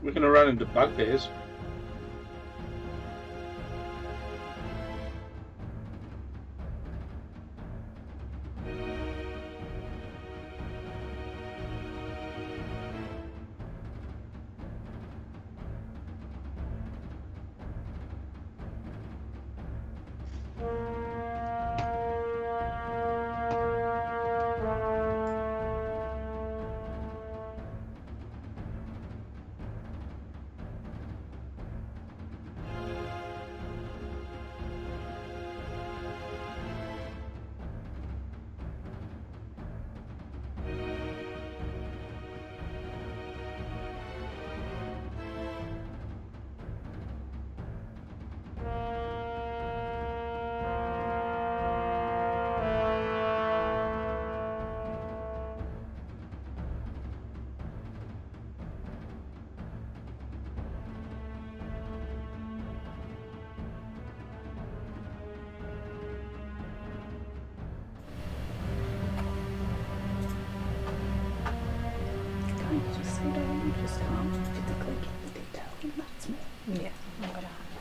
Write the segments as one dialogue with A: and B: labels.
A: We're going to run into bugbears.
B: Just can't physically get the detail, and that's me. Yeah, I'm gonna have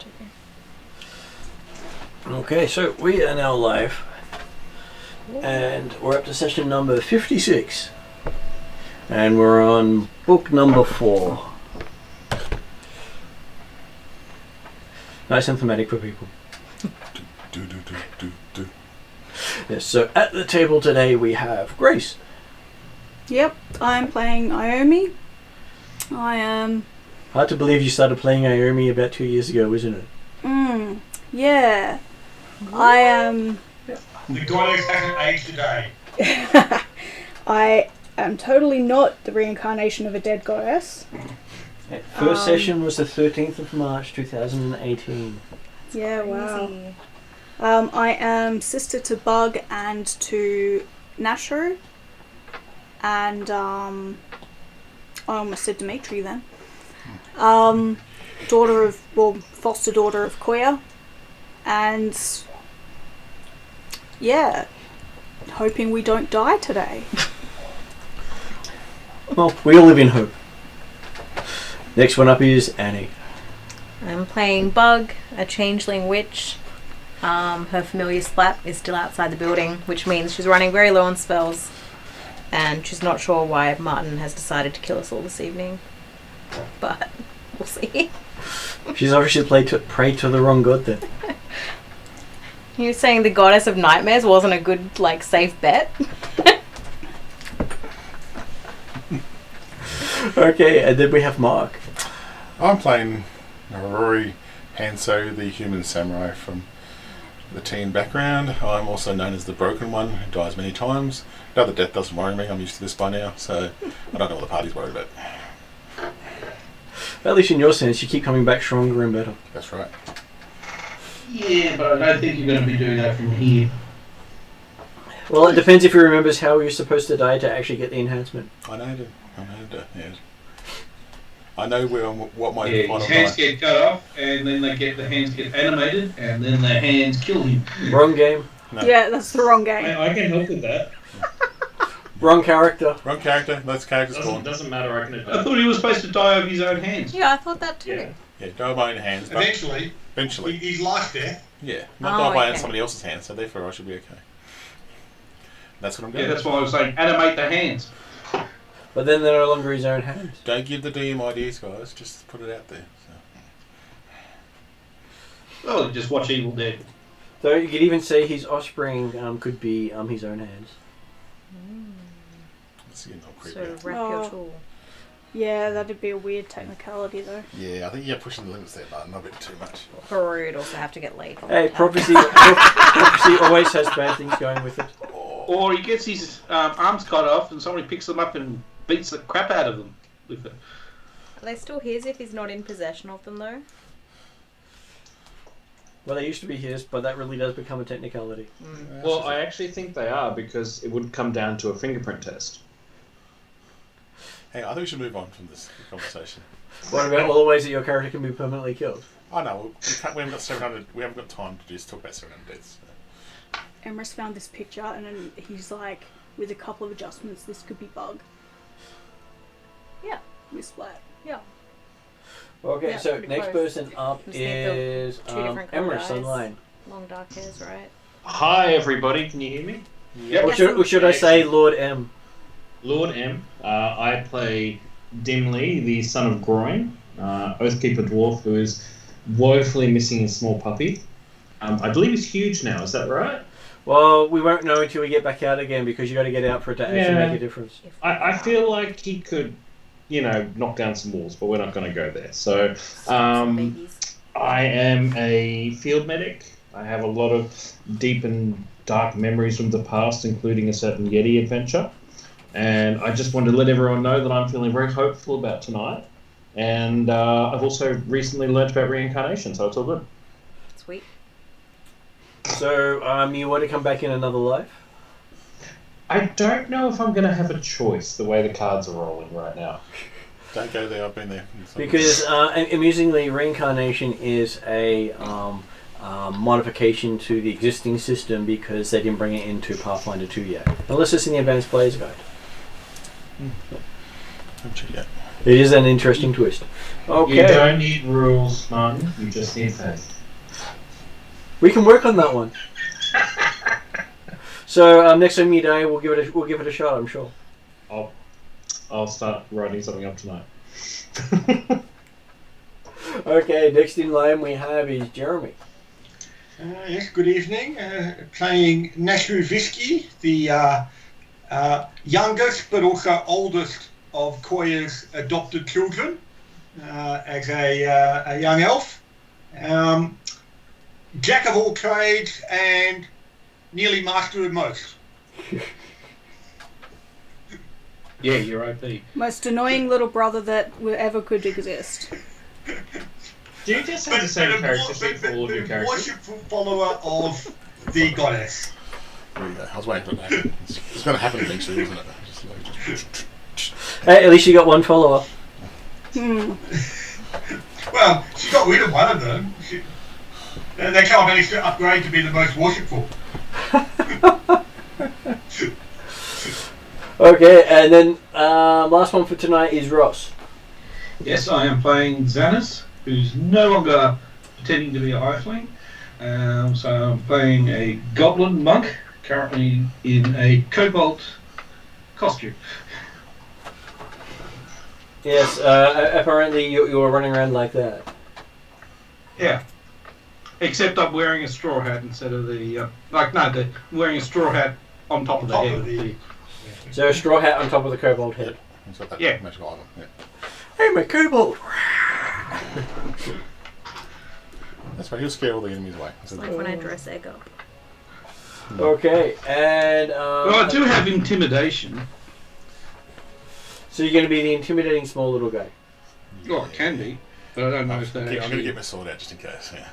B: to.
C: Okay, so we are now live, and we're up to session number 56, and we're on book number 4. Nice and thematic for people. Yes, so at the table today we have Grace.
B: Yep, I'm playing Iomi. I am.
C: Hard to believe you started playing Iomi about 2 years ago, isn't it?
B: Yeah. I am.
D: The goddess hasn't aged today.
B: I am totally not the reincarnation of a dead goddess.
C: First session was the 13th of March 2018.
B: Yeah, wow. I am sister to Bug and to Nashru. And I almost said Dimitri then. Foster daughter of Koya. And yeah, hoping we don't die today.
C: Well, we all live in hope. Next one up is Annie.
E: I'm playing Bug, a changeling witch. Her familiar Slap is still outside the building, which means she's running very low on spells. And she's not sure why Martin has decided to kill us all this evening. But we'll see.
C: She's obviously prayed to the wrong god then.
E: You were saying the goddess of nightmares wasn't a good, safe bet?
C: Okay, and then we have Mark.
F: I'm playing Rory Hanso, the human samurai from the teen background. I'm also known as the Broken One, who dies many times. Now that death doesn't worry me, I'm used to this by now, so I don't know what the party's worried about.
C: At least in your sense, you keep coming back stronger and better.
F: That's right.
A: Yeah, but I don't think you're going to be doing that from here.
C: Well, it depends if he remembers how you're supposed to die to actually get the enhancement.
F: I know, yes. I know what my final
A: his hands get cut off, and then the hands get animated, and then the hands kill him.
C: Wrong game.
F: No.
B: Yeah, that's the wrong game.
G: I can help with that.
C: Wrong character.
F: Wrong character. That's character's gone.
G: Doesn't matter. I can adapt.
A: I thought he was supposed to die of his own hands.
E: Yeah, I thought that too.
G: Yeah.
F: Die of my own hands. But
D: Eventually. He's life death.
F: Yeah, not die by somebody else's hands, so therefore I should be okay. That's what I'm doing.
A: Yeah, that's why I was saying animate the hands.
C: But then they're no longer his own hands.
F: Don't give the DM ideas, guys. Just put it out there. So.
A: Well, just watch Evil Dead.
C: So you could even say his offspring could be his own hands.
F: That's not creepy.
E: So wrap your tool.
B: Yeah, that'd be a weird technicality though.
F: Yeah, I think you're pushing the limits there, Martin. A bit too much.
E: Or you'd also have to get laid.
C: Hey, prophecy always has bad things going with it.
A: Or he gets his arms cut off and somebody picks them up and beats the crap out of them with it.
E: Are they still his if he's not in possession of them though?
C: Well, they used to be his, but that really does become a technicality.
G: Well, I actually think they are, because it would come down to a fingerprint test.
F: Hey, I think we should move on from this conversation.
C: What about all the ways that your character can be permanently killed?
F: Oh no, we haven't got 700. We haven't got time to just talk about 700 deaths.
B: Emrys found this picture and then he's like, with a couple of adjustments, this could be Bug.
E: Yeah.
B: With Splat.
E: Yeah.
C: Okay,
E: Yeah,
C: so
E: pretty
C: next
E: close.
C: person up
E: Just need to build
C: is
E: two different coloured
C: Emrys
E: eyes.
C: Sunline.
E: Long dark hairs, right?
G: Hi, everybody. Can you hear me?
A: Yep.
C: Or should I say
G: Excellent.
C: Lord M?
G: Lord M. I play Dimly, the son of Groin, Oathkeeper dwarf who is woefully missing his small puppy. I believe he's huge now. Is that right?
C: Well, we won't know until we get back out again because you got to get out for it to actually
G: Yeah.
C: make a difference.
G: I feel like he could, knock down some walls, but we're not going to go there. So,
E: Babies.
G: I am a field medic. I have a lot of deep and dark memories from the past, including a certain Yeti adventure. And I just wanted to let everyone know that I'm feeling very hopeful about tonight. And I've also recently learnt about reincarnation, so it's all good.
E: Sweet.
C: So, you want to come back in another life?
G: I don't know if I'm going to have a choice the way the cards are rolling right now.
F: Don't go there. I've been there.
C: Because, amusingly, reincarnation is a modification to the existing system because they didn't bring it into Pathfinder 2 yet. Unless it's in the Advanced Player's Guide.
F: Haven't checked yet.
C: It is an interesting twist. Okay.
G: You don't need rules, Martin. You just need faith.
C: We can work on that one. So next time you die, we'll give it a shot. I'm sure.
G: I'll start writing something up tonight.
C: Okay, next in line we have is Jeremy.
H: Yes, good evening. Playing Nasru Visky, the youngest but also oldest of Koya's adopted children, as a young elf. Jack of all trades and nearly master of most.
A: Yeah, you're OP.
B: Most annoying little brother that ever could exist.
G: Do you just have the same character sheet for all of your characters?
H: Worshipful follower of the goddess.
F: There you go. I was waiting for that. It's going to happen eventually, isn't it?
C: Hey, at least you got one follower.
H: Well, she got rid of one of them. They can't manage to upgrade to be the most worshipful.
C: Okay, and then last one for tonight is Ross.
A: Yes, I am playing Xanis, who's no longer pretending to be a halfling. So I'm playing a goblin monk, currently in a cobalt costume.
C: Yes, apparently you're running around like that.
A: Yeah. Except I'm wearing a straw hat instead of the... I'm wearing a straw hat on top of the head.
C: So a straw hat on top of the kobold head.
F: It's got that
A: Yeah.
F: magical item. Yeah.
C: Hey, my kobold!
F: That's right. He'll scare all the enemies away.
E: It's like when I dress egg up.
C: Okay, and...
A: Well, I do have intimidation.
C: So you're going to be the intimidating small little guy.
A: Well, it can be. But I don't know if that
F: I'm going to
A: actually...
F: get my sword out just in case. Yeah.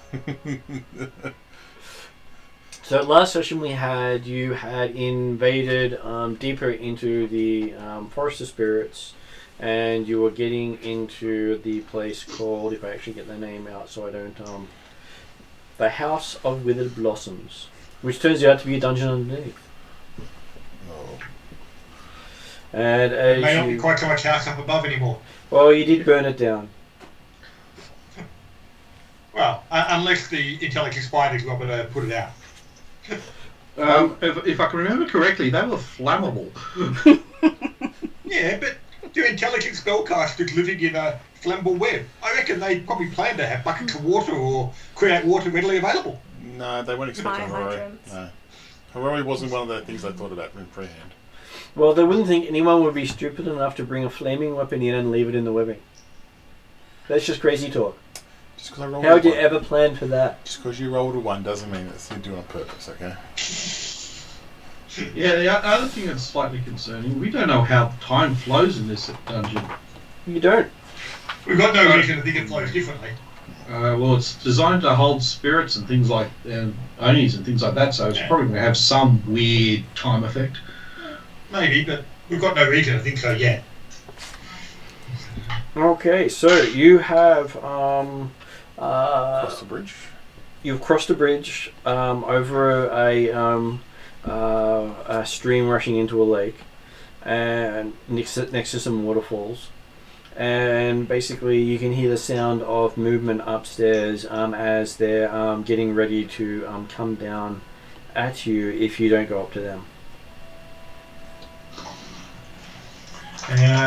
C: So last session you had invaded deeper into the Forest of Spirits, and you were getting into the place called, if I actually get the name out so I don't, the House of Withered Blossoms, which turns out to be a dungeon underneath.
F: Oh.
C: And as
H: May not be quite so much house up above anymore.
C: well, you did burn it down.
H: Well, unless the intelligent spiders were able to put it out.
A: If I can remember correctly, they were flammable.
H: Yeah, but they're intelligent spellcasters living in a flammable web. I reckon they probably planned to have buckets of water or create water readily available.
F: No, they weren't expecting
E: Fire
F: Harori.
E: hydrants.
F: No. Harori wasn't one of the things they thought about in freehand.
C: Well, they wouldn't think anyone would be stupid enough to bring a flaming weapon in and leave it in the webbing. That's just crazy talk.
F: Just because I rolled
C: How would you
F: one.
C: ever plan for that?
F: Just because you rolled a 1 doesn't mean it's you do it on purpose, okay?
A: Yeah, the other thing that's slightly concerning, we don't know how time flows in this dungeon.
C: You don't.
H: We've got no reason to think it flows differently.
A: Well, it's designed to hold spirits and things like Onis and things like that, so it's probably going to have some weird time effect.
H: Maybe, but we've got no reason to think so yet.
C: Okay, so you have
F: Across the bridge.
C: you've crossed a bridge over a stream rushing into a lake, and next to some waterfalls. and basically you can hear the sound of movement upstairs as they're getting ready to come down at you if you don't go up to them.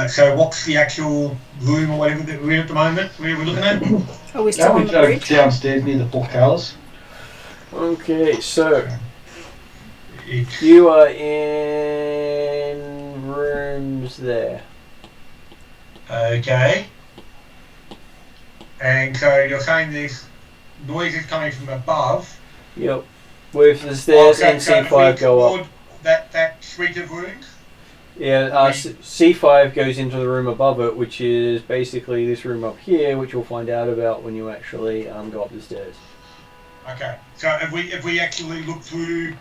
H: So what's the actual room or whatever that we're in at the moment? Where we're looking at?
B: Are we still on the bridge?
A: Downstairs near the portcullis.
C: Okay, so you are in rooms there.
H: Okay. And so you're saying there's noises coming from above.
C: Yep. With the stairs and C5 go up.
H: That suite of rooms?
C: Yeah, C5 goes into the room above it, which is basically this room up here, which you'll find out about when you actually go up the stairs.
H: Okay. So if we actually look through,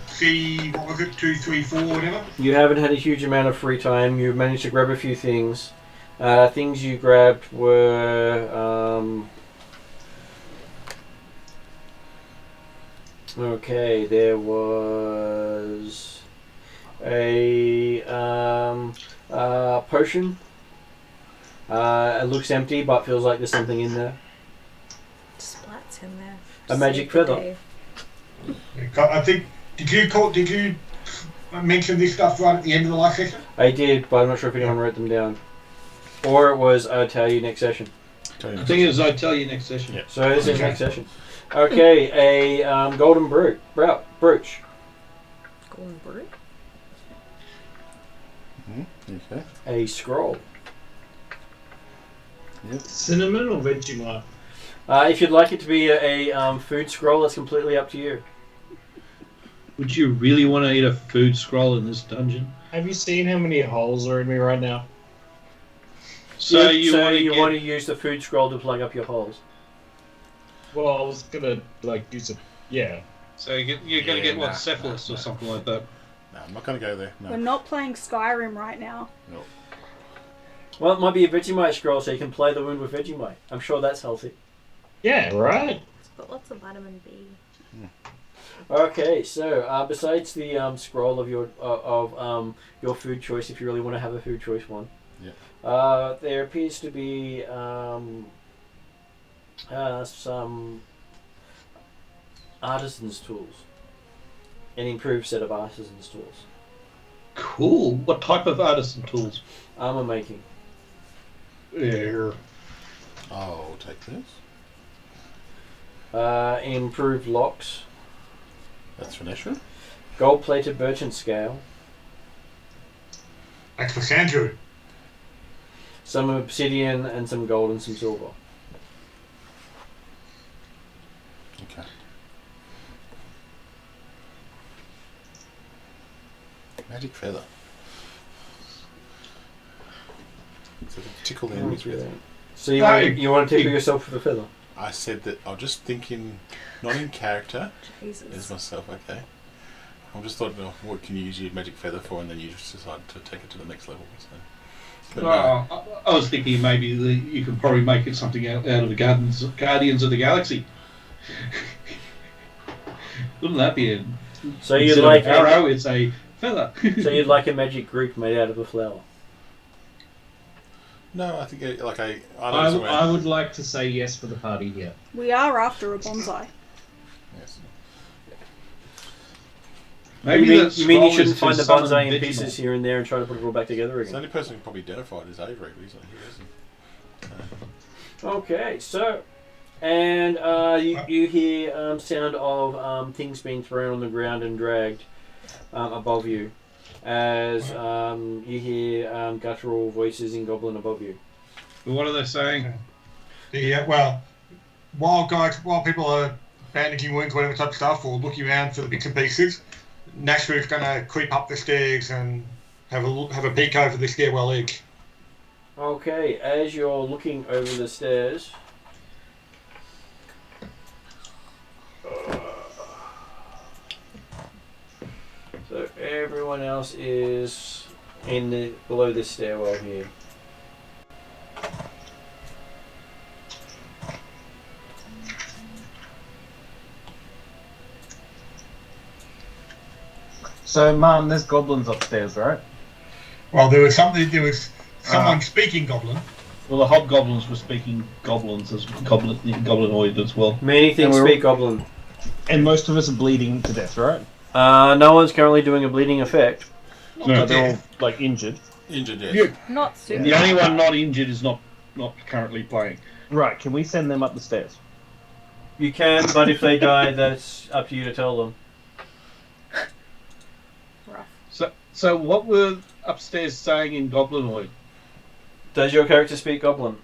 H: see, what was it, 2, 3, 4, whatever?
C: You haven't had a huge amount of free time. You've managed to grab a few things. Things you grabbed were okay. There was a potion. It looks empty, but feels like there's something in there.
E: Splats in there.
C: A magic feather.
H: I think. Did you mention this stuff right at the end of the last session?
C: I did, but I'm not sure if anyone wrote them down. Or it was I'll tell you next session.
A: The thing is, I'll tell you next session.
F: Yeah.
C: So this is next session. Okay, a golden brooch.
E: Golden brooch?
F: Okay.
C: A scroll.
F: Yep.
G: Cinnamon or Vegemite?
C: If you'd like it to be a food scroll, that's completely up to you.
A: Would you really want to eat a food scroll in this dungeon?
G: Have you seen how many holes are in me right now?
A: So
C: you
A: want
C: want to use the food scroll to plug up your holes.
G: Well, I was gonna use it. Yeah.
A: So you're going to get what, syphilis or something like that?
F: No, I'm not going to go there. No.
B: We're not playing Skyrim right now.
F: No.
C: Well, it might be a Vegemite scroll, so you can play the wound with Vegemite. I'm sure that's healthy.
G: Yeah. Right.
E: It's got lots of vitamin B.
C: Okay, so besides the scroll of your food choice, if you really want to have a food choice one, there appears to be some artisan's tools, an improved set of artisan's tools.
A: Cool. What type of artisan tools?
C: Armor making.
A: Yeah.
F: I'll take this.
C: Improved locks.
F: That's Vanessa.
C: Gold-plated merchant scale.
H: That's for Sandra.
C: Some obsidian and some gold and some silver.
F: Okay. Magic feather. So to tickle the enemies with it.
C: So you want to tickle yourself with a feather?
F: I said that I was just thinking, not in character,
E: Jesus.
F: as myself, okay. I just thought, what can you use your magic feather for, and then you just decide to take it to the next level. So. But no.
A: I was thinking maybe you could probably make it something out of the Guardians of the Galaxy. Wouldn't that be it?
C: So you'd like
A: an arrow? It's a feather.
C: So you'd like a magic group made out of a flower?
F: No, I think
G: I would like to say yes for the party here.
B: We are after a bonsai.
F: Yes.
A: Maybe
C: you mean you shouldn't find the bonsai in pieces here and there and try to put it all back together
F: The
C: again?
F: only person who probably identified is Avery, but he's not here, is he?
C: Okay, so, and you hear sound of things being thrown on the ground and dragged above you, as you hear guttural voices in Goblin above you.
A: What are they saying?
H: Yeah, well, while people are bandaging wounds, whatever type of stuff, or looking around for the bits and pieces, Nashru's going to creep up the stairs and have a peek over the stairwell edge.
C: Okay, as you're looking over the stairs, so everyone else is below this stairwell here.
I: So, Mum, there's goblins upstairs, right?
H: Well, there was someone speaking Goblin.
A: Well, the hobgoblins were speaking goblinoid as well.
C: Many things
G: And we're-
C: speak goblin.
G: And most of us are bleeding to death, right?
C: No one's currently doing a bleeding effect.
A: No,
G: They're all like injured.
F: Injured, yes.
A: Yeah.
E: Not super.
A: The only one not injured is not currently playing.
G: Right, can we send them up the stairs?
C: You can, but if they die, that's up to you to tell them.
A: So what were upstairs saying in goblinoid?
C: Does your character speak goblin?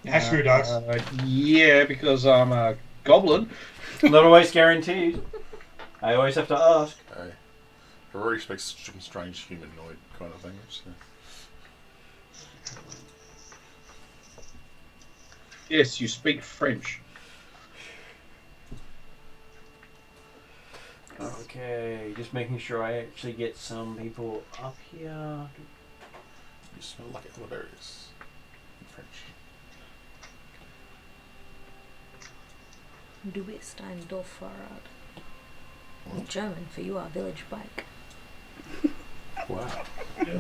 H: Ashru does.
A: Yeah, because I'm a goblin.
C: Not always guaranteed. I always have to ask.
F: Rory speaks some strange humanoid kind of language. So.
A: Yes, you speak French.
C: Okay, just making sure I actually get some people up here.
F: You smell like elderberries in French.
E: Du bist ein Dorffahrrad. In German, for you are village bike.
F: Wow.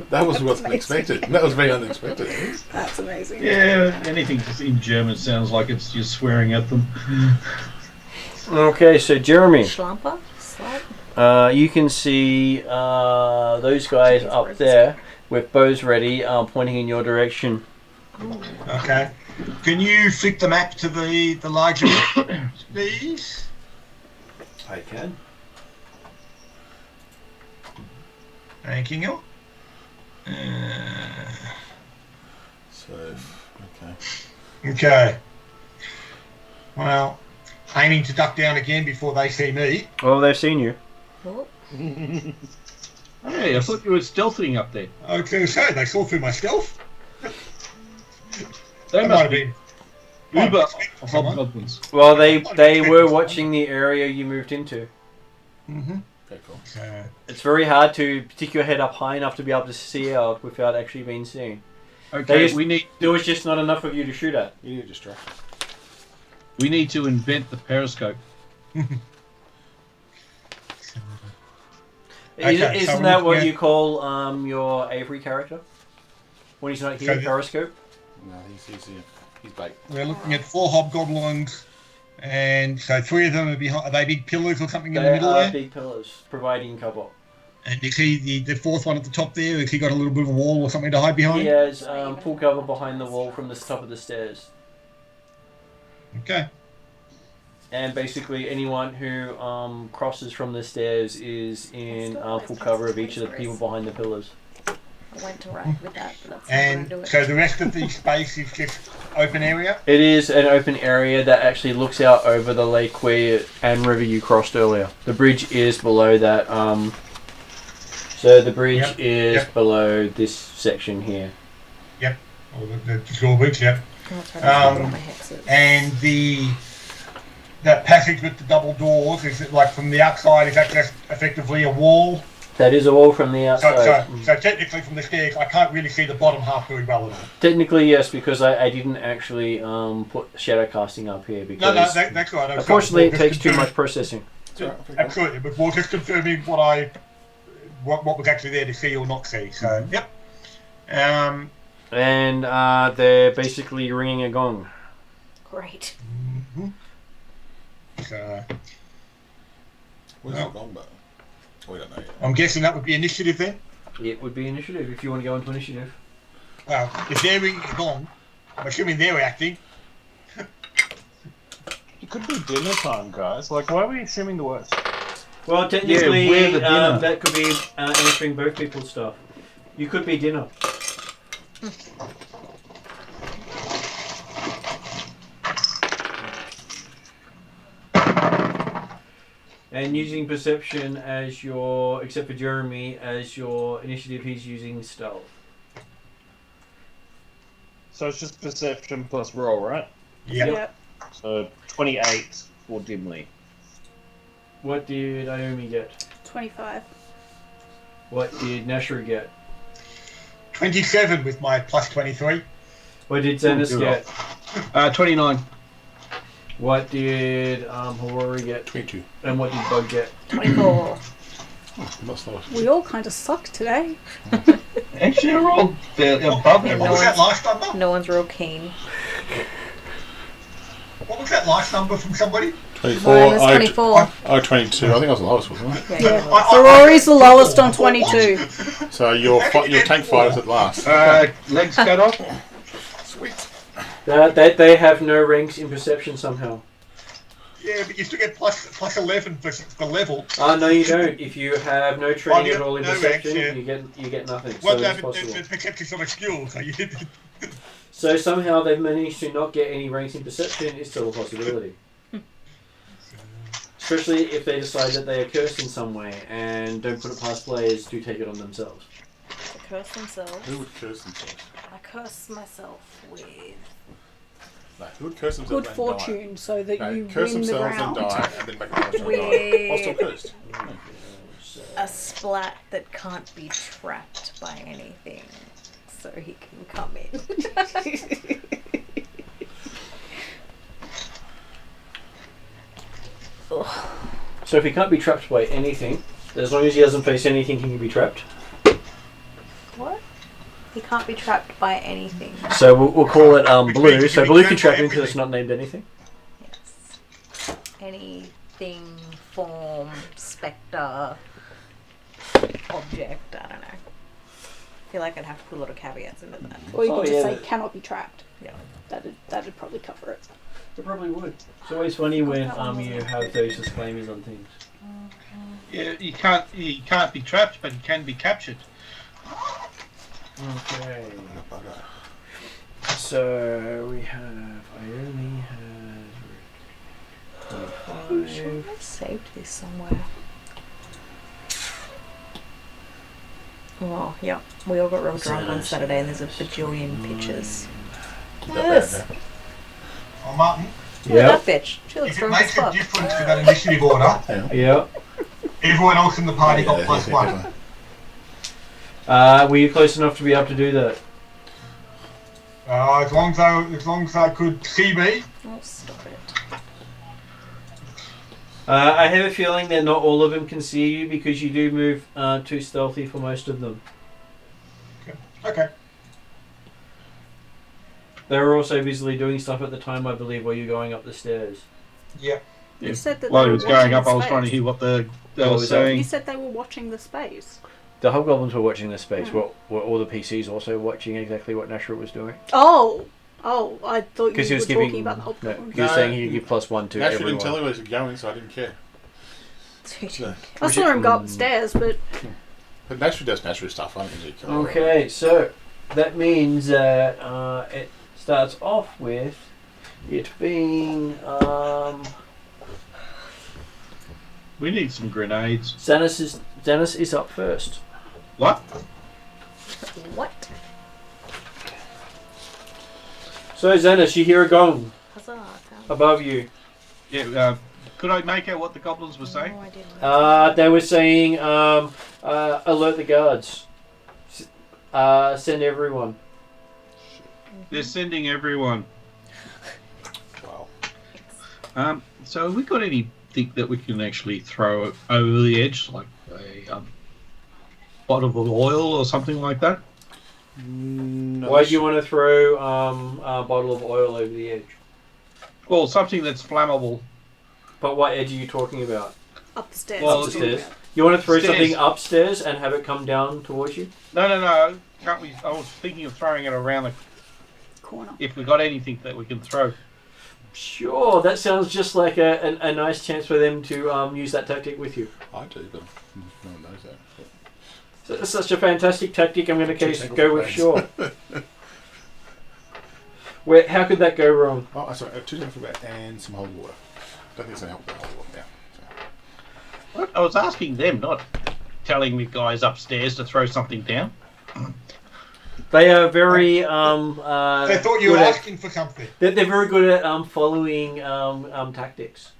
F: That was what's unexpected. That was very unexpected.
B: That's amazing.
A: Yeah, anything in German sounds like it's you're swearing at them.
C: Okay, so Jeremy,
E: Schlamper? Slap?
C: you can see those guys up there with bows ready, pointing in your direction.
H: Okay. Can you flick the map to the larger map, please?
C: I can.
H: Thank you.
F: So, okay.
H: Okay. Well, aiming to duck down again before they see me.
C: Well, they've seen you.
E: Oh,
A: Hey, I thought you were stealthing up there.
H: I was going to say, they saw through my stealth.
A: They
H: That might
A: must
H: have
A: be
H: been.
A: uber
H: Someone.
A: hobgoblins.
C: Well, they were watching the area you moved into.
H: Mm-hmm.
F: Okay, cool.
C: It's very hard to stick your head up high enough to be able to see out without actually being seen.
A: Okay, we need
C: There was just not enough of you to shoot at.
F: You need distraction.
A: to invent the periscope.
H: Okay, so
C: Isn't
H: we're
C: that
H: looking
C: what
H: at-
C: you call your Avery character? When he's not here,
H: So-
C: periscope?
F: No, he's bait.
H: We're looking at 4 hobgoblins, and so 3 of them are behind. Are they big pillars or something in the
C: They
H: middle
C: are
H: there?
C: big pillars, providing cover.
H: And is he the 4th one at the top there? Has he got a little bit of a wall or something to hide behind?
C: He has full cover behind the wall from the top of the stairs.
H: Okay.
C: And basically, anyone who crosses from the stairs is in full cover of each of the people behind the pillars.
E: I went to write with that, but that's not
H: And
E: going to do
H: so
E: it.
H: the rest of the space is just open area?
C: It is an open area that actually looks out over the lake where and river you crossed earlier. The bridge is below that. So the bridge is below this section here.
H: Yep. Or the drawbridge, yep.
E: Oh, that's right, I forgot all my hexes.
H: And that passage with the double doors, is it like from the outside, is that just effectively a wall?
C: That is a wall from the outside.
H: So technically from the stairs, I can't really see the bottom half very well at all.
C: Technically, yes, because I didn't actually put shadow casting up here because
H: That's right.
C: unfortunately it takes too much processing.
H: Absolutely, but we're just confirming what was actually there to see or not see. So, yep.
C: And they're basically ringing a gong.
E: Great.
H: So,
F: Where's the gong button? We don't know yet.
H: I'm guessing that would be initiative then?
C: It would be initiative if you want to go into initiative.
H: Well, if they're ringing a gong, I'm assuming they're acting.
G: It could be dinner time, guys. Like, why are we assuming the worst?
C: Well, technically,
A: where the dinner?
C: that could be answering both people's stuff. You could be dinner. And using perception as your, except for Jeremy, as your initiative, he's using stealth.
G: So it's just perception plus roll, right?
H: Yep.
G: So 28 for dimly.
C: What did Naomi get?
B: 25.
C: What did Nashru get?
H: 27 with my plus 23.
C: What did Xanis get?
A: 29.
C: What did Horori get?
F: 22.
C: And what did Bug get?
E: 24.
F: Must not.
B: We all kind of suck today.
A: Actually, they're all above
D: What
A: average.
D: was that life number?
E: No one's real keen.
D: What was that life number from somebody?
F: 24.
E: Mine was 24.
F: Oh, 22. I think I was the lowest, wasn't I?
E: Yeah.
B: So Rory's the lowest on 22.
F: So your tank fighter's at last.
A: Legs cut off.
F: Sweet.
C: They have no ranks in perception somehow.
D: Yeah, but you still get plus 11 for the level.
C: No, you don't. If you have no training at all in
D: no
C: perception,
D: ranks,
C: you get nothing.
D: Well,
C: So it's
D: the
C: possible.
D: perception's not a skill, so you
C: So somehow they've managed to not get any ranks in perception is still a possibility. Especially if they decide that they are cursed in some way and don't put it past players to take it on themselves.
E: To curse themselves.
F: Who would curse themselves?
E: I curse myself with
F: No, who would curse
B: Good
F: themselves and
B: fortune, so that
F: die?
B: you
F: No, curse
B: win the
F: themselves and
B: round.
F: die, and then make a punch and die.
E: Wait.
F: While still cursed.
E: a splat that can't be trapped by anything, so he can come in.
C: So if he can't be trapped by anything, as long as he doesn't face anything, he can be trapped.
E: What? He can't be trapped by anything.
C: So we'll call it blue.
D: means
C: So
D: he can
C: blue
D: be
C: can
D: trapped
C: trap
D: by
C: him because it's
D: everything.
C: not named anything.
E: Yes. Anything, form, spectre, object, I don't know. I feel like I'd have to put a lot of caveats into that.
B: Or you
C: Oh,
B: could just
C: yeah,
B: say
C: but-
B: cannot be trapped.
E: Yeah.
B: That'd probably cover it.
C: It probably would. It's always funny when
E: That one
C: you
E: wasn't-
C: have those disclaimers on things.
A: Yeah, he can't be trapped, but he can be captured.
C: Okay. So we have. I only had.
E: I'm sure I saved this somewhere. Oh, yeah. We all got real drunk on Saturday and there's a bajillion pictures. Yes.
D: Oh, Martin,
E: Look at
C: Yep.
E: that bitch. She looks
D: if it
E: drunk as
D: makes a
E: fuck.
D: difference to that initiative order,
C: Yep.
D: everyone else in the party got plus one.
C: Were you close enough to be able to do that?
D: As long as I could see me.
E: Oh, stop it.
C: I have a feeling that not all of them can see you because you do move too stealthy for most of them.
D: Okay.
C: They were also busily doing stuff at the time, I believe, while you're going up the stairs.
D: Yep.
B: You said that
A: While
B: they
A: he
B: were
A: was going
B: watching
A: up,
B: the
A: I was trying to
B: space.
A: hear what they
C: What
A: were
C: was that?
B: You
A: saying.
B: said they were watching the space.
C: The hobgoblins were watching the space.
B: Hmm.
C: Were all the PCs also watching exactly what Nashra was doing?
B: Oh, I thought
C: Because
B: you
C: he
B: were
C: was
B: talking
C: giving.
B: about the
C: No,
B: hobgoblins.
C: he was
F: No,
C: saying he'd give +1 to
F: Actually, didn't tell
C: everyone.
F: me where he was going, so I didn't care. So,
B: I saw him go up the stairs, but
F: but Nashville does Nashville stuff. I don't usually kill her.
C: Okay, so that means that it starts off with it being
A: We need some grenades.
C: Dennis is up first.
A: What?
E: What?
C: So Xanis, you hear a gong
E: Huzzah.
C: above you.
A: Yeah. Could I make out what the goblins were saying?
E: No, I didn't.
C: They were saying alert the guards. Send everyone.
A: They're sending everyone.
F: Wow.
A: So have we got anything that we can actually throw over the edge, like a bottle of oil or something like that?
F: No,
C: Why do you want to throw a bottle of oil over the edge?
A: Well, something that's flammable.
C: But what edge are you talking about?
B: up the stairs.
A: Well,
B: you're talking
C: upstairs.
B: about.
C: You want to throw
A: Stairs.
C: something upstairs and have it come down towards you?
A: No. Can't we? I was thinking of throwing it around the.
B: Corner.
A: If we got anything that we can throw.
C: Sure, that sounds just like a nice chance for them to use that tactic with you.
F: I do, but no one knows that.
C: So it's such a fantastic tactic, I'm going to go with sure. How could that go wrong?
F: Oh, sorry, 2 different bat and some holy water. Don't think it's going to help with holy water now. So.
A: What? I was asking them, not telling the guys upstairs to throw something down.
C: They are very.
D: They thought you
C: good
D: were
C: at-
D: asking for something.
C: They're very good at following tactics.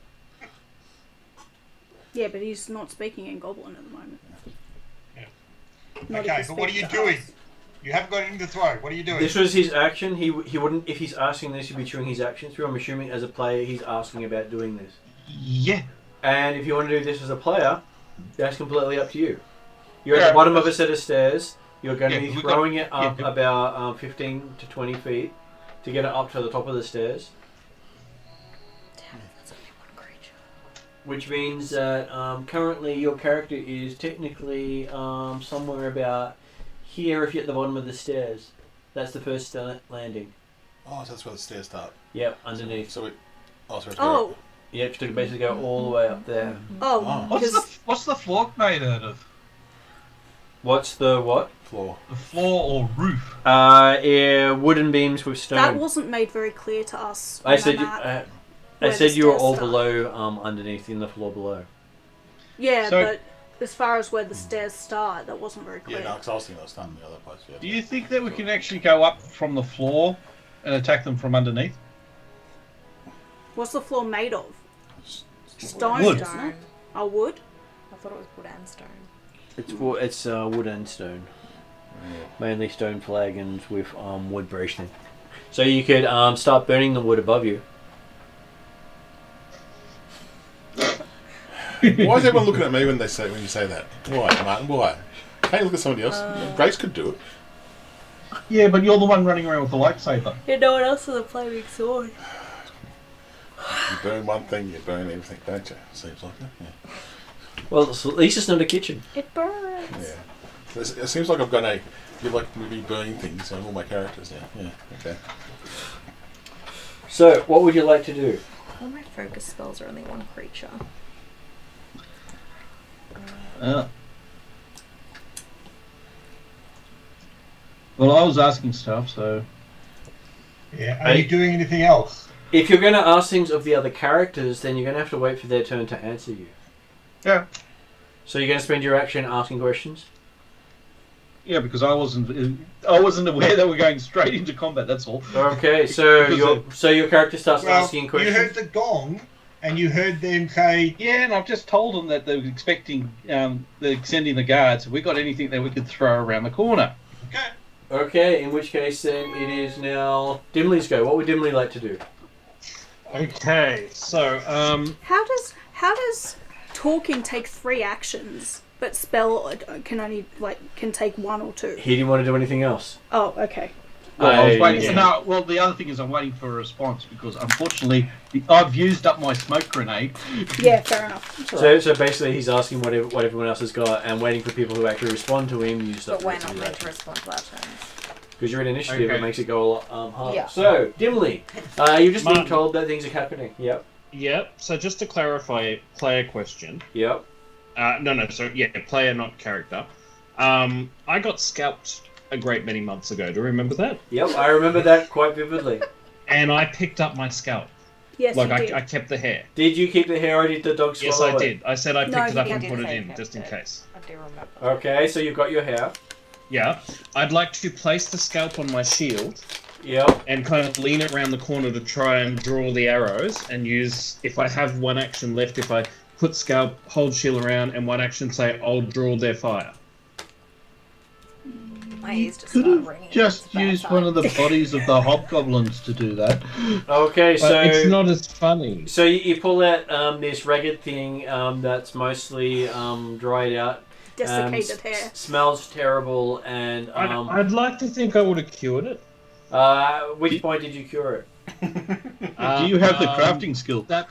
B: Yeah, but he's not speaking in Goblin at the moment.
D: Yeah.
B: Not if
D: Okay,
B: he
D: but what are
B: speaks
D: you
B: to
D: doing?
B: us.
D: You haven't got anything to throw. What are you doing?
C: This was his action. He wouldn't, if he's asking this, he'd be chewing his action through. I'm assuming as a player he's asking about doing this.
A: Yeah.
C: And if you want to do this as a player, that's completely up to you. You're at
A: Yeah.
C: the bottom of a set of stairs. You're going to
A: Yeah,
C: be
A: we've
C: throwing it up
A: yeah.
C: about 15 to 20 feet to get it up to the top of the stairs.
E: Damn, that's only one creature.
C: Which means that currently your character is technically somewhere about here if you're at the bottom of the stairs. That's the first landing.
F: Oh, so that's where the stairs start.
C: Yep, underneath.
F: So we. Oh, so it's
B: Oh,
C: You have to basically go all the way up there.
B: oh,
A: What's
B: because
A: what's the floor made out of?
C: What's the what?
F: floor.
A: The floor or roof?
C: Yeah, wooden beams with stone.
B: that wasn't made very clear to us.
C: I
B: on
C: said
B: the
C: you.
B: map.
C: I
B: where
C: said
B: the
C: you were
B: stairs
C: all
B: start.
C: below, underneath in the floor below.
B: Yeah,
A: So-
B: but as far as where the stairs start, that wasn't very clear.
F: Yeah, no, because I was thinking that was done in the other place. Yeah.
A: Do you think that we can actually go up from the floor and attack them from underneath?
B: What's the floor made of?
E: Stone.
A: Wood.
B: Isn't it? Oh, wood.
E: I thought it was wood and stone.
C: It's wood and stone. Mainly stone flagons with wood bracing. So you could start burning the wood above you.
F: Why is everyone looking at me when you say that? Why, Martin? Why? Can't you look at somebody else? Grace could do it.
A: Yeah, but you're the one running around with the lightsaber.
E: Yeah, no one else has a flaming sword.
F: You burn one thing, you burn everything, don't you? Seems like it. Yeah.
C: Well, at least it's not a kitchen.
E: It burns.
F: Yeah. It seems like I've got a. You like to be burning things on all my characters now. Yeah. Okay.
C: So, what would you like to do?
E: All my focus spells are only one creature.
A: Well, I was asking stuff, so
H: Yeah. Are you doing anything else?
C: If you're going to ask things of the other characters, then you're going to have to wait for their turn to answer you.
A: yeah,
C: So you're going to spend your action asking questions?
A: yeah, because I wasn't aware that we're going straight into combat. That's all.
C: Okay, so
A: Because
C: your character starts
H: Well,
C: asking
H: you
C: questions.
H: heard the gong, and you heard them say,
A: Yeah, and I've just told them that they were expecting, they're sending the guards. Have we got anything that we could throw around the corner?
H: okay.
C: Okay, in which case then it is now Dimley's go. What would Dimley like to do?
G: Okay, so
B: How does talking take 3 actions, but spell can take 1 or 2?
C: He didn't want to do anything else.
B: Oh, okay.
A: Well, I was waiting.
C: yeah.
A: No, well, the other thing is I'm waiting for a response because unfortunately I've used up my smoke grenade.
B: Yeah, fair enough.
C: So basically he's asking what everyone else has got and waiting for people who actually respond to him use
E: But
C: stuff.
E: we're not meant to respond to our turns.
C: Because you're in initiative,
A: Okay.
C: it makes it go a lot harder.
E: Yeah.
C: So, Dimley, you're just being
G: Martin.
C: told that things are happening. Yep.
G: yep. So just to clarify, player question.
C: Yep.
G: No. So yeah, player, not character. I got scalped a great many months ago. Do you remember that?
C: Yep, I remember that quite vividly.
G: And I picked up my scalp.
B: Yes,
G: Like
B: you did.
G: I kept the hair.
C: Did you keep the hair or did the dog swallow
G: Yes, I
C: it?
G: did. I said I
B: No,
G: picked it
B: you
G: up and
E: did
G: put it
E: say
G: in
E: kept
G: just in
E: it.
G: case.
E: I do remember.
C: Okay, so you've got your hair.
G: Yeah. I'd like to place the scalp on my shield
C: Yep.
G: and kind of lean it around the corner to try and draw the arrows and use, if I have one action left, if I put scalp, hold shield around, and one action say, I'll draw their fire.
E: My ears just
A: Could
E: started
A: have
E: ringing.
A: just
E: It's bad
A: used
E: time.
A: one of the bodies of the hobgoblins to do that.
C: Okay,
G: But
C: so
G: it's not as funny.
C: so you pull out this ragged thing that's mostly dried out.
B: Desiccated hair.
C: Smells terrible and
G: I'd like to think I would have cured it.
C: which point did you cure it?
A: Do you have the crafting skill?
G: That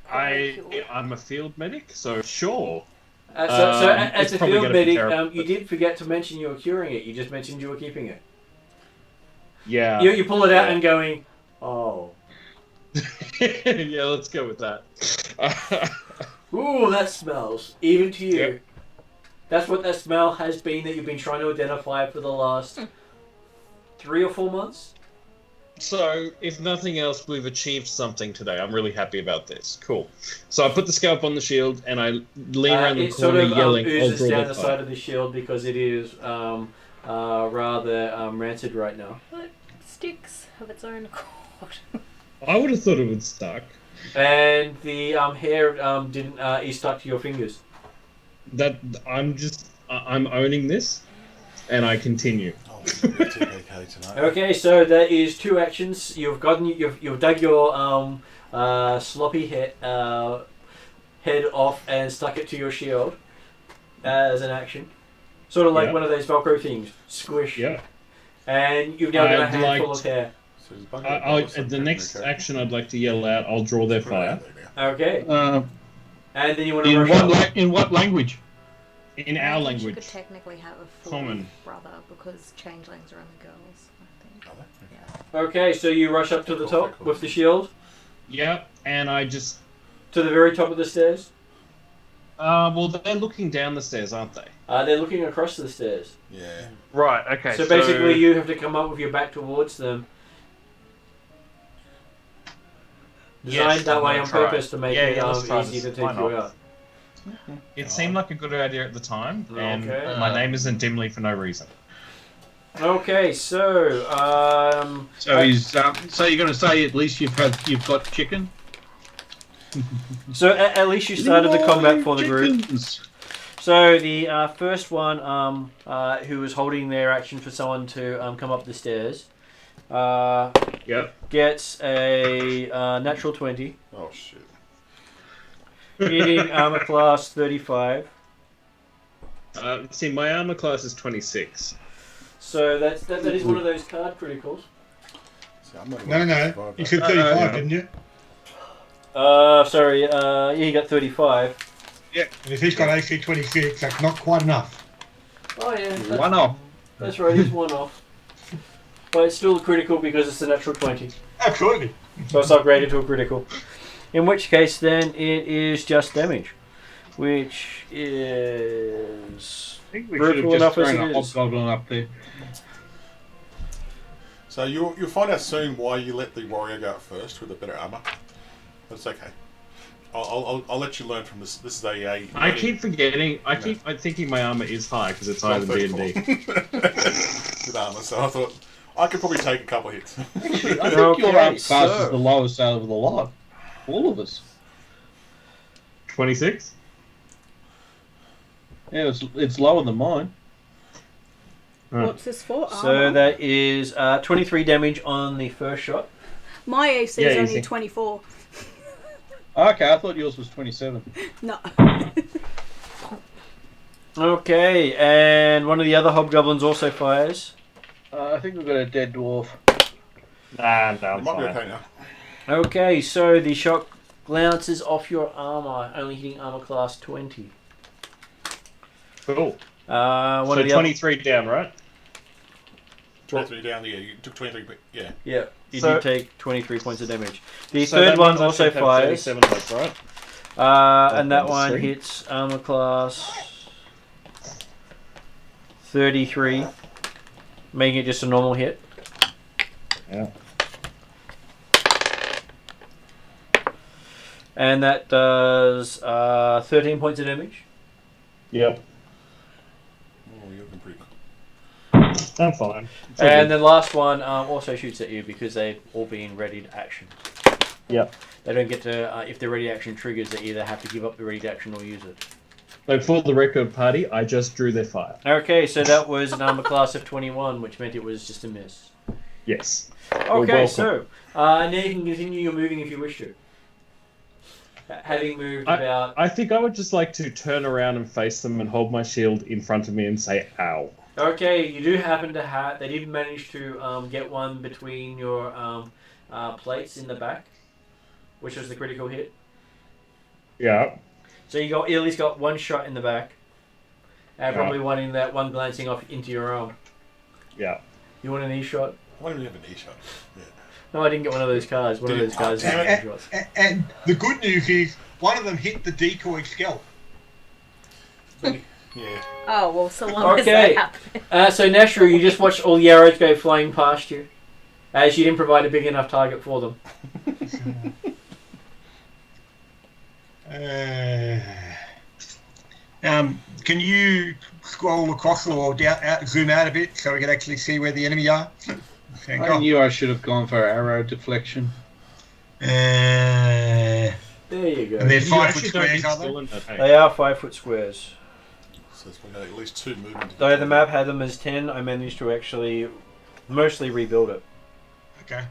G: I'm a field medic, so sure.
C: So as
G: it's
C: a
G: probably
C: field
G: gonna be
C: medic,
G: terrible.
C: you did forget to mention you were curing it. You just mentioned you were keeping it.
G: Yeah.
C: You pull it out and going, oh.
G: Yeah, let's go with that.
C: Ooh, that smells. Even to you.
G: Yep.
C: That's what that smell has been that you've been trying to identify for the last 3 or 4 months?
G: So, if nothing else, we've achieved something today. I'm really happy about this. Cool. So I put the scalp on the shield and I lean around the
C: It sort
G: corner
C: of
G: yelling, I'll
C: oozes
G: draw
C: down
G: their
C: the
G: fire.
C: side of the shield because it is rather rancid right now.
E: It sticks of its own accord.
G: I would have thought it would stuck.
C: And the hair didn't is stuck to your fingers.
G: That I'm owning this, and I continue.
F: Oh, it's okay tonight.
C: Okay, so that is 2 actions. You've dug your sloppy head off and stuck it to your shield as an action. Sort of like
G: Yeah.
C: one of those Velcro things. Squish.
G: Yeah.
C: And you've now got a
G: I'd
C: handful
G: like
C: of hair.
F: So there's a bugger
G: I,
F: above
G: I,
F: us and
G: the
F: no
G: next
F: character.
G: action I'd like to yell out, I'll draw their
F: Put it out
G: fire.
F: there now.
C: Okay.
A: Um,
C: And then you want to
A: in
C: rush
A: what
C: up.
A: in what language?
G: In
E: I
G: our
E: think she
G: language.
E: could technically have a full
G: Common.
E: brother because changelings are only girls, I think.
F: Are they? Okay.
C: Okay, so you rush up to the top with the shield.
G: Yep, and I just...
C: To the very top of the stairs.
G: well, they're looking down the stairs, aren't they?
C: They're looking across the stairs.
F: Yeah.
G: Right, okay.
C: So basically you have to come up with your back towards them. Designed that way on purpose to make it
G: let's try
C: easy
G: this.
C: to
G: Why
C: take you
G: not?
C: out.
G: It seemed like a good idea at the time, and
C: Okay.
G: my name isn't Dimly for no reason.
C: Okay, so
A: So so you're going to say at least you've got chicken.
C: so at least you started the combat for the group.
A: Chickens.
C: So the first one who was holding their action for someone to come up the stairs
G: Yep.
C: gets a natural 20,
F: Oh shit.
C: hitting armor class 35.
G: See, my armor class is 26.
C: So that is one of those card criticals.
F: See, I'm not
H: No,
F: gonna
H: no.
F: survive
H: You
F: that.
H: said 35, didn't you?
C: Sorry, yeah, he got 35.
H: Yeah. And if he's got AC 26, that's not quite enough.
C: Oh yeah,
A: One off.
C: that's right, he's one off. But it's still critical because it's a natural 20.
H: Absolutely.
C: So it's upgraded to a critical. In which case then it is just damage. Which is...
A: I think we
C: Brutal
A: should have
C: enough
A: just
C: as
A: thrown
C: it
A: a
C: is.
A: hobgoblin up there.
F: So you'll find out soon why you let the warrior go out first with a better armor. That's okay. I'll let you learn from this. This is a
G: I keep forgetting. I'm thinking my armor is high because it's higher than D&D.
F: with armor. So I thought I could probably take a couple of hits.
A: Actually, I think
C: Okay,
A: your arm class
C: so-
A: is the lowest out of the lot. All of us.
G: 26?
A: Yeah, it's lower than mine.
B: What's this for?
C: So
B: Armor?
C: that is 23 damage on the first shot.
B: My AC
G: Yeah,
B: is only
G: easy.
B: 24.
A: Okay, I thought yours was 27.
B: No.
C: Okay, and one of the other hobgoblins also fires.
A: I think we've got a dead dwarf.
G: Nah, no,
F: It
G: I'm
F: might be
G: fine.
F: okay now.
C: Okay, so the shot glances off your armor, only hitting armor class 20.
G: Cool.
C: One
G: So
C: of the
G: 23 down, right?
F: 23 down. Yeah, you took 23. Yeah.
C: other, yeah, you
G: So-
C: did take 23 points of damage. The
G: So
C: third
G: that
C: one
G: means I
C: also
G: should have
C: fires,
G: 37 left, right?
C: and that
G: That's
C: one
G: three.
C: hits armor class 33, making it just a normal hit.
G: Yeah.
C: And that does 13 points of damage.
G: Yep.
F: Oh, you're looking pretty.
G: I'm fine. It's all
C: And
G: good.
C: the last one also shoots at you because they've all been ready to action.
G: Yep.
C: They don't get to, if the ready to action triggers, they either have to give up the ready to action or use it.
G: So for the record party, I just drew their fire.
C: Okay, so that was an armor class of 21, which meant it was just a miss.
G: Yes.
C: Okay,
G: welcome.
C: so now you can continue your moving if you wish to. Having moved about...
G: I think I would just like to turn around and face them and hold my shield in front of me and say, ow.
C: Okay, you do happen to have... They did manage to get one between your plates in the back, which was the critical hit.
G: Yeah.
C: So you at least got one shot in the back, and
G: Yeah.
C: probably one in that one glancing off into your arm.
G: Yeah.
C: You want an E shot?
F: Why don't we have an E-shot? Yeah.
C: No, I didn't get one of those cards. One of those cards is
F: damn
C: E
F: it.
C: shots.
H: And the good news is, one of them hit the decoy scalp.
F: Yeah.
E: Oh, well, so long as
C: Okay.
E: that happens.
C: So Nashru, you just watched all the arrows go flying past you, as you didn't provide a big enough target for them.
H: Can you scroll across or zoom out a bit so we can actually see where the enemy are? Hang
A: I
H: on.
A: knew I should have gone for arrow deflection.
H: And
C: There you go.
H: they're
G: You
H: 5 foot
G: actually don't need
H: squares, are
G: skill
H: they?
G: in that, hey?
C: They are 5 foot squares.
F: So it's got at least 2 movement.
C: Though the map had them as 10, I managed to actually mostly rebuild it.
H: Okay.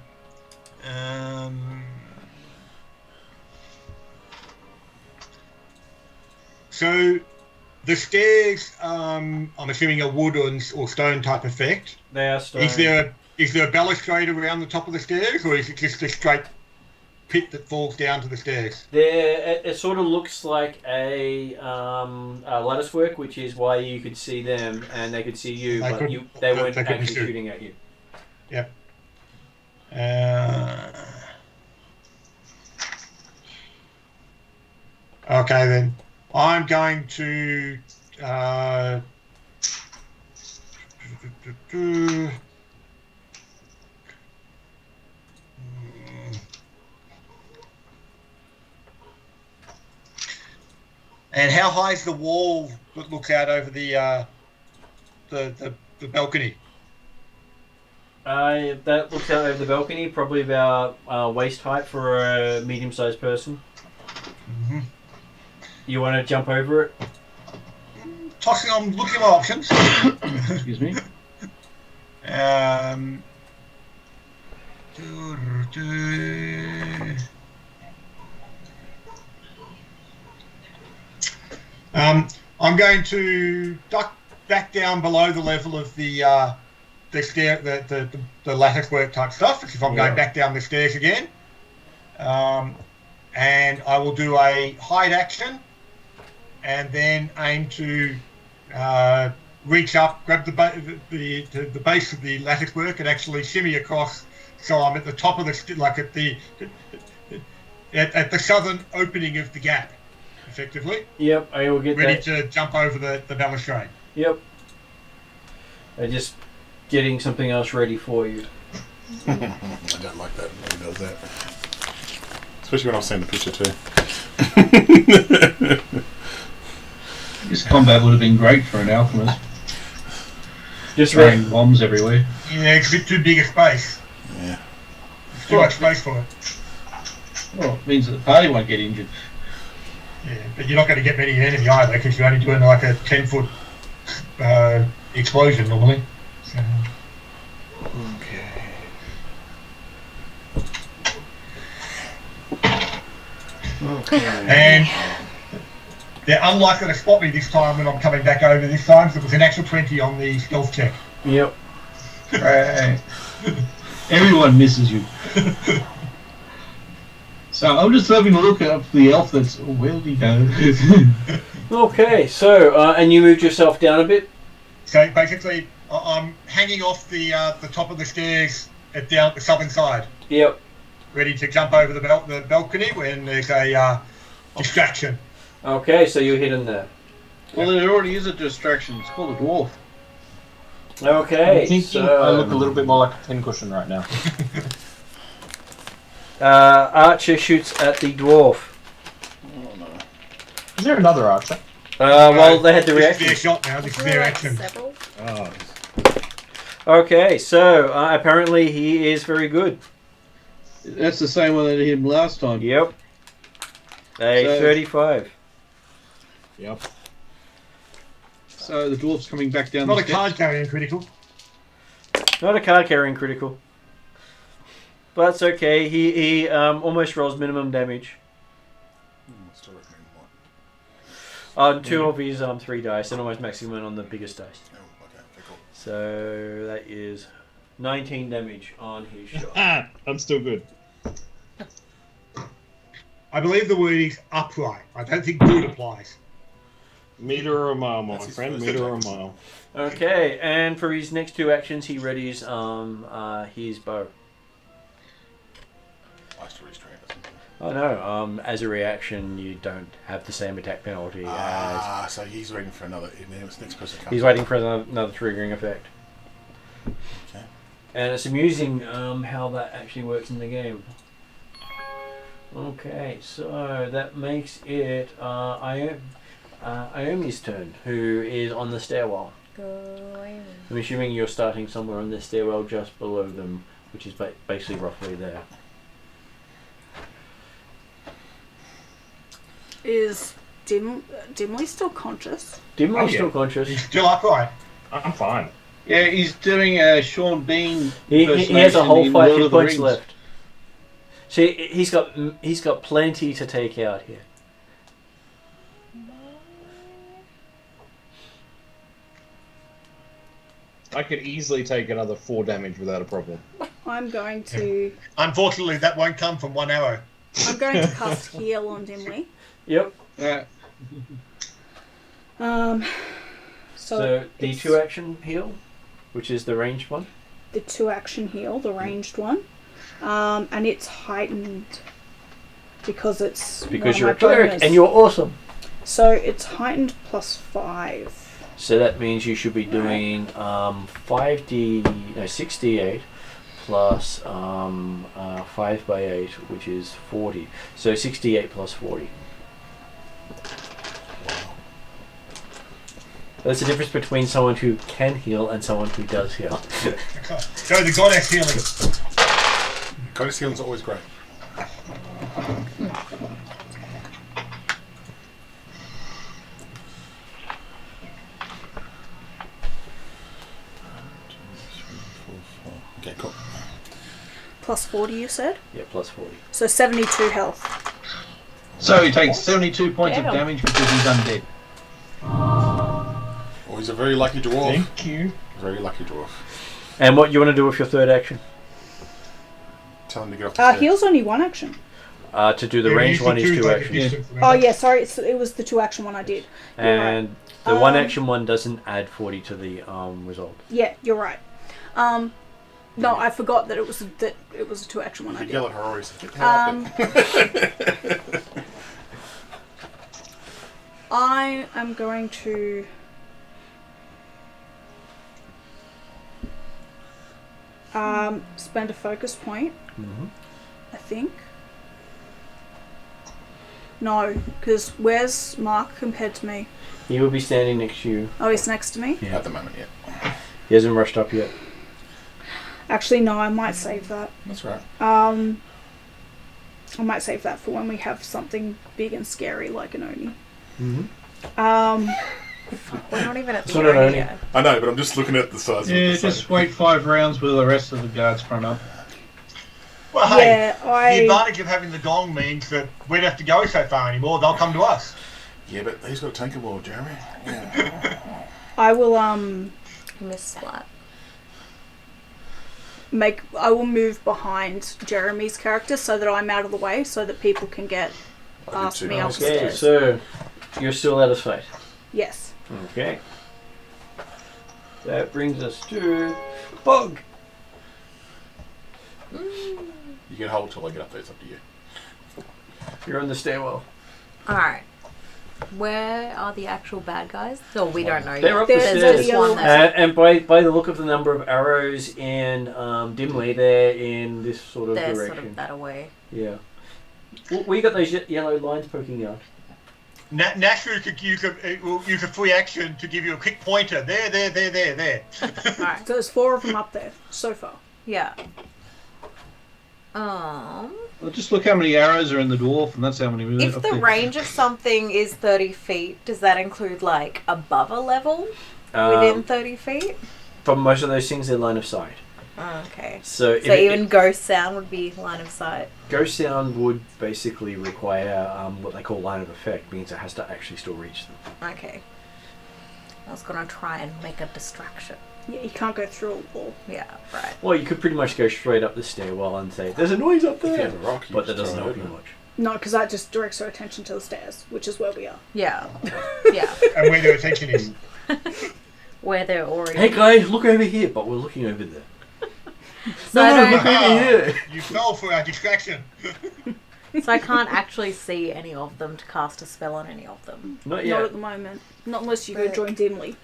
H: So The stairs, I'm assuming a wood or stone type effect.
C: They are stone.
H: Is there a balustrade around the top of the stairs, or is it just a straight pit that falls down to the stairs?
C: It sort of looks like a lattice work, which is why you could see them and they could see you,
H: They
C: but
H: couldn't-
C: they weren't
H: they couldn't
C: actually
H: shoot.
C: shooting at you.
H: Yep. Okay then. I'm going to. And how high is the wall that looks out over the balcony?
C: That looks out over the balcony, probably about waist height for a medium-sized person.
H: Mm-hmm.
C: You want to jump over it?
H: I'm looking at my options.
A: Excuse me. I'm going to duck back down below the level of the stair, the lattice work type stuff, because I'm going back down the stairs again. And I will do a hide action, and then aim to reach up, grab the base of the lattice work, and actually shimmy across, so I'm at the top of the like at the southern opening of the gap, effectively.
C: Yep, I will get
H: ready to jump over the balustrade.
C: Yep. I'm just getting something else ready for you.
F: I don't like that when he does that. Especially when I've seen the picture too.
A: This combat would have been great for an alchemist.
C: Just
A: throwing bombs everywhere.
H: Yeah, it's a bit too big a space.
F: Yeah.
H: It's too much space for it.
A: Well, it means that the party won't get injured.
H: Yeah, but you're not going to get many enemy either, because you're only doing like a 10-foot explosion normally. So.
C: Okay.
H: And they're unlikely to spot me this time when I'm coming back over this time, so it was an actual 20 on the stealth check.
C: Yep.
A: Right. Everyone misses you. So I'm just having a look at the elf that's... Oh, where did he go?
C: Okay, so, and you moved yourself down a bit?
H: So basically, I'm hanging off the top of the stairs down the southern side.
C: Yep.
H: Ready to jump over the balcony when there's a distraction.
C: Okay, so you're hidden there.
A: Well, there already is a distraction. It's called a dwarf.
C: Okay,
G: I'm thinking
C: so...
G: I look a little bit more like a pincushion right now.
C: Archer shoots at the dwarf.
F: Oh no.
G: Is there another archer?
C: Well, they had the
H: This is
C: reaction.
H: their shot now. This is their action.
B: Several.
G: Oh.
C: Okay, so apparently he is very good.
A: That's the same one that hit him last time.
C: Yep. A
A: So-
C: 35.
G: Yep.
A: So the dwarf's coming back down
H: Not
A: the
H: a
A: steps.
H: card carrying critical.
C: Not a card carrying critical. But that's okay. He almost rolls minimum damage.
F: Still recommend one.
C: On two of his 3 dice, and almost maximum on the biggest dice.
F: Oh, okay, cool.
C: So that is 19 damage on his shot.
G: Ah, I'm still good.
H: I believe the word is upright. I don't think good applies.
G: Meter or a mile, my
F: That's his
G: friend.
F: first
G: Meter or a
F: attack.
G: mile.
C: Okay, and for his next 2 actions, he readies his bow.
F: I still restrain it, doesn't it?
C: Oh no, as a reaction, you don't have the same attack penalty as...
F: So he's waiting for another. Next person comes.
C: He's waiting for another triggering effect.
F: Okay.
C: And it's amusing how that actually works in the game. Okay, so that makes it Iomi's turn, who is on the stairwell. I'm assuming you're starting somewhere on the stairwell just below them, which is basically roughly there.
B: Is Dimly still conscious?
C: Dimly's
G: Oh, yeah.
C: still conscious.
H: He's still upright.
G: I'm fine.
A: Yeah, he's doing a Sean Bean.
C: He has a whole
A: impersonation in
C: 5
A: Lord
C: hit
A: of the
C: points
A: Rings.
C: left. See, he's got plenty to take out here.
G: I could easily take another 4 damage without a problem.
B: I'm going to
D: Unfortunately, that won't come from one arrow.
B: cast heal on Dimly.
C: Yep.
B: So
C: the
B: it's
C: 2-action heal, which is the ranged one.
B: the 2-action heal, the ranged one, and it's heightened because it's
C: Because
B: one
C: you're a
B: of my
C: cleric
B: bonus.
C: and you're awesome.
B: So it's heightened +5.
C: So that means you should be doing 6d8 plus 5 by 8, which is 40. So 68 plus 40. That's the difference between someone who can heal and someone who does heal.
D: Go the goddess healing.
F: Goddess healing's always great. Okay, cool.
B: +40, you said?
C: Yeah, plus 40.
B: So 72 health.
A: So he takes 72 points
E: Damn.
A: of damage because he's undead.
F: Oh, he's a very lucky dwarf.
G: Thank you.
F: Very lucky dwarf.
C: And what you want to do with your third action?
F: Tell him to get off the stairs.
B: Heal's only 1 action.
C: To do the ranged one is 2 actions.
B: Oh yeah, sorry, it was the 2-action one I did. You're
C: And the 1-action one doesn't add 40 to the result.
B: Yeah, you're right. No, I forgot that it was a 2-action one I
F: You
B: did.
F: yell at Harori, say, get the hell up there.
B: I am going to spend a focus point, I think. No, because where's Mark compared to me?
C: He will be standing next to you.
B: Oh, he's next to me?
C: Yeah.
F: At the moment, yeah.
C: He hasn't rushed up yet.
B: Actually, no, I might save that.
F: That's right.
B: I might save that for when we have something big and scary like an Oni.
C: Mm-hmm.
E: We're not even at
C: It's
E: the
C: not an
E: area
C: Oni.
E: yet.
F: I know, but I'm just looking at the size of
A: Yeah,
F: the
A: just wait 5 rounds with the rest of the guards front up.
D: Well, hey,
B: Yeah,
D: the advantage of having the gong means that we don't have to go so far anymore. They'll come to us.
F: Yeah, but he's got a tanker ball, Jeremy. Yeah.
B: I will
E: Miss Splat.
B: I will move behind Jeremy's character so that I'm out of the way so that people can get past
F: too.
B: me up the
C: Okay,
B: stairs.
C: so you're still out of sight.
B: Yes.
C: Okay. That brings us to Bug.
F: You can hold till I get up there, it's up to you.
C: You're on the stairwell.
E: Alright. Where are the actual bad guys? Oh, we don't know
C: They're
E: yet.
C: up the
B: There's
C: stairs.
B: the
E: one
B: other-
C: And by the look of the number of arrows in Dimly, they're in this sort of
E: They're
C: direction.
E: sort of that away.
C: Yeah. We got those yellow lines poking out.
D: Nashru could use a free action to give you a quick pointer. There.
E: Alright.
B: So there's 4 of them up there so far.
E: Yeah.
A: Well, just look how many arrows are in the dwarf, and that's how many.
E: If the range of something is 30 feet, does that include like above a level within 30 feet?
C: For most of those things, they're line of sight.
E: Oh, okay.
C: So
E: Even ghost sound would be line of sight.
C: ghost sound would basically require what they call line of effect, means it has to actually still reach them.
E: Okay. I was gonna try and make a distraction.
B: Yeah, you can't go through a wall.
E: Yeah, right.
C: Well, you could pretty much go straight up the stairwell and say, "There's a noise up
F: If you
C: there,"
F: have a rock, you
C: but that
F: just
C: doesn't
F: throw
C: help
F: it
C: you
F: over.
C: much.
B: No, because that just directs our attention to the stairs, which is where we are.
E: Yeah. Yeah.
D: And where their attention is.
E: Where they're already.
C: Hey guys, look over here, but we're looking over there.
E: So I don't-
C: look over here.
D: You fell for our distraction.
E: So I can't actually see any of them to cast a spell on any of them.
C: Not
B: Not
C: yet.
B: at the moment. Not unless you go
E: Right.
B: join Dimly.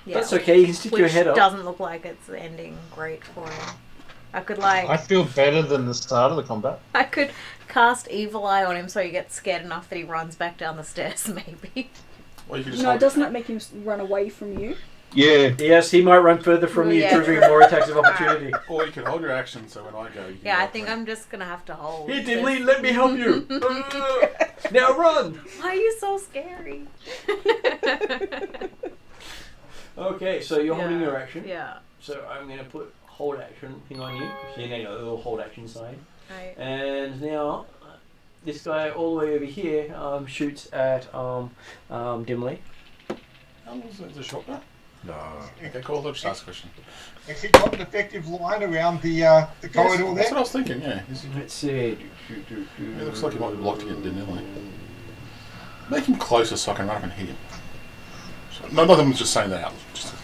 E: Yeah.
C: That's okay. You can stick
E: Which
C: your head up.
E: doesn't look like it's ending great for him. I could like
G: I feel better than the start of the combat.
E: I could cast Evil Eye on him so he gets scared enough that he runs back down the stairs, maybe.
F: Or you can just
B: No,
F: hold
B: doesn't that make him run away from you?
A: Yeah.
C: Yes, he might run further from you,
E: Yeah.
C: triggering more attacks of opportunity.
F: Or you can hold your action so when I go, you can
E: Yeah, I
F: go
E: think
F: for it.
E: I'm just gonna have to hold.
C: Here,
E: this.
C: Dimly, let me help you. Now run.
E: Why are you so scary?
C: Okay, so you're holding your action.
E: Yeah.
C: So I'm going to put hold action thing on you. So you know the little hold action sign.
E: Right.
C: And now this guy all the way over here shoots at Dimly.
F: How long is the shot now?
C: No.
F: Okay, cool. Let's just ask a question.
H: Has he got an effective line around the corridor
F: That's
H: there?
F: what I was thinking, yeah.
C: Let's see.
F: He looks like he might be blocked again, didn't he? Make him closer so I can run up and hit him. No, nothing was just saying that out. Just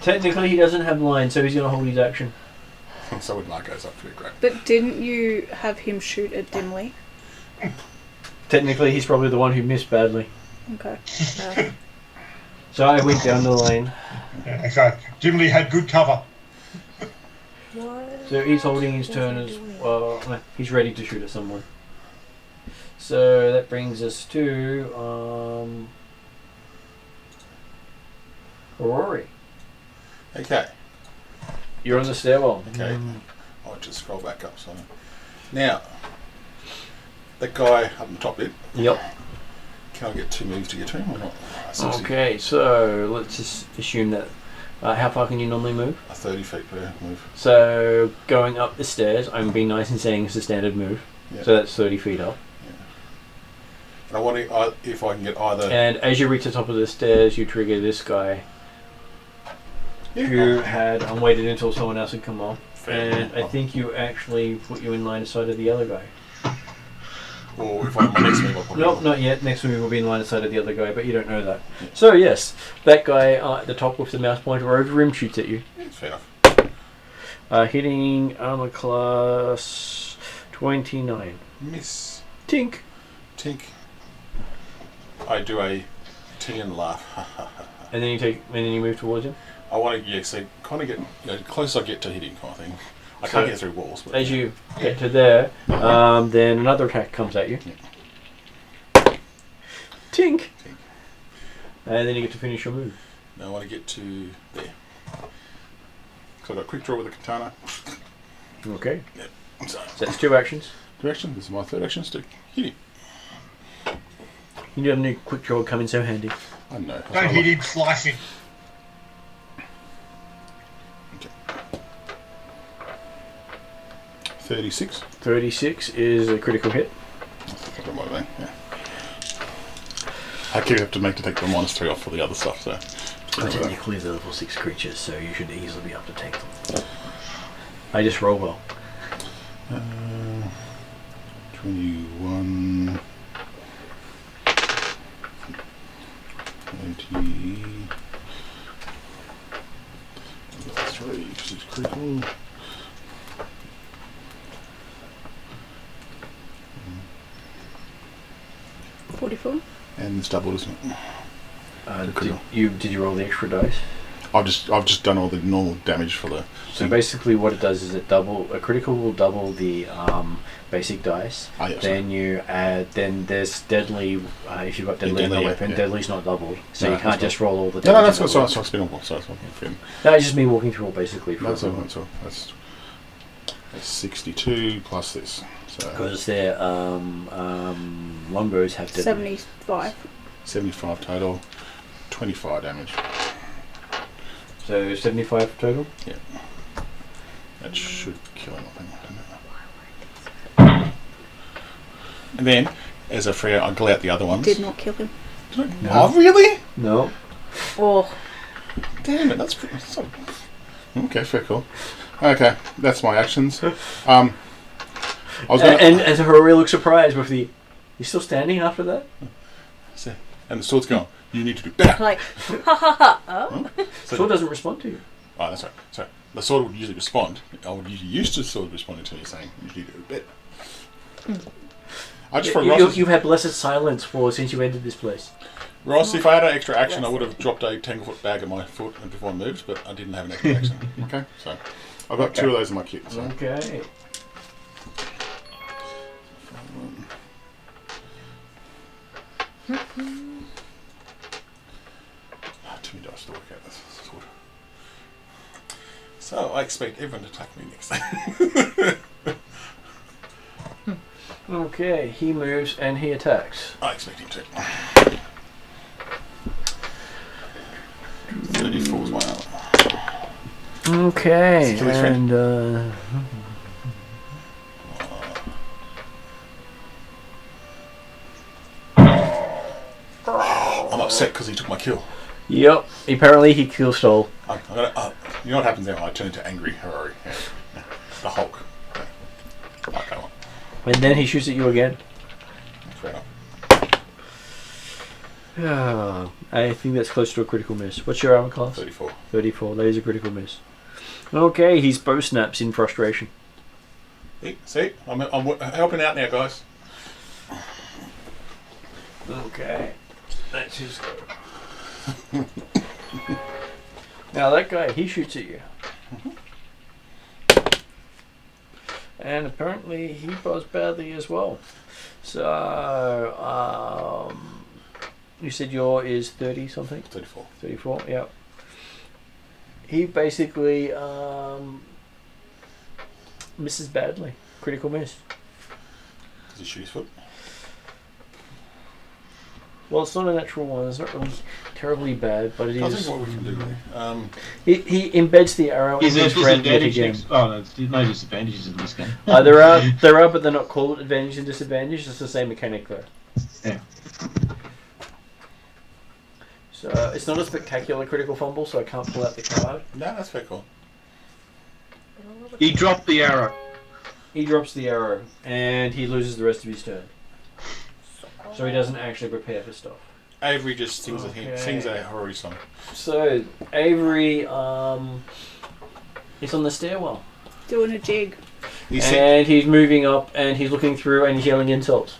C: Technically, he doesn't have line, so he's going to hold his action.
F: so when Mark goes up to it, great.
B: But didn't you have him shoot at Dimly?
C: Technically, he's probably the one who missed badly.
B: Okay.
C: So I went down the lane.
H: Yeah, so Jim Lee had good cover.
C: So he's holding his turn as well. He's ready to shoot at someone. So that brings us to Rory.
F: Okay.
C: You're on the stairwell.
F: Okay. I'll just scroll back up. So now, that guy up on the top bit.
C: Yep.
F: Can I get 2 moves to get to him or not? 60.
C: Okay, so let's just assume that. How far can you normally move?
F: 30 feet per move.
C: So going up the stairs, I'm being nice and saying it's a standard move.
F: Yeah.
C: So that's 30 feet up.
F: And I want to, if I can get either.
C: And as you reach the top of the stairs, you trigger this guy who had waited until someone else had come off. And I think you actually put you in line of sight of the other guy.
F: Or if I'm my next move, I'll probably.
C: Nope, not yet. Next move will be in line of sight of the other guy, but you don't know that. Yeah. So yes, that guy at the top with the mouse pointer over him shoots at you.
F: Yeah, fair enough.
C: Hitting armor class 29.
F: Miss.
C: Tink.
F: Tink. I do a ting and laugh.
C: And then you move towards him.
F: I want to, so kind of get, close I get to hitting kind of thing. I can't get through walls. But
C: as you get to there, then another attack comes at you.
F: Yeah.
C: Tink. And then you get to finish your move.
F: Now I want to get to there. So I've got quick draw with a katana.
C: Okay.
F: Yep.
C: So that's 2 actions.
F: Direction. This is my 3rd action to hit him.
C: You don't need quick draw come in so handy.
F: I know.
H: Don't hit him, slice him.
F: Okay. 36.
C: 36 is a critical hit.
F: I don't mind that, yeah. I keep have to make to take the -3 off for the other stuff, so.
C: Technically they're level 6 creatures, so you should easily be able to take them. I just roll well.
F: 21. 20. 3, because it's critical.
B: Mm. 44.
F: And it's doubled, isn't it?
C: Did you roll the extra dice?
F: I've just done all the normal damage for the.
C: So basically, what it does is a critical will double the basic dice.
F: Oh, yeah,
C: then you add. Then there's deadly. If you've got deadly in the
F: deadly,
C: weapon,
F: yeah.
C: deadly's not doubled, so
F: No,
C: you can't
F: that's
C: just roll all the.
F: No,
C: damage
F: that's
C: at
F: what
C: once.
F: it's been on. So that's what
C: No, it's just me walking through all basically.
F: That's all. That's 62 plus this. So
C: Because their longbows have deadly.
B: 75.
F: 75 total, 25 damage.
C: So 75 total.
F: Yeah. That should kill him, I think. And then, as a free, I'll glut out the other ones.
B: Did not kill him.
C: No.
F: Oh, really?
C: No.
B: Oh.
F: Damn it, that's pretty. Okay, fair, cool. Okay, that's my actions. I was gonna,
C: And as Rory looks surprised with the. You're still standing after that?
F: and the sword's gone. You need to do better.
E: Like, ha ha ha. Oh.
F: So,
C: Sword doesn't respond to you.
F: oh, that's right. So the sword would usually respond. I would usually used to sword responding to me saying, "You need to do better." I just for Ross.
C: You've had blessed silence since you entered this place.
F: Ross, if I had an extra action, I would have dropped a 10-foot bag at my foot before I moved, but I didn't have an extra action. Okay, so I've got 2 of those in my kit. So.
C: Okay.
F: Too many dice to work out this sword. So I expect everyone to attack me next time.
C: Okay, he moves and he attacks.
F: I expect him to. 34 is my armor.
C: Okay,
F: Kill his friend.
C: and
F: I'm upset because he took my kill.
C: Yep. Apparently he kills Stoll.
F: I'm gonna, you know what happens now? I turn into angry Harari. Yeah. Yeah. The Hulk. Yeah. Okay, well,
C: And then he shoots at you again.
F: fair enough.
C: I think that's close to a critical miss. What's your armor class?
F: 34.
C: 34. That is a critical miss. Okay, he's bow snaps in frustration.
F: See? I'm helping out now, guys.
C: Okay. That's his go. Now that guy, he shoots at you. And apparently he does badly as well. So, you said your is 30 something?
F: 34.
C: 34, yeah. He basically misses badly. Critical miss.
F: Does he shoot his foot?
C: Well, it's not a natural one. It's not really terribly bad, but it
F: I
C: is.
F: think what we can do there.
C: He embeds the arrow
A: Is
C: in
A: there
C: his friend yet
A: disadvantages?
C: again.
A: Oh, no, there's no disadvantages in this game.
C: There are, but they're not called advantage and disadvantage. It's the same mechanic though.
A: Yeah.
C: So it's not a spectacular critical fumble, so I can't pull out the card.
F: No, that's very cool.
A: He dropped the arrow.
C: He drops the arrow, and he loses the rest of his turn. So he doesn't actually prepare for stuff.
F: Avery just sings sings a Harari song.
C: So Avery is on the stairwell,
B: Doing a jig.
C: and he's moving up, and he's looking through, and he's yelling insults.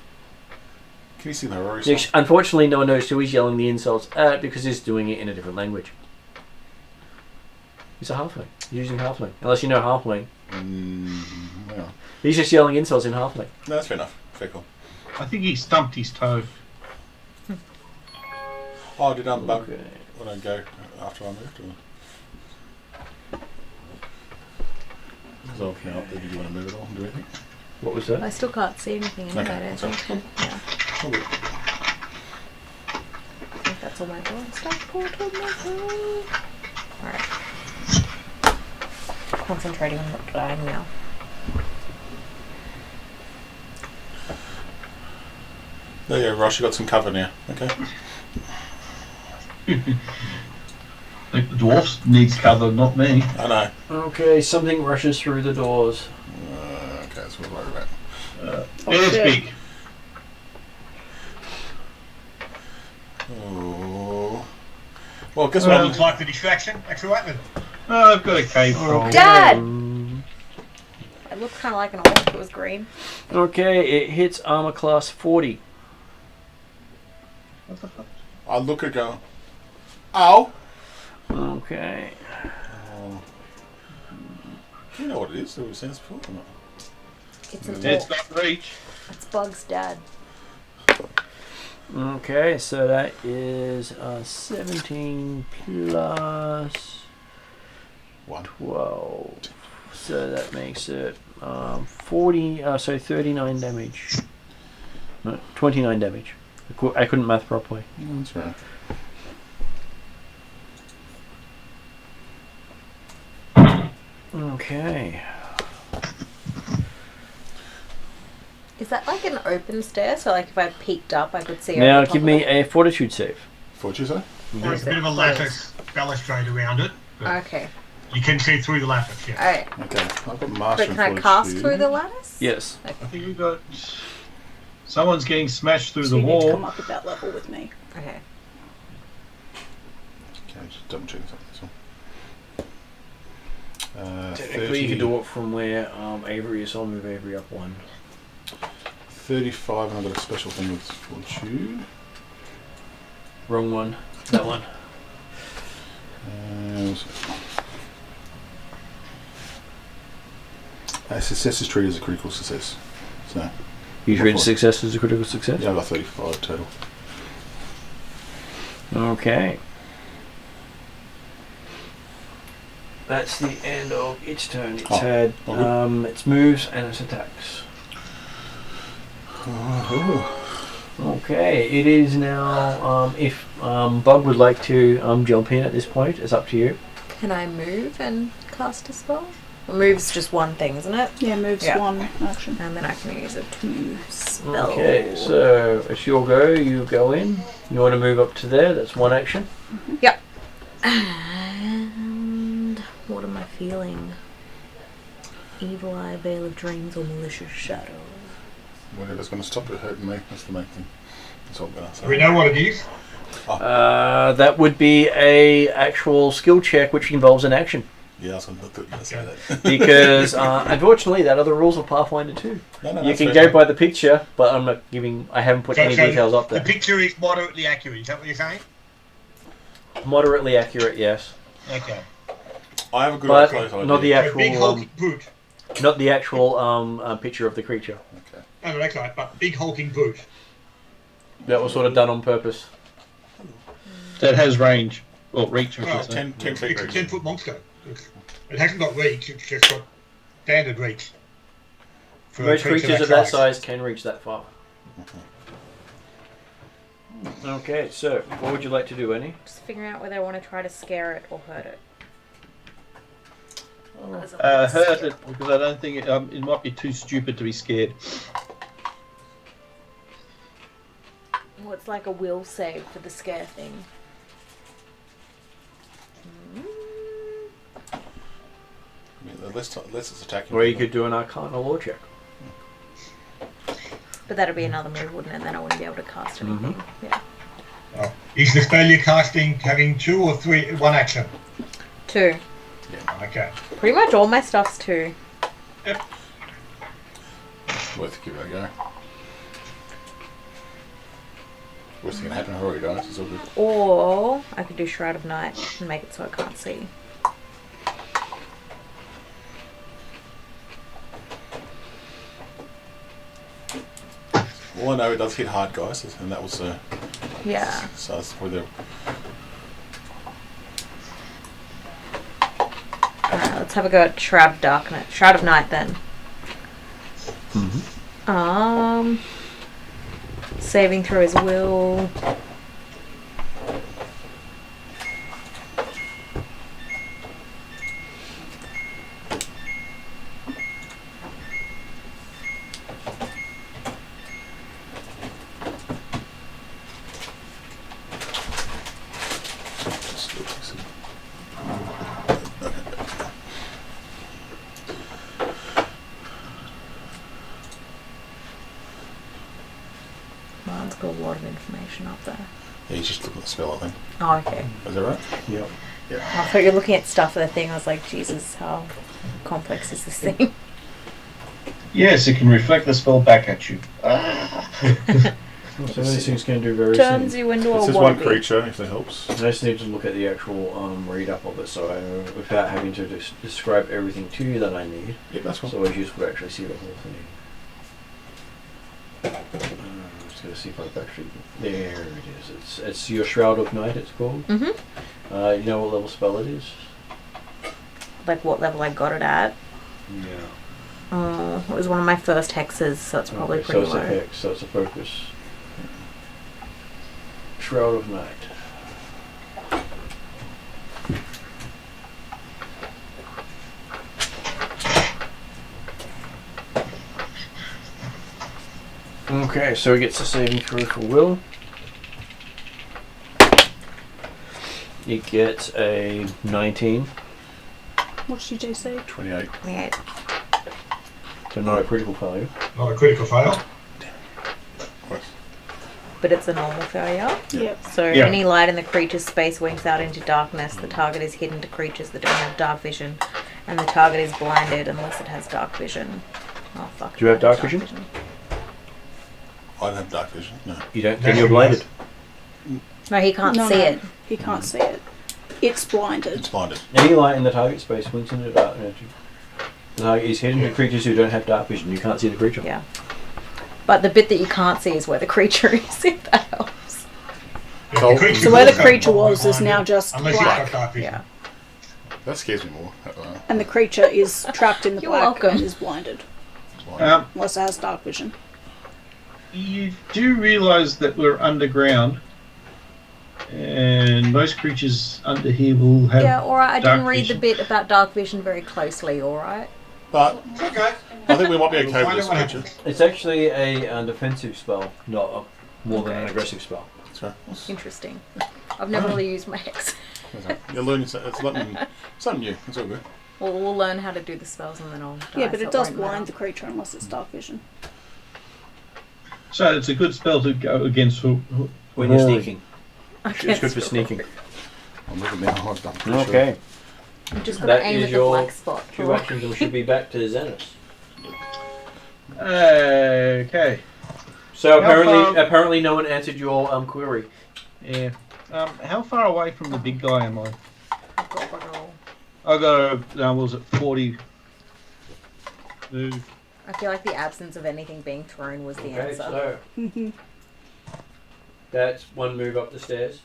F: Can you sing the Harari song?
C: Unfortunately, no one knows who he's yelling the insults at because he's doing it in a different language. He's a halfling. He's using halfling. Unless you know halfling.
F: Yeah.
C: He's just yelling insults in halfling.
F: No, that's fair enough. Fair cool.
A: I think he stumped his toe.
F: Oh, did bug
C: Okay.
F: when I go after I moved? Because I'll count up there. Do you want to move it all and do anything?
C: What was that?
E: I still can't see anything anyway,
F: Okay,
E: I don't
F: so-
E: think. Yeah.
F: Oh, good.
E: I think that's all my drawing stuff. Alright. Concentrating on not dying now.
F: There you go, Ross. You got some cover now. Okay.
A: I think the dwarf needs cover, not me.
F: I know.
C: Okay, something rushes through the doors.
F: Okay, that's what we're worried about.
A: It's
B: shit.
A: big.
F: Oh. Well, guess
D: That
F: what?
D: looks like the distraction. Actual weapon.
A: Oh, I've got a cave troll.
E: Dad! It looks kind of like an orc if it was green.
C: Okay, it hits armor class 40.
A: What the fuck?
F: I look and go, ow!
C: Okay.
F: Do you know what it is? Have we seen this before or not?
E: It's an
A: It's
E: orc.
A: not reach.
E: It's Bug's dad.
C: Okay, so that is 17 plus
F: 1.
C: 12. So that makes it 39 damage. No, 29 damage. I couldn't math properly.
F: That's right.
C: Okay.
E: Is that like an open stair? So like if I peeked up, I could see.
C: Now
E: over the top
C: give
E: of
C: me
E: it?
C: a fortitude save.
F: What you say?
D: There's a bit of a lattice balustrade around it. But
E: Okay.
D: you can see through the lattice, yeah.
E: Alright.
F: Okay, I've got
E: But
F: master
E: can I cast through the lattice?
C: Yes.
A: I think we've got... Someone's getting smashed through
B: So
A: the
B: you need to come
A: wall.
B: up at that level with me.
E: Okay.
F: Okay, just double check this one.
C: Technically, you can do it from where Avery is. So I'll move Avery up one.
F: 35, and I've got a special thing with fortune.
C: Wrong one. That one.
F: A success is treated as a critical success. So,
C: You treat success as a critical success?
F: yeah, I've got 35 total.
C: Okay. That's the end of its turn. It's had its moves and its attacks. Okay, it is now. If Bug would like to jump in at this point, it's up to you.
E: Can I move and cast a spell? Moves just one thing, isn't it?
B: Yeah, moves
E: Yeah.
B: one action.
E: And then I can use a 2 spell.
C: Okay, so it's your go. You go in. You want to move up to there. That's one action.
E: Yep. And what am I feeling? Evil eye, veil of dreams, or malicious shadow?
F: Whatever's going to stop it hurting me. That's the main thing. That's all I'm going to say.
H: Do we know what it is?
C: That would be a actual skill check, which involves an action.
F: Yeah, I was going to say that.
C: Because unfortunately, that are the rules of Pathfinder 2.
F: No,
C: You
F: that's
C: can
F: fair
C: go by the picture, but I'm not giving. I haven't put any details up
D: The
C: there.
D: picture is moderately accurate. Is that what you're saying?
C: Moderately accurate, yes,
D: Okay.
F: I have a good
C: but
F: close idea.
C: not the
H: A big
C: actual.
H: hulking brute.
C: Not the actual picture of the creature.
F: Okay.
H: No, that's right, but big hulking brute.
C: That was sort of done on purpose.
A: That has range. Well, reach. I
H: Well,
A: should say.
F: 10 feet
H: It's a
F: reach.
H: 10-foot monster. It hasn't got reach, it's just got standard reach. For a
C: Most
H: creature
C: creatures of that size can reach that far. Okay, so what would you like to do, Annie?
E: Just figuring out whether I want to try to scare it or hurt it.
A: Hurt it, because I don't think it might be too stupid to be scared.
E: Well, it's like a will save for the scare thing.
F: I mean, unless it's attacking.
C: Or you could do an Arcana law check.
E: But that'd be another move, wouldn't it? Then I wouldn't be able to cast anything. Yeah.
H: Oh. Is the spell you're casting having 2 or 3, 1 action?
E: 2.
H: Okay.
E: Pretty much all my stuff's 2.
F: Worth giving it a go. Worst thing can happen, Rory dies. It's all good.
E: Or I could do Shroud of Night and make it so I can't see.
F: All I know, it does hit hard, guys, and that was
E: Yeah.
F: so that's probably the.
E: Let's have a go at Shroud of Darkness. Shroud of Night then. Saving throw his will. Mine's got a lot of information up there.
F: Yeah, he's just looking at the spell, I think.
E: Oh, okay.
F: Is that right?
C: Yep.
E: I thought you were looking at stuff for the thing. I was like, Jesus, how complex is this thing?
A: Yes, it can reflect the spell back at you.
C: So these things can do various
E: Turns
C: things.
E: you into
F: It's
E: a
F: just one
E: wannabe.
F: creature, if that helps.
C: I just need to look at the actual read up of it, so without having to describe everything to you that I need.
F: Yeah, that's
C: It's
F: fine.
C: always useful to actually see the whole thing. I'm just going to see if I've actually. There it is. It's your Shroud of Night, it's called.
E: Mm-hmm.
C: You know what level spell it is?
E: Like what level I got it at.
C: Yeah.
E: It was one of my first hexes, so it's probably
C: Okay,
E: pretty
C: so
E: low.
C: it's a hex, so it's a focus. Shroud of Night. Okay, so he gets a saving throw for will. He gets a 19,
B: What did you say?
F: 28.
E: Yeah.
C: so not a critical failure.
H: Not a critical fail.
F: Worse.
E: But it's a normal failure.
B: Yep.
E: So
A: Yeah.
E: any light in the creature's space winks out into darkness. The target is hidden to creatures that don't have dark vision, and the target is blinded unless it has dark vision. Oh fuck!
C: Do you have
E: it
C: dark
E: has
C: vision?
F: I don't have dark vision, no.
C: You don't.
H: No,
C: Then you're
H: he
C: blinded.
E: No, he can't
B: No,
E: see
B: no.
E: it.
B: He can't see it. It's blinded.
F: It's blinded.
C: Any light in the target space winks into darkness. The target is hidden to creatures who don't have dark vision. You can't see the creature.
E: Yeah. But the bit that you can't see is where the creature is. If that helps.
H: Yeah,
F: So-
H: the creature's
B: So where the
H: also
B: creature was is
H: blinded,
B: now just
H: unless you've
B: black.
H: got dark vision.
E: Yeah.
F: That scares me more.
B: And the creature is trapped in the
E: You're
B: black
E: welcome.
B: and is blinded.
F: Blinded.
B: Unless it has dark vision.
A: You do realise that we're underground, And most creatures under here will have.
E: Yeah, alright, I
A: dark
E: didn't read
A: vision.
E: the bit about dark vision very closely, alright?
F: But
H: It's okay.
F: I think we might be okay
H: We'll
F: with
H: find
F: this
H: out what
F: creature.
H: happens.
C: It's actually a defensive spell, not more than an aggressive spell.
F: So,
E: Interesting. I've never really used my hex.
F: you're learning something new. It's all good.
E: We'll learn how to do the spells and then I'll
B: Yeah,
E: die,
B: but
E: so
B: it does
E: won't
B: blind
E: matter.
B: the creature unless it's dark vision.
A: So it's a good spell to go against
C: When you're sneaking. It's good for sneaking.
F: I'm looking now. I'm pretty sure.
C: Okay.
E: You just gotta
C: That
E: aim
C: is
E: at the
C: your
E: black spot.
C: 2 actions and we should be back to Xenos.
A: Okay.
C: So
A: How far-
C: apparently no one answered your query.
A: Yeah. How far away from the big guy am I?
E: I've got bugger all.
A: I got what was it, 40 move.
E: I feel like the absence of anything being thrown was the
C: Okay,
E: answer.
C: so that's 1 move up the stairs.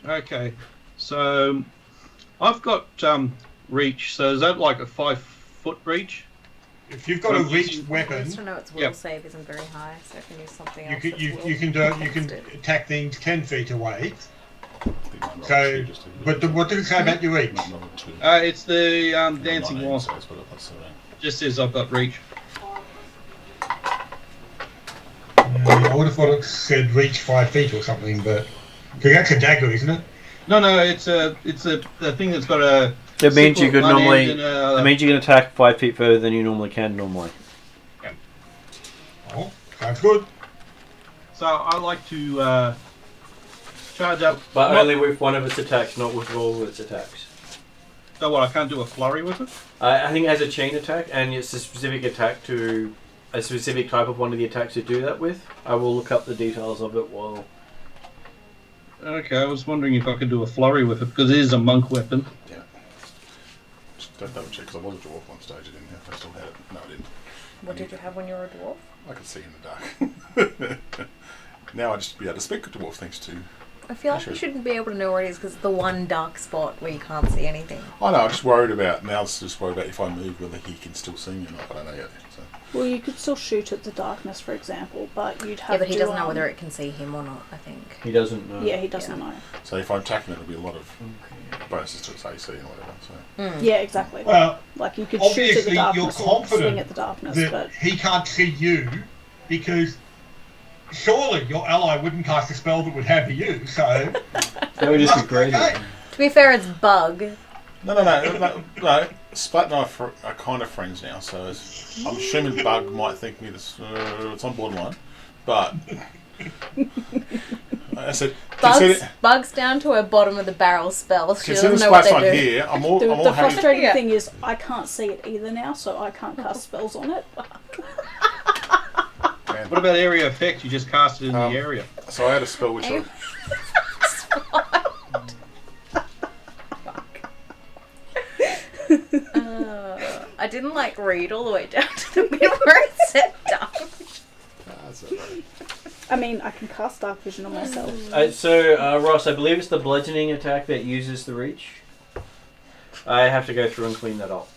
A: Okay. So I've got reach. So is that like a 5-foot reach?
H: If you've got a reached
E: At
H: weapon,
E: least I know its will
A: Yep.
E: save isn't very high, so I can use something
H: you
E: else.
H: can
E: that's
H: you,
E: will
H: you can do you can
E: against it.
H: attack things 10 feet away.
F: So,
H: So, but what does it say about your reach?
A: It's the dancing wall. Just says I've got reach.
H: I would have thought it said reach 5 feet or something, but because that's a dagger, isn't it?
A: No, it's a thing that's got a.
C: It means
A: sickle
C: you could
A: at one
C: normally.
A: end and
C: It means you can attack 5 feet further than you normally can normally.
H: Oh, sounds good.
A: So I like to charge up.
C: But
A: not-
C: only with one of its attacks, not with all of its attacks.
A: So what? I can't do a flurry with it.
C: I think it has a chain attack, and it's a specific attack to a specific type of one of the attacks to do that with. I will look up the details of it while.
A: Okay, I was wondering if I could do a flurry with it because it is a monk weapon.
F: Yeah. Just don't double check because I was a dwarf one stage. I didn't know if I still had it. No, I didn't.
E: What did you have when you were a dwarf?
F: I could see in the dark. Now I just be able to speak to dwarf thanks to.
E: I feel like you shouldn't be able to know where it is because it's the one dark spot where you can't see anything.
F: I know. I'm just worried about now. Just worried about if I move whether he can still see me or not. I don't know yet. So.
B: Well, you could still shoot at the darkness, for example, but you'd have
E: Yeah, but he
B: to,
E: doesn't know whether it can see him or not, I think.
C: He doesn't know.
B: Yeah, he doesn't know.
F: So if I'm attacking it, there'll be a lot of bonuses to its AC and whatever. So.
B: Yeah, exactly.
H: Well,
B: Like you could shoot at the
H: obviously you're
B: darkness or
H: confident
B: swing at the darkness,
H: that
B: but
H: he can't see you because surely your ally wouldn't cast a spell that would have you. So
C: That would just be crazy.
H: okay.
E: To be fair, it's bug.
F: No. Splat and I are kind of friends now, so I'm assuming Bug might think me this. It's on borderline, but I said
E: Bug's down to her bottom of the barrel spells. She
F: consider
E: doesn't know what
F: Splat's
E: they
F: not
E: do.
F: here. I'm all
B: the
F: happy.
B: frustrating
E: Yeah.
B: thing is I can't see it either now, so I can't cast spells on it.
A: What about area effect? You just cast it in the area.
F: So I had a spell which I.
E: I didn't read all the way down to the bit where it said dark.
F: That's alright.
B: I mean, I can cast dark vision on myself.
C: So Ross, I believe it's the bludgeoning attack that uses the reach. I have to go through and clean that up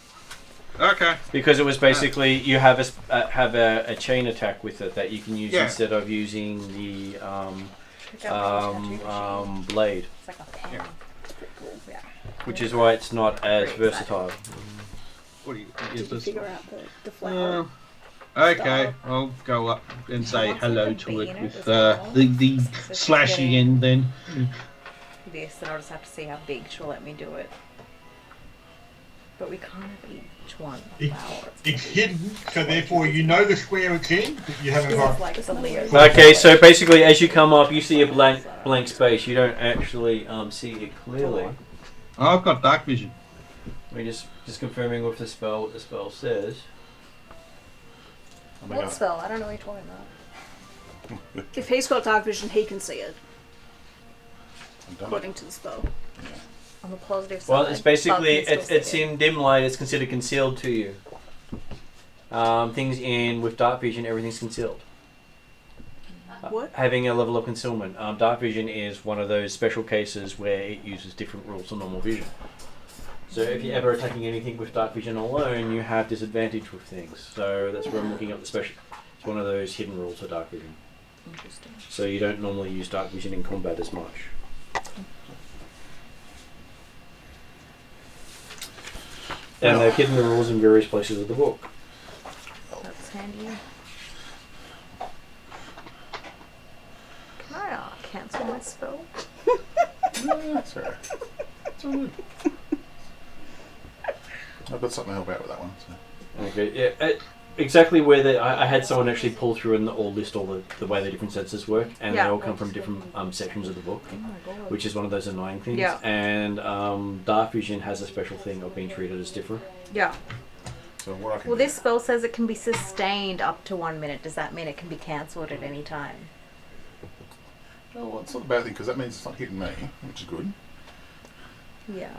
A: Okay.
C: because it was basically you have a chain attack with it that you can use
A: Yeah.
C: instead of using the blade,
E: It's like a pen. Yeah.
C: which is why it's not as
E: Very
C: versatile.
A: What do you
B: Did
A: is
B: you
A: this?
B: figure out the flower?
A: Okay, I'll go up and say
E: What's
A: hello
E: like a
A: to
E: bee
A: it
E: in it
A: with
E: as well?
A: the
E: So
A: slashy
E: getting
A: end then.
E: This, and I'll just have to see how big she'll let me do it. But we can't have each one flower.
H: It's hidden, so therefore you know the square it's in, but you haven't got.
E: It's a Leo.
C: Okay, so basically, as you come up, you see a blank space. You don't actually see it clearly.
A: Oh, I've got dark vision.
C: We're just confirming with the spell what the spell says.
F: Oh my
E: What
F: God.
E: spell? I don't know what you're talking about.
B: If he's got dark vision, he can see it,
F: I'm done.
B: according to the spell.
E: On the positive side.
C: Well, it's basically
E: Bug can still
C: it's
E: see it.
C: in dim light. It's considered concealed to you. Things in with dark vision, everything's concealed.
B: What?
C: Having a level of concealment. Dark vision is one of those special cases where it uses different rules to normal vision. So if you're ever attacking anything with dark vision alone, you have disadvantage with things. So that's where I'm looking up the special. It's one of those hidden rules for dark vision.
E: Interesting.
C: So you don't normally use dark vision in combat as much. And they've hidden the rules in various places of the book.
E: That's handy. Can I cancel my spell?
F: That's alright. It's all good. I've got something to help out with that one. So.
C: Okay, yeah. Exactly where I had someone actually pull through and all list all the way the different senses work, and they all come from different sections of the book,
E: Oh my god.
C: which is one of those annoying things.
E: Yeah.
C: And dark vision has a special thing of being treated as different.
E: Yeah.
F: So what I can
E: Well,
F: do-
E: this spell says it can be sustained up to 1 minute. Does that mean it can be cancelled at any time?
F: Oh, well, it's not a bad thing because that means it's not hitting me, which is good.
E: Yeah.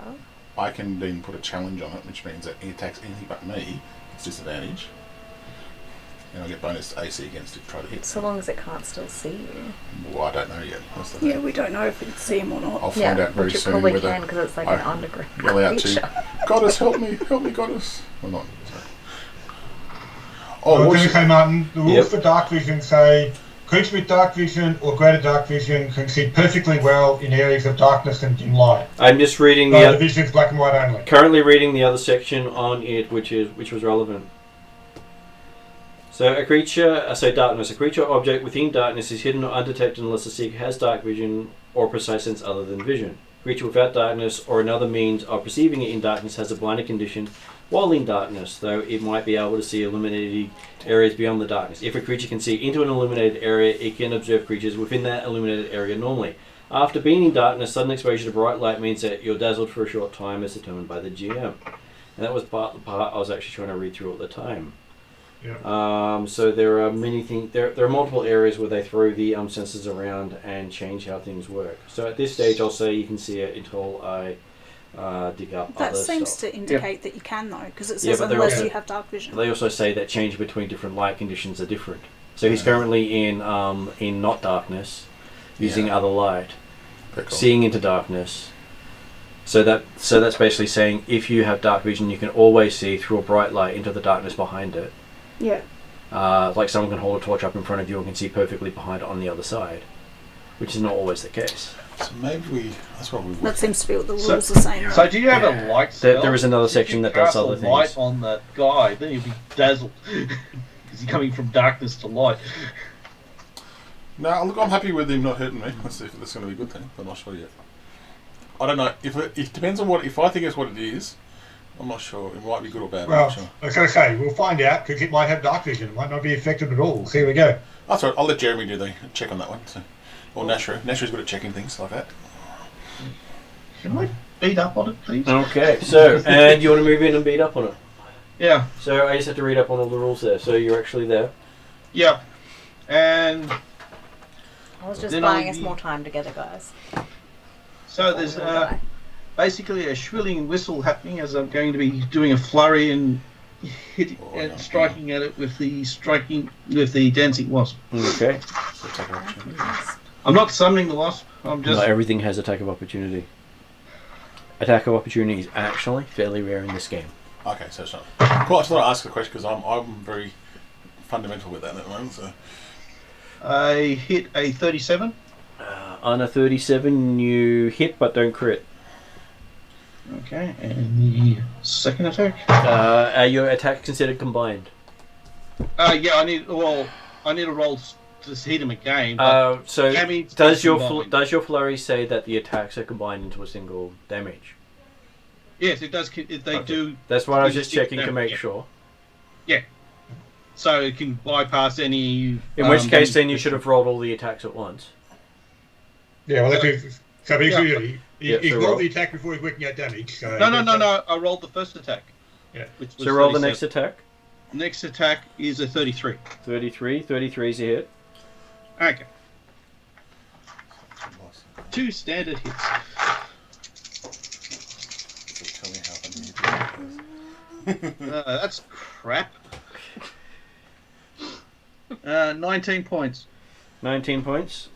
F: I can then put a challenge on it, which means that it attacks anything but me. It's disadvantage. And I get bonus to AC against it to try to hit.
E: So long as it can't still see you.
F: Well, I don't know yet. That's the thing.
B: Yeah, we don't know if we can see him or not.
F: I'll find out very
E: which it
F: soon
E: probably
F: whether
E: can because it's like
F: I
E: an underground
F: yell out
E: creature.
F: to Goddess, help me, Goddess. Or not. Sorry.
H: I was going
F: also-
H: to say, Martin, the rules
C: Yep.
H: for dark vision say creatures with dark vision or greater dark vision can see perfectly well in areas of darkness and dim light.
C: I'm just reading
H: No, the
C: the
H: vision's black and white only.
C: currently reading the other section on it, which was relevant. So darkness. A creature or object within darkness is hidden or undetected unless the seeker has dark vision or precise sense other than vision. A creature without darkness or another means of perceiving it in darkness has a blinded condition while in darkness, though it might be able to see illuminated areas beyond the darkness. If a creature can see into an illuminated area, it can observe creatures within that illuminated area normally. After being in darkness, sudden exposure to bright light means that you're dazzled for a short time as determined by the GM. And that was the part I was actually trying to read through at the time. So there are many things. There are multiple areas where they throw the sensors around and change how things work. So at this stage, I'll say you can see it until I dig up
B: That
C: other
B: seems
C: stuff.
B: to indicate that you can, though, because it
C: Yeah,
B: says
C: but they're
B: unless
C: also-
B: you have dark vision.
C: They also say that change between different light conditions are different. So he's currently in not darkness, using other light,
F: Very cool.
C: seeing into darkness. So that's basically saying if you have dark vision, you can always see through a bright light into the darkness behind it.
B: Yeah.
C: Like someone can hold a torch up in front of you and can see perfectly behind it on the other side, which is not always the case.
F: So maybe that's what we
B: That
F: work.
B: seems to be what the rules
A: So-
B: are saying.
A: So do you have a light spell?
C: There is another
A: If
C: section
A: you
C: that does
A: cast a
C: other
A: light
C: things.
A: on that guy, then he'll be dazzled. Because he's coming from darkness to light.
F: No, look, I'm happy with him not hurting me. Let's see if that's going to be a good thing. But I'm not sure yet. I don't know. It depends on what. If I think it's what it is, I'm not sure. It might be good or bad. I'm
H: Well,
F: not sure.
H: I was going to say, we'll find out because it might have dark vision. It might not be affected at all. So here we go.
F: That's all right. I'll let Jeremy do the check on that one. So. Or Nashru. Nashru's good at checking things like that.
A: Can I beat up on it, please?
C: Okay, so and you want to move in and beat up on it.
A: Yeah.
C: So I just have to read up on all the rules there. So you're actually there.
A: Yeah. And
E: I was just
A: Then
E: buying
A: I'll
E: us
A: be-
E: more time together, guys.
A: so there's
E: Or we'll die.
A: basically a shrilling whistle happening as I'm going to be doing a flurry and hitting and striking at it with the dancing wasp.
C: Okay.
F: So take an opportunity.
A: I'm not summoning the wasp. I'm just
C: Not everything has attack of opportunity. Attack of opportunity is actually fairly rare in this game.
F: Okay, so it's not. Cool. I just thought I'd ask the question because I'm very fundamental with that at the moment. So
A: I hit a 37.
C: On a 37, you hit but don't crit.
A: Okay, and the second attack.
C: Are your attacks considered combined?
A: Yeah, I need a roll to hit him again. But
C: So
A: damage
C: does
A: is
C: your
A: combined.
C: does your flurry say that the attacks are combined into a single damage?
A: Yes, it does. They
C: Okay.
A: do.
C: That's what I was
A: do
C: just
A: six
C: checking to
A: damage,
C: make
A: yeah.
C: sure.
A: So it can bypass any.
C: In which case, then you
A: damage.
C: should have rolled all the attacks at once.
H: Yeah, well, so basically,
C: Yeah,
H: he
C: so
H: rolled
C: roll.
H: the attack before he's working out damage. So
A: No. I rolled the first attack.
H: Yeah.
A: Which was
C: So roll the
A: 37.
C: next attack.
A: Next attack is a 33.
C: 33 is a hit.
A: Okay. 2 standard hits.
F: tell me how
A: That's crap. 19 points
C: 19 points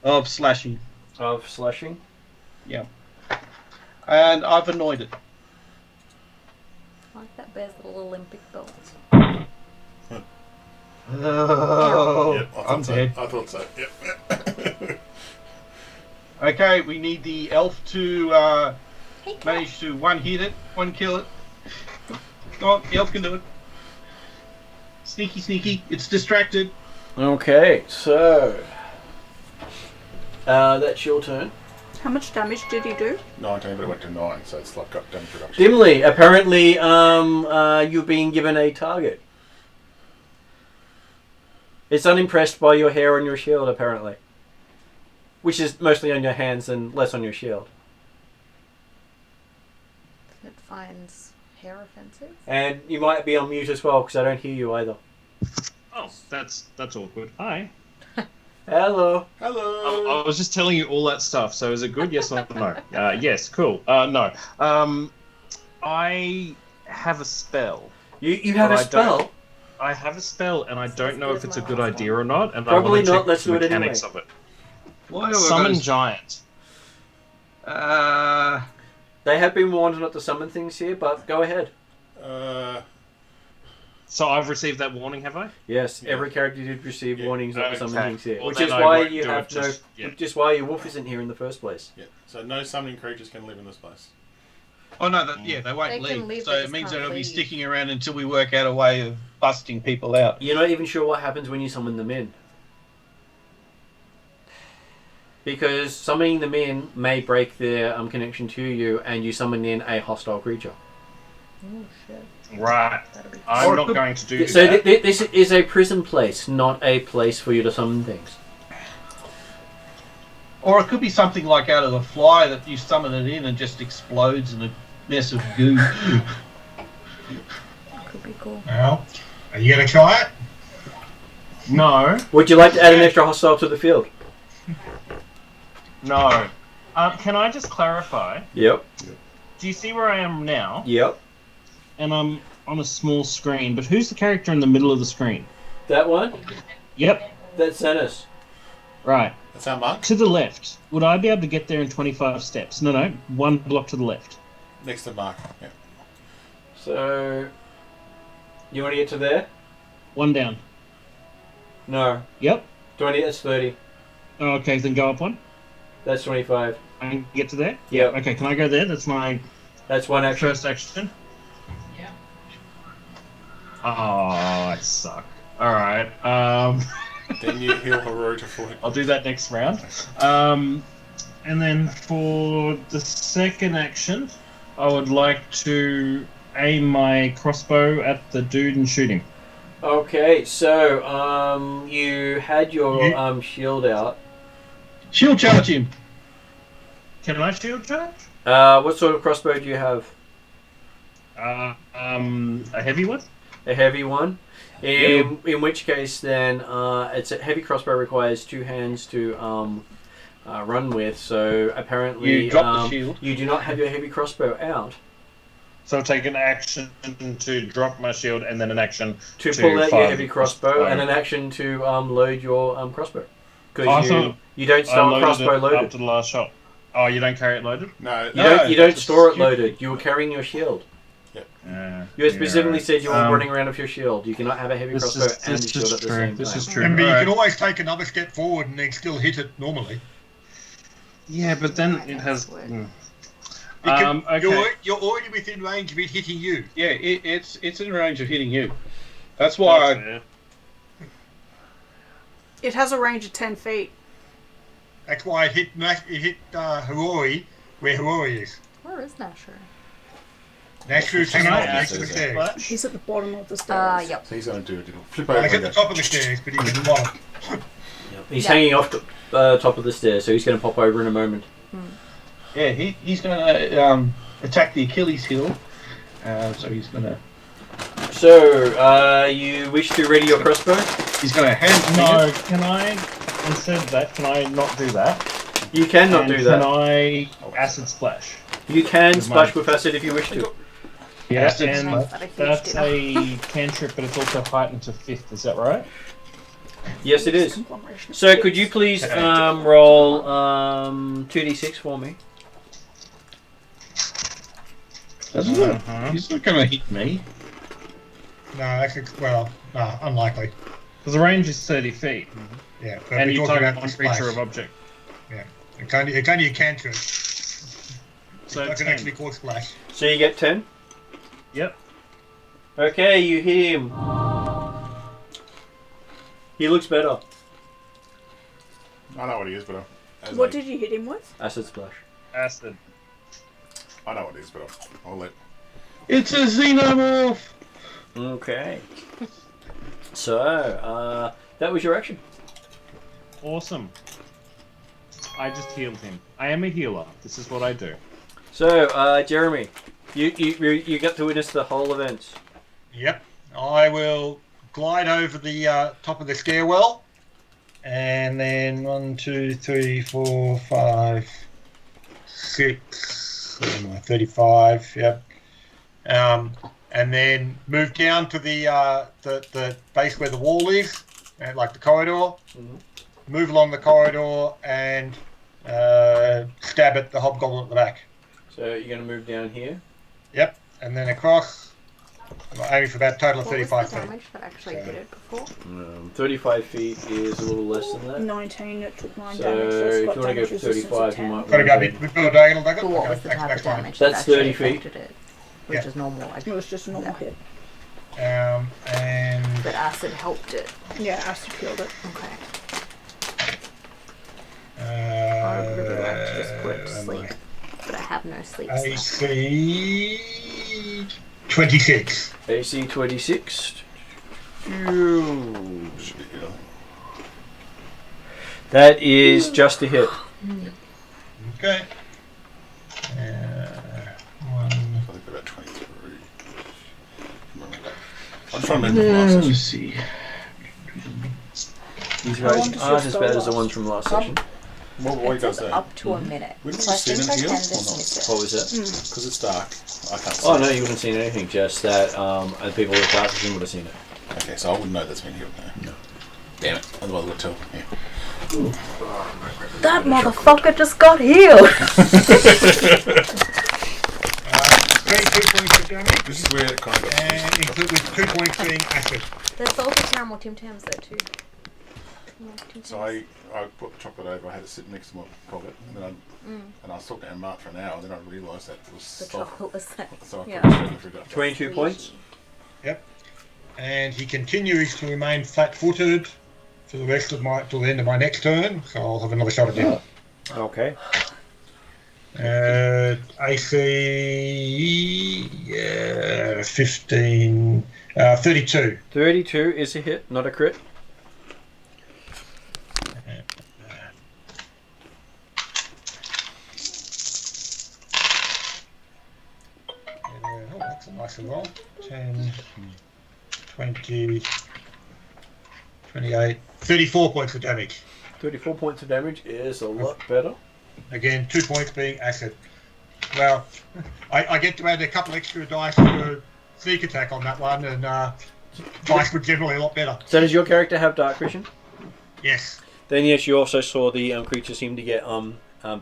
A: of slashing.
C: of slashing.
A: Yeah. And I've annoyed it.
E: I like that bear's little Olympic belt.
A: Oh,
F: Yep, I
A: I'm
F: thought so.
A: dead.
F: I thought so. Yep.
A: Okay, we need the elf to
E: Hey, cat.
A: manage to one hit it, one kill it. Go on, the elf can do it. Sneaky, sneaky. It's distracted.
C: Okay, so that's your turn.
B: How much damage did he do?
F: 19, but it went to 9, so it's like got damage reduction.
C: Dimly, apparently, you're being given a target. It's unimpressed by your hair on your shield, apparently. Which is mostly on your hands and less on your shield.
E: It finds hair offensive.
C: And you might be on mute as well, because I don't hear you either.
G: Oh, that's awkward. Hi.
C: Hello.
F: Hello!
G: I was just telling you all that stuff. So is it good? Yes or no? Yes. Cool. No. I have a spell.
C: You have
G: But
C: a
G: I don't-
C: spell?
G: I have a spell, and I don't know if it's a good idea or not. And
C: Probably
G: I want to
C: not,
G: check
C: let's
G: the
C: do it
G: mechanics
C: anyway.
G: of it.
A: Why
G: Summon giant.
C: They have been warned not to summon things here, but go ahead.
G: So I've received that warning, have I?
C: Yes,
F: Yeah.
C: every character did receive
F: Yeah.
C: warnings not to summon
G: Okay.
C: things here.
G: Well,
C: Which
G: then
C: is
G: I
C: why
G: won't
C: you
G: do
C: have
G: it just yet.
C: which is why your wolf isn't here in the first place.
F: Yeah. So no summoning creatures can live in this place.
A: Oh no, they won't
E: They can leave,
A: so
E: they
A: it
E: just
A: means
E: can't
A: that it'll be
E: leave.
A: sticking around until we work out a way of busting people out.
C: You're not even sure what happens when you summon them in. Because summoning them in may break their connection to you, and you summon in a hostile creature.
E: Oh shit.
G: Right.
E: That'll be
G: I'm
A: Or it
G: not
A: could-
G: going to do
C: So
G: that.
C: this is a prison place, not a place for you to summon things.
A: Or it could be something like out of the fly that you summon it in and just explodes in a mess of goo.
E: could be cool.
H: Well, are you going to try it?
G: No.
C: Would you like to add an extra hostile to the field?
G: No. Can I just clarify?
C: Yep.
G: Do you see where I am now?
C: Yep.
G: And I'm on a small screen, but who's the character in the middle of the screen?
C: That one?
G: Yep.
C: That's Xenos.
G: Right.
F: That's our mark.
G: To the left. Would I be able to get there in 25 steps? No. One block to the left.
F: Next to Mark. Yeah.
C: So, you want to get to there?
G: One down.
C: No.
G: Yep.
C: 20, that's 30.
G: Oh, okay, then go up one.
C: That's 25.
G: I can get to there?
C: Yep.
G: Okay, can I go there? That's my
C: That's one action.
G: first action. Yeah. Oh, I suck. Alright.
F: Then you heal Haru to 40.
G: I'll do that next round. And then for the second action, I would like to aim my crossbow at the dude and shoot him.
C: Okay, so you had your
G: You-
C: shield out.
A: Shield charge him.
G: Can I shield charge?
C: What sort of crossbow do you have?
G: A heavy one?
C: A heavy one. In which case, then it's a heavy crossbow requires two hands to run with. So apparently,
A: You drop the shield.
C: You do not have your heavy crossbow out
G: So I'll take an action to drop my shield and then an action
C: to pull out your
G: fire
C: heavy crossbow, and an action to load your crossbow.
G: I
C: Because
G: thought
C: you don't
G: I
C: start
G: loaded
C: crossbow
G: it
C: loaded.
G: up to the last shot. Oh, you don't carry it loaded?
F: No.
C: You don't
A: it's
C: store it
A: stupid.
C: loaded. You were carrying your shield.
G: Yeah.
C: You specifically said you were
G: Um,
C: running around with your shield. You cannot have a heavy
G: This
C: crossbow
G: is-
C: and a
G: this
C: shield
G: is
C: at the
G: true.
C: same
G: This
C: time.
G: is true.
H: Remember, you
G: Alright.
H: can always take another step forward and then still hit it normally.
G: Yeah, but then it has.
H: Because
G: Okay.
H: you're already within range of it hitting you.
A: Yeah, it's in range of hitting you. That's why.
G: That's fair.
B: It has a range of 10 feet.
H: That's why it hit Harori where Harori is.
E: Where is Nasher?
H: Nashru's
G: Can
H: hanging
G: I
H: off next to the
G: ask a
H: stairs.
G: splash?
B: He's at the bottom of the stairs.
E: Yep.
F: So he's going to do a little flip over.
H: He's at
F: and
H: the
F: go.
H: top of the stairs, but he's at the bottom.
C: He's
E: Yeah.
C: hanging off the top of the stairs, so he's going to pop over in a moment.
A: Yeah, he's going to attack the Achilles heel. So he's going to
C: So, you wish to ready your crossbow?
A: he's going to hand
G: No, can I, instead of that, can I not do that?
C: You cannot
G: And
C: do
G: Can
C: that.
G: I acid splash?
C: You can
G: With
C: splash
G: my-
C: with acid if you wish to.
G: Yeah,
A: Acid
G: and
E: splash. But I
G: that's
E: finished
G: a cantrip, but it's also heightened to 5th, is that right?
C: Yes, it is.
B: Conglomeration of
C: So, could you please
G: Okay.
C: roll 2d6 for me?
A: Doesn't it? He's not going to hit me.
H: No, that's unlikely.
I: Because the range is 30 feet.
H: Yeah, but
I: And
H: we're
I: you
H: talking
I: target
H: about
I: one
H: splash.
I: creature of object.
H: It's only a cantrip.
I: So
H: It doesn't
I: 10.
H: actually cause splash.
C: So you get 10?
I: Yep.
C: Okay, you hit him. He looks better.
F: I know what he is, but
B: What did you hit him with?
C: Acid splash.
I: Acid.
F: I know what it is, but I'll let.
A: It's a xenomorph!
C: Okay. So, that was your action.
I: Awesome. I just healed him. I am a healer. This is what I do.
C: So, Jeremy, you get to witness the whole event.
H: Yep. I will glide over the top of the stairwell. And then 1, 2, 3, 4, 5, 6, 35, yep. And then move down to the base where the wall is, like the corridor.
C: Mm-hmm.
H: Move along the corridor and stab at the hobgoblin at the back.
C: So you're going to move down here.
H: Yep. And then across. I'm aiming for about a total of
E: What was
H: 35
E: the
H: feet.
E: damage that actually hit it before?
C: 35 feet is a little less than that.
B: 19, it took 9
C: So
B: damage. So
C: if
B: it's
C: you
B: got
C: want to go
B: damage
C: for
B: resistance of
C: 35, you
B: 10.
C: might
H: Got to go a
C: want
H: bit
C: to
H: with a diagonal dagger.
E: But what was the
H: Okay,
E: type of
H: fine.
E: damage
C: That's
E: that actually
C: 30 feet.
E: affected it? Which
H: Yeah.
E: is normal.
B: It was just a normal hit.
H: And
E: But acid helped it.
B: Yeah, acid killed it.
E: Okay. I would really like to just put it to sleep. But I have no sleep slot.
H: AC 26.
C: AC 26. That is just a hit.
H: Okay. One.
F: I think about 23. I'm trying to remember from last
A: Let's
F: session.
A: see.
C: These
B: How long
C: guys
B: does your
C: aren't as
B: spell
C: bad as the
B: last?
C: ones from last session.
F: What
E: It
F: you guys
E: says
F: say?
E: up to a minute.
F: Wouldn't
E: So I
F: you see
E: think
F: them
E: I
F: heal
E: can
F: or not?
E: dismiss
C: What
E: it.
C: was it?
F: Because it's dark. I can't see.
C: Oh no, you wouldn't have seen anything. Just that the people with glasses would have seen it.
F: Okay, so I wouldn't know that's been healed now. No. Damn it. Otherwise I would tell. Yeah.
E: That motherfucker just got healed!
H: 22 points of damage.
F: This is where it kind of got
H: And include with 2 points being acid.
E: There's salted caramel Tim Tams there too.
F: So I put the chocolate over. I had it sit next to my pocket, and then I was talking to Mark for an hour, and then I realised that it was
E: The
F: soft.
E: chocolate was there.
F: So I
E: Yeah.
F: put it straight through.
C: 22 points.
H: And he continues to remain flat-footed for the rest of till the end of my next turn. So I'll have another shot at him.
C: Okay.
H: AC 15, 32.
C: 32 is a hit, not a crit.
H: Oh, that's a nice roll. 10, 20, 28, 34 points of damage.
C: 34 points of damage is a lot better.
H: Again, 2 points being acid. Well, I get to add a couple extra dice for sneak attack on that one, and dice were generally a lot better.
C: So does your character have dark vision?
H: Yes,
C: Then yes, you also saw the creature seem to get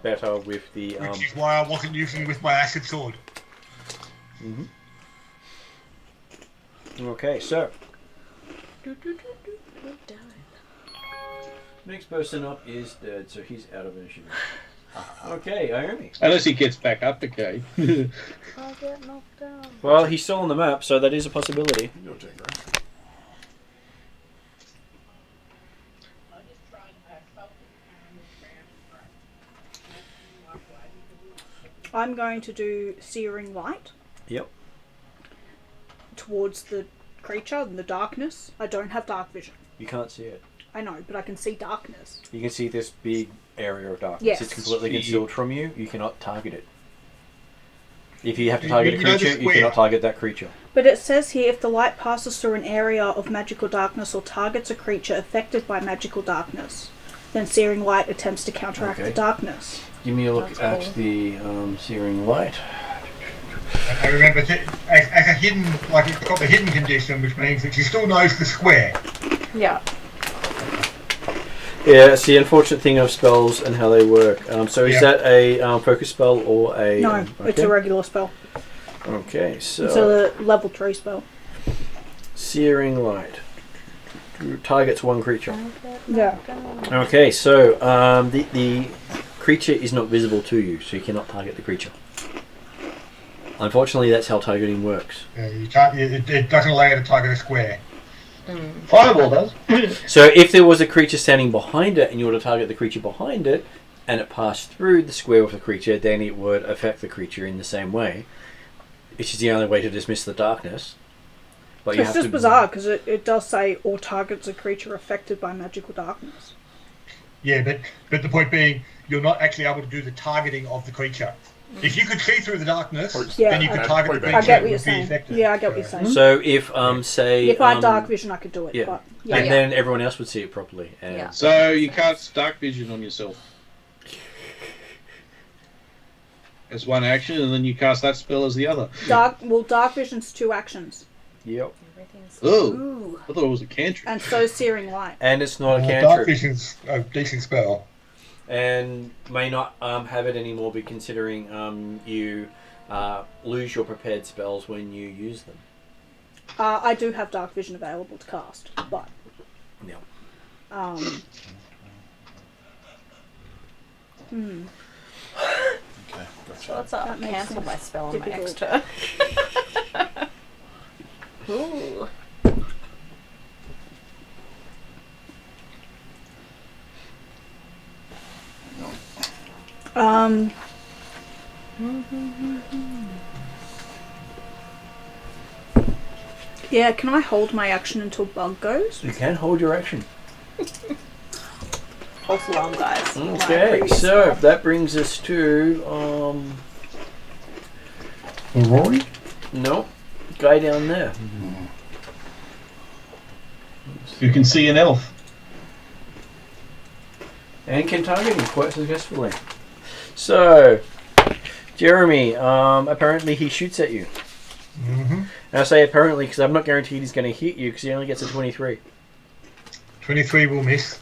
C: better with the
H: which is why I wasn't using with my acid sword.
C: Okay, so next person up is dead, so he's out of initiative. Okay, Ione.
A: Unless he gets back up, okay.
E: I'll get knocked down.
C: Well, he's still on the map, so that is a possibility.
F: Your turn, Grace.
B: I'm going to do Searing Light
C: Yep.
B: towards the creature in the darkness. I don't have dark vision.
C: You can't see it.
B: I know, but I can see darkness.
C: You can see this big area of darkness.
B: Yes.
C: It's completely concealed from you. You cannot target it. If you have to target a
H: You know the
C: creature, you
H: square.
C: cannot target that creature.
B: But it says here, if the light passes through an area of magical darkness or targets a creature affected by magical darkness, then Searing Light attempts to counteract
C: Okay.
B: the darkness.
C: Give me a look
E: That's
C: at
E: cool.
C: the Searing Light.
H: I remember as a hidden, like it's got the hidden condition, which means that she still knows the square.
E: Yeah.
C: Yeah, it's the unfortunate thing of spells and how they work. So is
H: Yeah.
C: that a focus spell or a...
B: No, it's a regular spell.
C: Okay, so...
B: It's a level 3 spell.
C: Searing Light. targets one creature.
B: Yeah.
C: Okay, so the creature is not visible to you, so you cannot target the creature. Unfortunately, that's how targeting works.
H: Yeah, you can't. It doesn't allow you to target a square.
A: Fireball does.
C: So if there was a creature standing behind it and you were to target the creature behind it and it passed through the square of the creature, then it would affect the creature in the same way, which is the only way to dismiss the darkness. But
B: It's just bizarre because it does say or targets a creature affected by magical darkness.
H: Yeah, but the point being, you're not actually able to do the targeting of the creature. If you could see through the darkness, then you could target the creature.
B: I get what you're
H: and be
B: saying.
H: effective.
B: Yeah, I get what you're saying.
C: So if say
B: if I had dark vision, I could do it.
C: yeah.
B: But
C: and then everyone else would see it properly. And
E: Yeah.
A: So you cast dark vision on yourself as one action, and then you cast that spell as the other.
B: dark vision's 2 actions,
C: Yep.
A: Oh, I thought it was a cantrip.
B: and so searing light.
C: And it's not a
H: Dark
C: cantrip.
H: vision's a decent spell.
C: And may not have it anymore, but considering you lose your prepared spells when you use them.
B: I do have dark vision available to cast, but
C: Yeah.
F: Okay, gotcha.
E: So let's
B: That makes
E: cancel
B: sense.
E: my spell on my next
B: Difficult.
E: turn. Ooh.
B: Yeah, can I hold my action until Bug goes?
C: You can hold your action.
E: False alarm, guys.
C: Okay, so that brings us to
A: Rory?
C: no, guy down there.
A: You can see an elf.
C: And can target him quite successfully. So, Jeremy, apparently he shoots at you.
H: Mm-hmm.
C: And I say apparently because I'm not guaranteed he's going to hit you because he only gets a 23.
H: 23 will miss.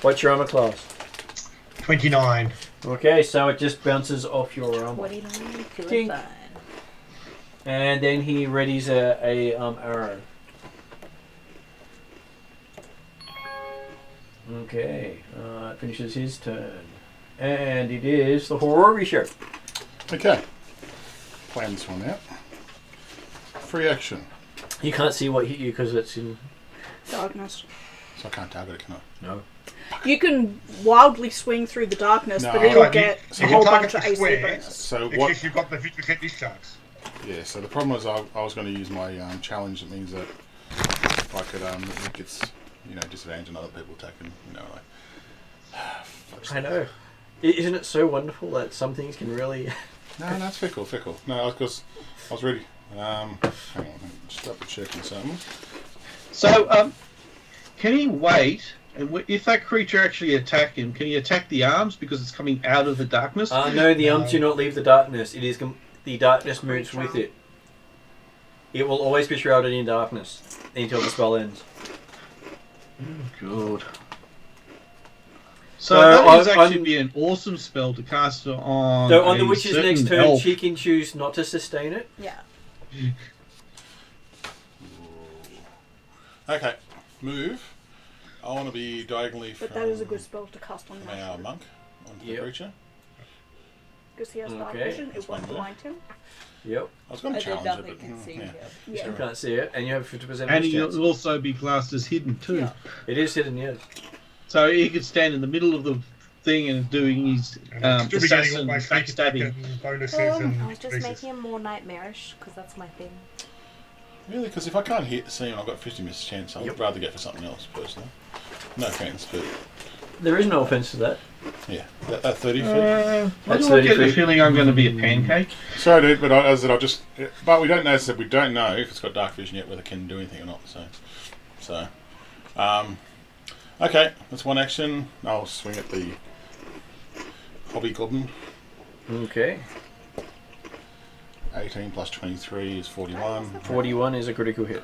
C: What's your armor class?
H: 29.
C: Okay, so it just bounces off your armor. Tink. And then he readies a arrow. Okay, it finishes his turn. And it is the Horror Show.
F: Okay. Plan this one out. Free action.
C: You can't see what hit you because it's in...
B: Darkness.
F: So I can't target it, can I?
C: No.
B: You can wildly swing through the darkness,
F: No.
B: but it'll
H: Right,
B: get
H: you
B: a whole
H: can
B: bunch
H: target
B: of
H: the
B: AC
H: square.
B: bonus.
F: So
H: It's
F: what?
H: just you've got the 50% discharge.
F: Yeah. So the problem was I was going to use my challenge. That means that if I could, it gets disadvantage on other people attacking.
C: I know. Isn't it so wonderful that some things can really...
F: No, that's fickle. No, because I was ready. Hang on, just double checking something.
A: So, can he wait? And if that creature actually attack him, can he attack the arms because it's coming out of the darkness?
C: no, the arms do not leave the darkness. It is the darkness moves with it. It will always be shrouded in darkness until the spell ends.
A: Good. So
C: So
A: that would
C: on-
A: actually be an awesome spell to cast on.
C: So on
A: a
C: the witch's
A: certain
C: next turn,
A: elf.
C: she can choose not to sustain it.
E: Yeah.
F: Okay, move. I want to be diagonally
B: But
F: from
B: that is a good spell to cast on
F: our
B: Nashville.
F: monk onto
C: Yep.
F: the creature.
B: Because he has dark
C: Okay.
B: vision, it won't blind him.
C: Yep.
F: I was going to challenge it, but yeah.
B: Yeah.
C: You can't see it, and you have 50%
A: And
C: chance.
A: he'll also be classed as hidden too.
B: Yeah.
C: It is hidden, yes.
A: So he could stand in the middle of the thing and doing his
H: And still be getting all
A: assassin
H: my sneak attack
A: backstabbing.
H: and bonuses and
E: I was just
H: pieces.
E: making him more nightmarish because that's my thing.
F: Really, because if I can't hit the scene, I've got 50% chance. I'd
C: Yep.
F: rather go for something else personally. No offense, but
C: There is no offense to that.
F: yeah, that 30 feet.
A: I
C: That's
A: don't get
C: 30
A: the
C: feet.
A: feeling I'm going to be a pancake.
F: Sorry, dude, but but we don't know. So we don't know if it's got dark vision yet, whether it can do anything or not. So, okay, that's one action. I'll swing at the hobby goblin.
C: Okay.
F: 18 plus 23 is 41.
C: 41 is a critical hit.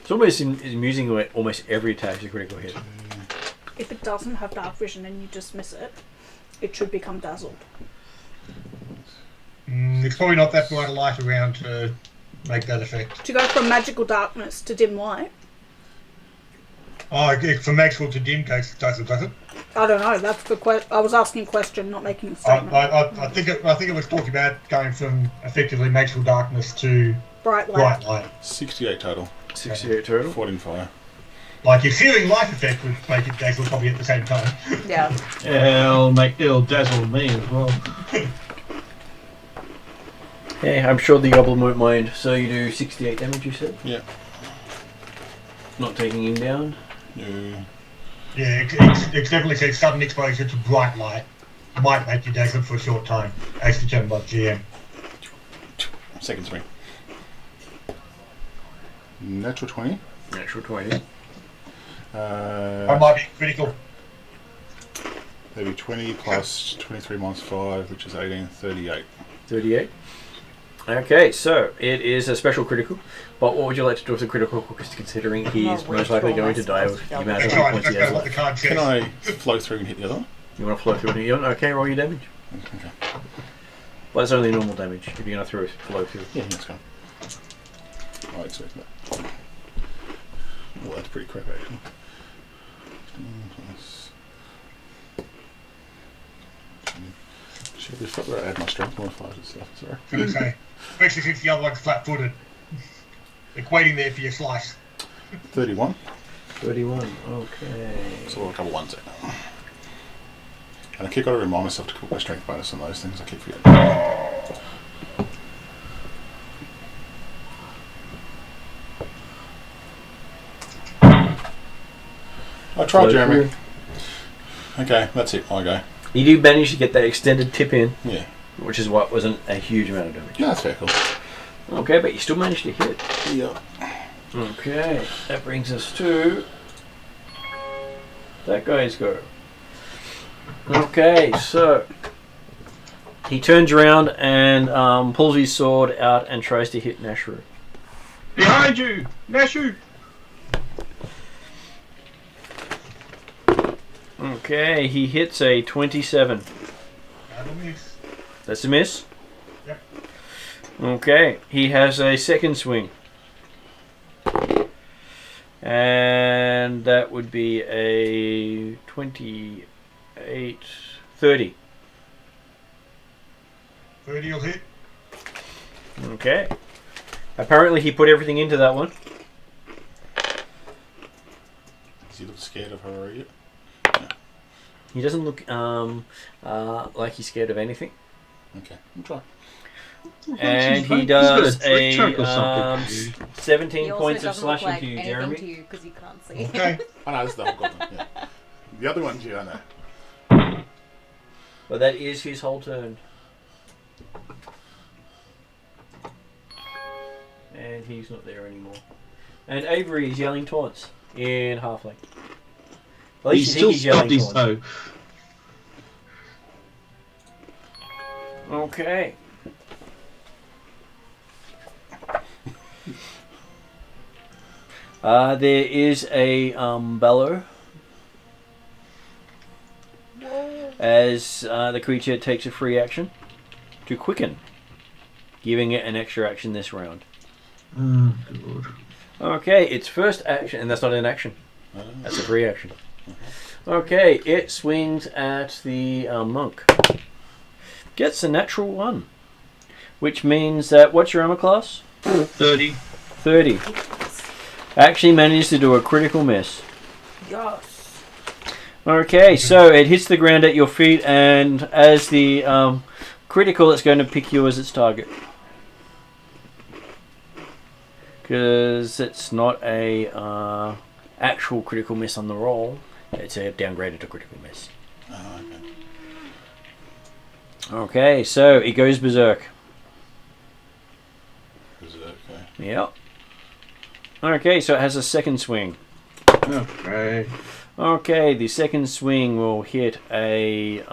C: It's almost amusing where almost every attack is a critical hit.
B: If it doesn't have dark vision and you dismiss it, it should become dazzled.
H: It's probably not that bright a light around to make that effect.
B: To go from magical darkness to dim light.
H: Oh, from magical to dim does it?
B: I don't know. That's the I was asking a question, not making a statement.
H: I think it was talking about going from effectively magical darkness to
B: bright light.
F: 68 total.
C: 68 total.
F: 14 fire.
H: Like your searing light effect would make it dazzle probably at the same time.
E: Yeah.
A: It'll dazzle me as well.
C: Hey, I'm sure the goblin won't mind. So you do 68 damage, you said?
F: Yeah.
C: Not taking him down?
F: No.
H: Yeah, it definitely says sudden exposure to bright light might make you dazzle for a short time, as determined by GM.
F: Second swing. Natural 20.
C: Natural 20.
H: That might be critical.
F: That'd be 20 plus 23 minus 5, which is 18, 38.
C: 38. Okay, so it is a special critical. But what would you like to do with the critical? Because considering he is most likely going to die with the amount of hit points he has left.
F: Can I flow through and hit the other one?
C: You want to flow through and hit the other? Okay, roll your damage.
F: Okay.
C: But it's only normal damage if you're going to flow through.
F: Yeah, that's fine. I expect that. Well, that's pretty crap actually. 15 plus... Should we forgot to add my strength modifiers and stuff, sorry.
H: I was going to say, especially since the other one's flat-footed. They're waiting there for your slice.
F: 31.
C: 31, okay.
F: So a couple ones there. And I keep got to remind myself to put my strength bonus on those things. I keep forgetting. I tried, Jeremy. Okay, that's it. I go.
C: You do manage to get that extended tip in.
F: Yeah.
C: Which is what wasn't a huge amount of damage.
F: No, that's fair, cool.
C: Okay, but you still managed to hit.
F: Yeah.
C: Okay, that brings us to that guy's go. Okay, so he turns around and pulls his sword out and tries to hit Nashru.
A: Behind you! Nashu!
C: Okay, he hits a 27.
H: That'll miss.
C: That's a miss?
H: Yep.
C: Okay, he has a second swing. And that would be a 28, 30.
H: 30 will hit.
C: Okay. Apparently he put everything into that one.
F: Does he look scared of her yet?
C: He doesn't look like he's scared of anything.
F: Okay, we'll try.
C: And he does a 17 points of slashing
E: like
C: to you,
E: anything
C: Jeremy.
E: to you because you can't see.
H: Okay.
F: I know, this is the whole goblin, yeah. The other ones, yeah, I know.
C: But that is his whole turn. And he's not there anymore. And Avery is yelling taunts in Halfling. At least
A: He's
C: you
A: still
C: think he's yelling
A: stubbed his
C: taunts.
A: toe.
C: Okay. There is a bellow as the creature takes a free action to quicken, giving it an extra action this round.
A: Oh, good.
C: Okay, its first action, and that's not an action. That's a free action. Okay, it swings at the monk. Gets a natural 1, which means that, what's your armor class?
A: 30.
C: 30. Actually managed to do a critical miss.
B: Yes.
C: Okay, so it hits the ground at your feet, and as the critical, it's going to pick you as its target. Because it's not a actual critical miss on the roll. It's a downgraded to critical miss.
F: Oh, okay.
C: Okay, so it goes berserk.
F: Okay.
C: Yep. Okay, so it has a second swing.
A: Okay.
C: Okay, the second swing will hit a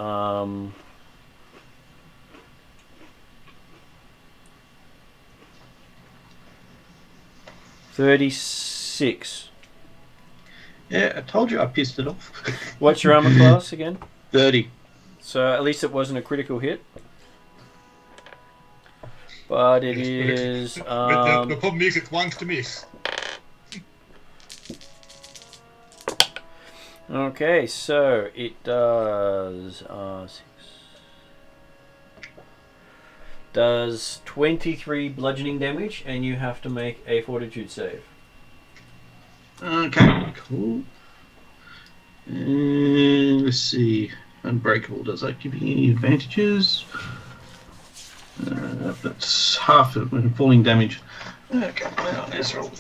C: 36.
A: Yeah, I told you I pissed it off.
C: What's your armor class again?
A: 30.
C: So at least it wasn't a critical hit. But it
H: Yes,
C: is.
H: But the problem is, it's ones to miss.
C: Okay, so it does 23 bludgeoning damage, and you have to make a fortitude save.
A: Okay, cool. And let's see. Unbreakable, does that give you any advantages? That's half of falling damage. Okay, well, let's roll.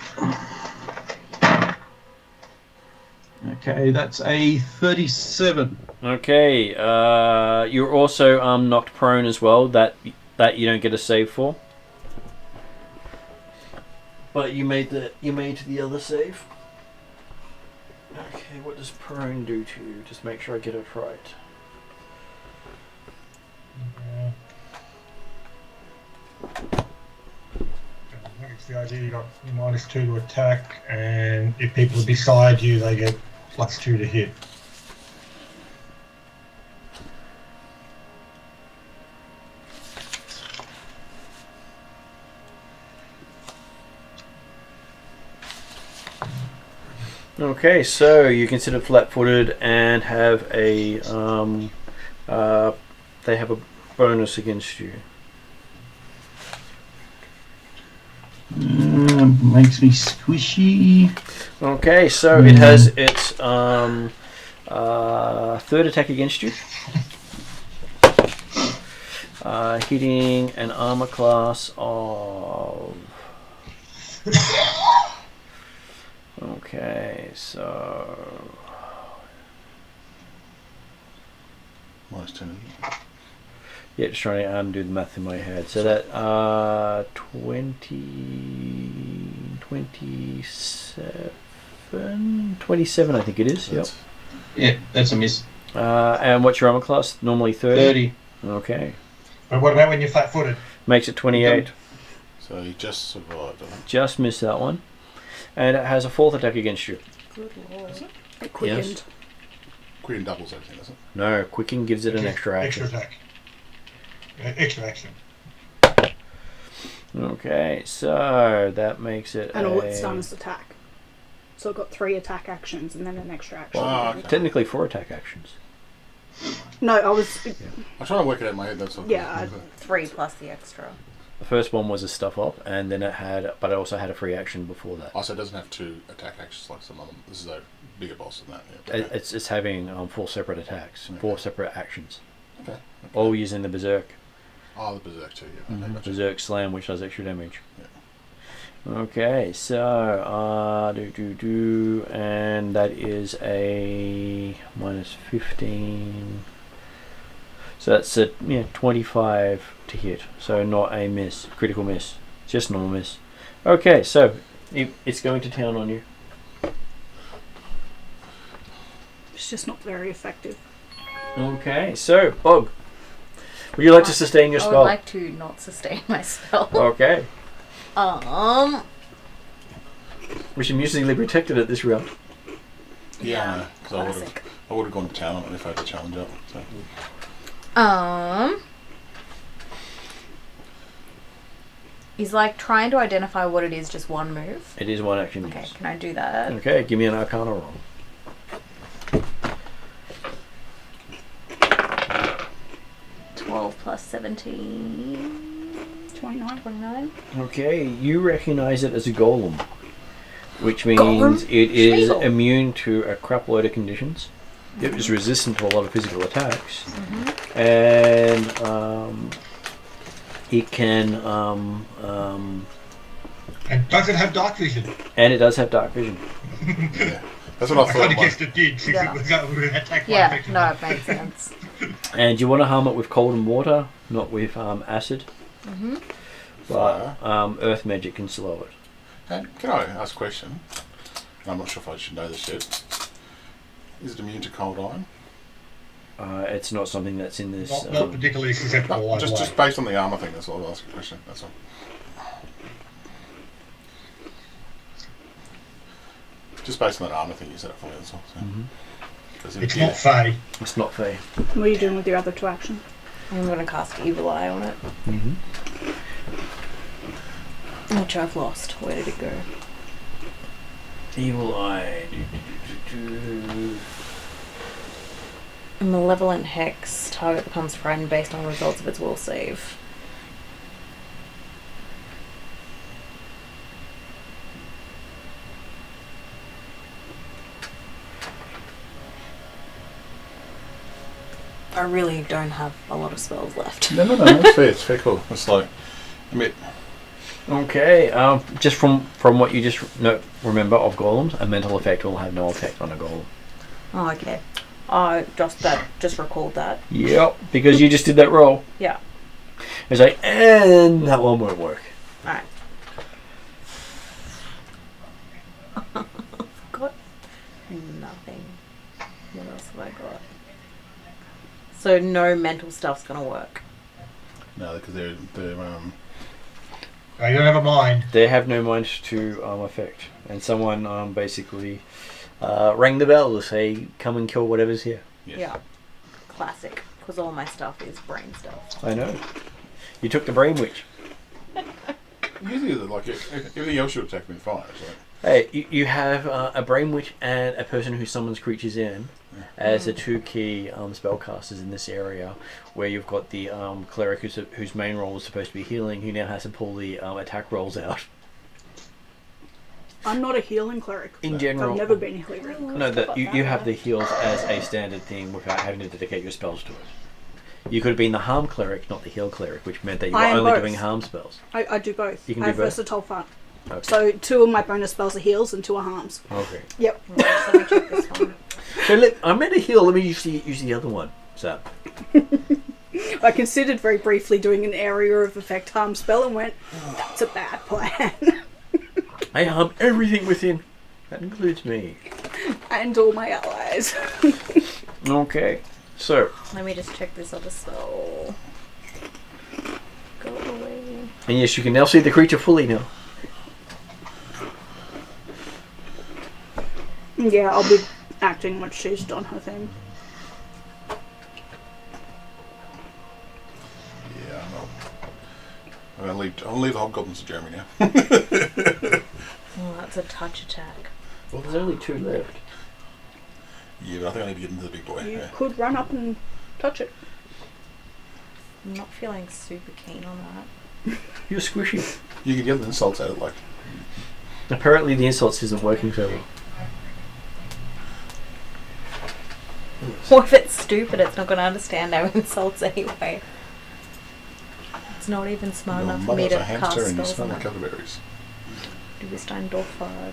A: Okay, that's a 37.
C: Okay, you're also knocked prone as well. That you don't get a save for. But you made the other save. Okay, what does prone do to you? Just make sure I get it right.
H: I think it's the idea you got -2 to attack, and if people are beside you, they get +2 to hit.
C: Okay, so you consider flat-footed and have a they have a bonus against you.
A: Makes me squishy.
C: Okay, so it has its third attack against you. Hitting an armor class of... Okay, so...
F: -10.
C: Yeah, just trying to do the math in my head. So that 27 I think it is. Yep.
A: Yeah, that's a miss.
C: And what's your armor class? Normally 30?
A: 30.
C: Okay.
H: But what about when you're flat-footed?
C: Makes it 28.
F: So he just survived, I think.
C: Just missed that one. And it has a fourth attack against you.
E: Good lord.
B: It quickened.
C: Yes.
F: Queen doubles everything, doesn't it?
C: No, quicking gives it an extra action.
H: Extra attack. Extra action.
C: Okay, so that makes it
B: And all it's done is attack. So it got 3 attack actions and then an extra action.
F: okay.
C: Technically 4 attack actions.
B: No, I was...
F: I'm trying to work it out in my head, that's all.
B: Yeah,
E: 3 plus the extra.
C: The first one was a stuff up, and then it also had a free action before that.
F: Also, it doesn't have 2 attack actions like some of them. This is a bigger boss than that. Yeah.
C: It's having 4 separate attacks,
F: Okay.
C: 4 separate actions,
F: Okay.
C: all using the berserk.
F: Oh, the berserk too, yeah. Okay, gotcha.
C: Berserk slam, which does extra damage.
F: Yeah.
C: Okay, so and that is a -15. So that's a 25 to hit. So not a miss, critical miss, just normal miss. Okay, so it's going to town on you.
B: It's just not very effective.
C: Okay, so Bog, would you like to sustain your
E: I
C: spell?
E: would like to not sustain my spell.
C: Okay. We should musically protected at this round.
F: Yeah, because
E: classic.
F: I would have gone to town on it if I had the challenge up. So.
E: He's like trying to identify what it is, just one move.
C: It is one action.
E: Okay,
C: Yes.
E: can I do that?
C: Okay, give me an Arcana roll.
E: + 17. 29.
C: Okay, you recognize it as a golem, which means it is
E: Schmeagle.
C: immune to a crap load of conditions. It is resistant to a lot of physical attacks, and it can
H: And does it have dark vision?
C: and it does have dark vision.
F: Yeah. That's what I
H: I kind
F: thought.
H: of guessed it did, since
E: Yeah.
H: it was attack by
E: Yeah,
H: effect.
E: no, it makes sense.
C: And you want to harm it with cold and water, not with acid. But earth magic can slow it.
F: And can I ask a question? I'm not sure if I should know this yet. Is it immune to cold iron?
C: It's not something that's in this.
H: Not particularly susceptible
F: No,
H: either way.
F: just based on the armor thing, that's all I'll ask a question. That's all. Just based on that armor thing you set up for me, that's all. So. Does
H: It's not Fey.
C: It's not fair.
B: What are you doing with your other 2 actions?
E: I'm going to cast Evil Eye on it. Which I've lost. Where did it go?
C: Evil Eye.
E: Malevolent Hex. Target becomes frightened based on the results of its will save. I really don't have a lot of spells left.
F: No, it's fair. It's fair cool. It's like, I mean,
C: Okay, just from what you just remember of golems, a mental effect will have no effect on a golem.
E: Oh, okay. Just recalled that.
C: Yep, because you just did that roll.
E: Yeah.
C: It's like, and that one won't work.
E: Alright. Got nothing. What else have I got? So no mental stuff's gonna work.
F: no, because they're
H: I don't have a mind.
C: They have no mind to affect. And someone basically rang the bell to say, come and kill whatever's here.
F: yes.
E: Yeah. Classic. Because all my stuff is brain stuff.
C: I know. You took the brain witch.
F: Usually, like everything else should attack me fine. It's like,
C: Hey, you have a brain witch and a person who summons creatures in as the two key spellcasters in this area, where you've got the cleric whose main role is supposed to be healing, who now has to pull the attack rolls out.
B: I'm not a healing cleric.
C: In general,
B: I've never been a cleric.
C: no, you have the heals as a standard thing without having to dedicate your spells to it. You could have been the harm cleric, not the heal cleric, which meant that you were
B: I am
C: only
B: both.
C: doing harm spells.
B: I do both.
C: You can
B: I
C: do
B: have
C: both?
B: versatile fun.
C: Okay.
B: So 2 of my bonus spells are heals and 2 are harms.
C: Okay.
B: Yep.
E: Right, so let me check this one.
C: So look, I meant a heal. Let me use the other one. Zap.
B: I considered very briefly doing an area of effect harm spell and went, that's a bad plan.
C: I harm everything within. That includes me.
B: And all my allies.
C: Okay. So,
E: Let me just check this other spell. Go away.
C: and yes, you can now see the creature fully now.
B: Yeah, I'll be acting when she's done her thing.
F: yeah, I'm gonna leave the hobgoblins to Jeremy now.
E: Oh, that's a touch attack.
C: Well, there's only 2 left.
F: Yeah, but I think I need to get into the big boy.
B: You
F: Yeah.
B: could run up and touch it.
E: I'm not feeling super keen on that.
C: You're squishy.
F: You can get the insults at it, like.
C: Apparently the insults isn't working so well.
E: What if it's stupid? It's not going to understand our insults anyway. It's not even smart
F: Your
E: enough for me
F: mother's
E: to
F: a hamster
E: cast
F: and you
E: spells
F: smell
E: on
F: like
E: it.
F: elderberries.
E: Dubesteindorfer.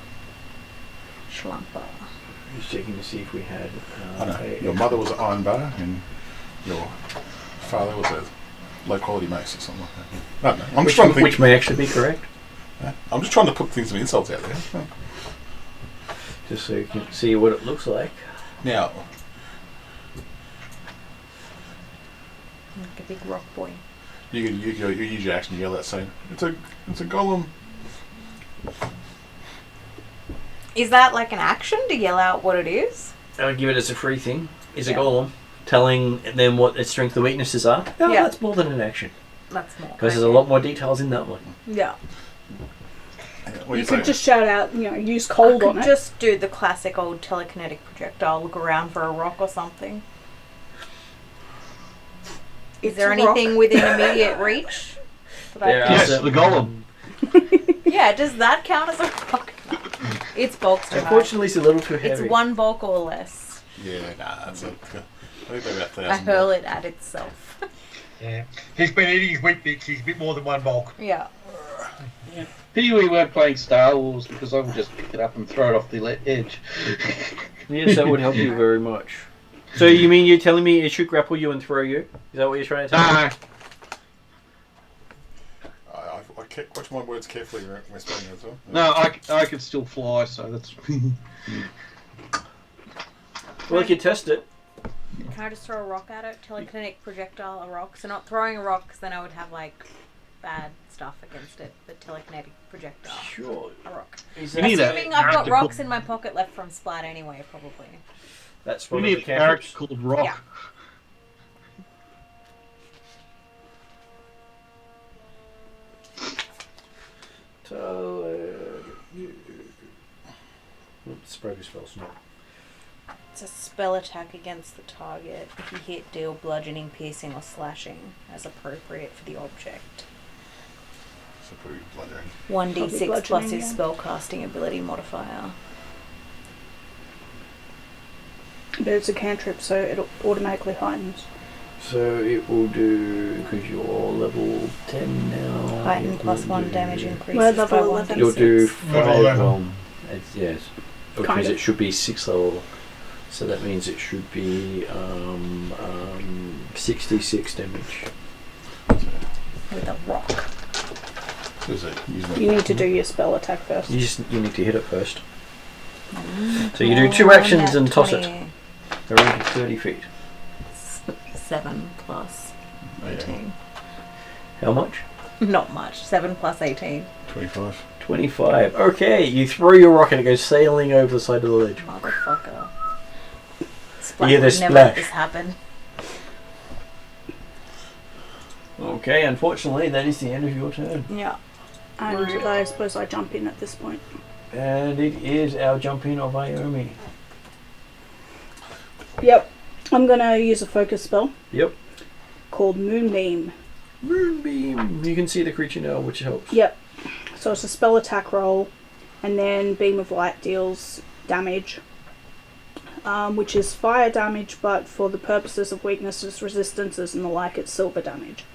E: Schlamper.
C: Just checking to see if we had.
F: I know. Your mother was an iron bar and your father was a low quality mace or something like that. I don't know. I'm just trying to think.
C: Which may actually be correct.
F: I'm just trying to put things of insults out there.
C: Just so you can see what it looks like.
F: Now,
E: Like a big rock boy.
F: you use your action to yell out saying, it's a golem.
E: Is that like an action to yell out what it is?
C: I'll give it as a free thing. Is a
E: Yeah.
C: golem. Telling them what its strengths and weaknesses are. Oh,
E: Yeah.
C: that's more than an action.
E: That's more.
C: Because there's a lot more details in that one.
E: Yeah.
F: What are
B: You
F: you
B: could
F: saying?
B: just shout out, use
E: I
B: cold
E: could
B: on it.
E: just do the classic old telekinetic projectile, look around for a rock or something. Is
B: It's
E: there
B: a
E: anything
B: rock.
E: within immediate reach? That I
C: There
E: can-
C: are
A: Yes,
C: some-
A: the golem.
E: Yeah, does that count as a rock? Its bulk's too high.
C: Unfortunately, it's a little too heavy.
E: It's 1 bulk or less.
F: Yeah, nah, that's I think maybe about 1,000.
E: I hurl it at itself.
H: Yeah. He's been eating his wheat bix. He's a bit more than 1 bulk.
E: Yeah.
A: Pity we weren't playing Star Wars because I would just pick it up and throw it off the edge.
C: Yes, that would help you very much. So you mean you're telling me it should grapple you and throw you? Is that what you're trying to tell me?
F: I watch my words carefully when we're speaking as well.
A: No, I can still fly, so that's.
C: Well, you could test it.
E: Can I just throw a rock at it? Telekinetic projectile, a rock. So not throwing a rock, because then I would have like bad stuff against it. But telekinetic projectile,
C: Sure.
E: a rock.
C: Is
A: You need
C: that,
A: a
E: Assuming I've got
A: character
E: rocks
A: called-
E: in my pocket left from Splat anyway, probably.
C: that's
A: We
C: one of
A: need
C: the
A: a character
C: cantrips.
A: called Rock.
E: Yeah.
C: So, Sproker spells not.
E: It's a spell attack against the target. If you hit, deal bludgeoning, piercing, or slashing as appropriate for the object.
F: So probably bludgeoning.
E: 1d6 plus
B: bludgeoning,
E: his
B: yeah.
E: spellcasting ability modifier.
B: But it's a cantrip, so it automatically heightens.
C: So it will do, because you're level 10 now.
E: Heighten
C: it
E: plus
C: will
E: 1
C: do-
E: damage increases
B: We're
E: by
B: level
E: 1d6.
B: 11.
C: You'll do 5.
H: Level 11.
C: Well, it's, yes. Which
B: Kind
C: means
B: of.
C: it should be 6 level. So that means it should be 66 damage.
E: With a rock.
F: Is it using
B: You need to do your spell attack first.
C: You need to hit it first. So you do 2 actions and toss it.
E: 20.
C: Around 30 feet.
E: 7 plus
F: Oh, yeah.
E: 18.
C: How much?
E: Not much. 7 plus 18.
F: 25.
C: 25. Okay, you throw your rock and it goes sailing over the side of the ledge.
E: Motherfucker.
C: You hear the
E: would never let
C: splash.
E: this happen.
C: Okay, unfortunately, that is the end of your turn.
B: Yeah. And I suppose I jump in at this point.
C: And it is our jump in of Iomi.
B: Yep. I'm gonna use a focus spell
C: Yep.
B: called Moonbeam.
C: Moonbeam. You can see the creature now, which helps.
B: Yep. So it's a spell attack roll, and then Beam of Light deals damage, which is fire damage, but for the purposes of weaknesses, resistances, and the like, it's silver damage.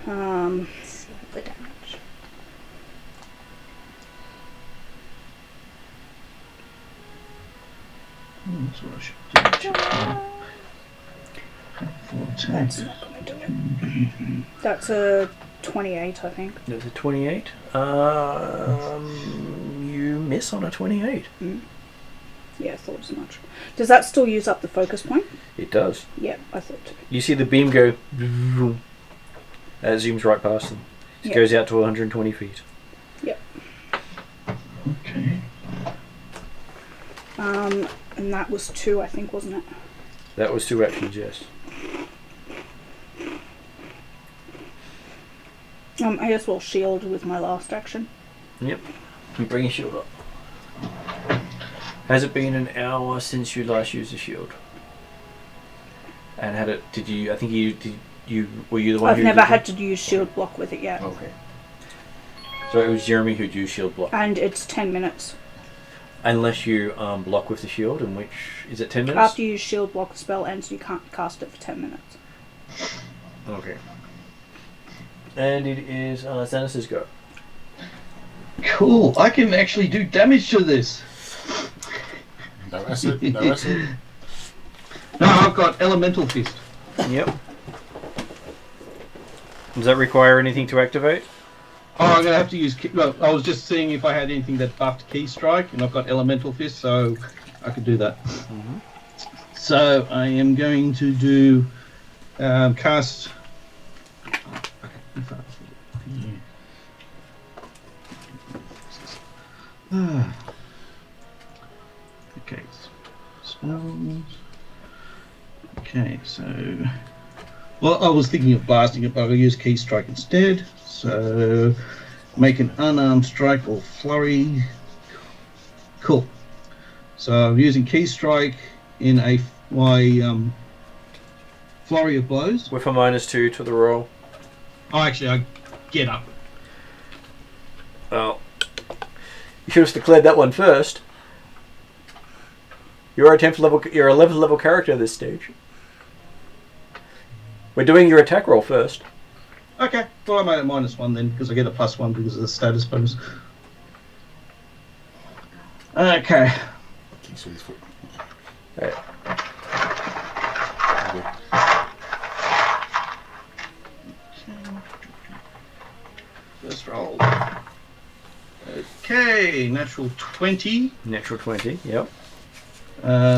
E: The damage.
A: That's what I should do.
B: That's not gonna do it. That's a 28, I think.
C: There's a 28. You miss on a 28.
B: Yeah, I thought as much. Does that still use up the focus point?
C: It does.
B: Yeah, I thought too.
C: You see the beam go. It zooms right past them. It
B: Yep.
C: goes out to 120 feet.
A: Okay.
B: And that was 2, I think, wasn't it?
C: That was 2 actions, yes.
B: I guess we'll shield with my last action.
C: Yep. You bring your shield up. Has it been an hour since you last used the shield? And had it? Did you? I think were you the one?
B: I've
C: who
B: never
C: did
B: had to use shield block with it yet.
C: Okay. So it was Jeremy who'd use shield block.
B: And it's 10 minutes.
C: Unless you block with the shield, in which is it 10 minutes?
B: After you use shield block, the spell ends, you can't cast it for 10 minutes.
C: Okay. And it is Xanus's go.
A: Cool. I can actually do damage to this.
F: No acid, no acid.
A: No, I've got Elemental Fist.
C: Yep. Does that require anything to activate?
A: Oh, I'm going to have to use... Well, I was just seeing if I had anything that buffed Key Strike, and I've got Elemental Fist, so I could do that.
C: Mm-hmm.
A: So I am going to do... cast... Okay. Spells... Okay, so... Well, I was thinking of blasting it, but I'll use Key Strike instead. So, make an unarmed strike or flurry. Cool. So I'm using Key Strike in my flurry of blows.
C: With a -2 to the roll.
A: Oh, actually, I get up.
C: Oh. You should have declared that one first. You're a 10th level. You're a 11th level character at this stage. We're doing your attack roll first.
A: Okay, well I made it -1 then, because I get a +1 because of the status bonus. Okay.
F: Kicks with his foot.
C: Right.
A: First roll. Okay, natural 20,
C: Natural 20. Yep.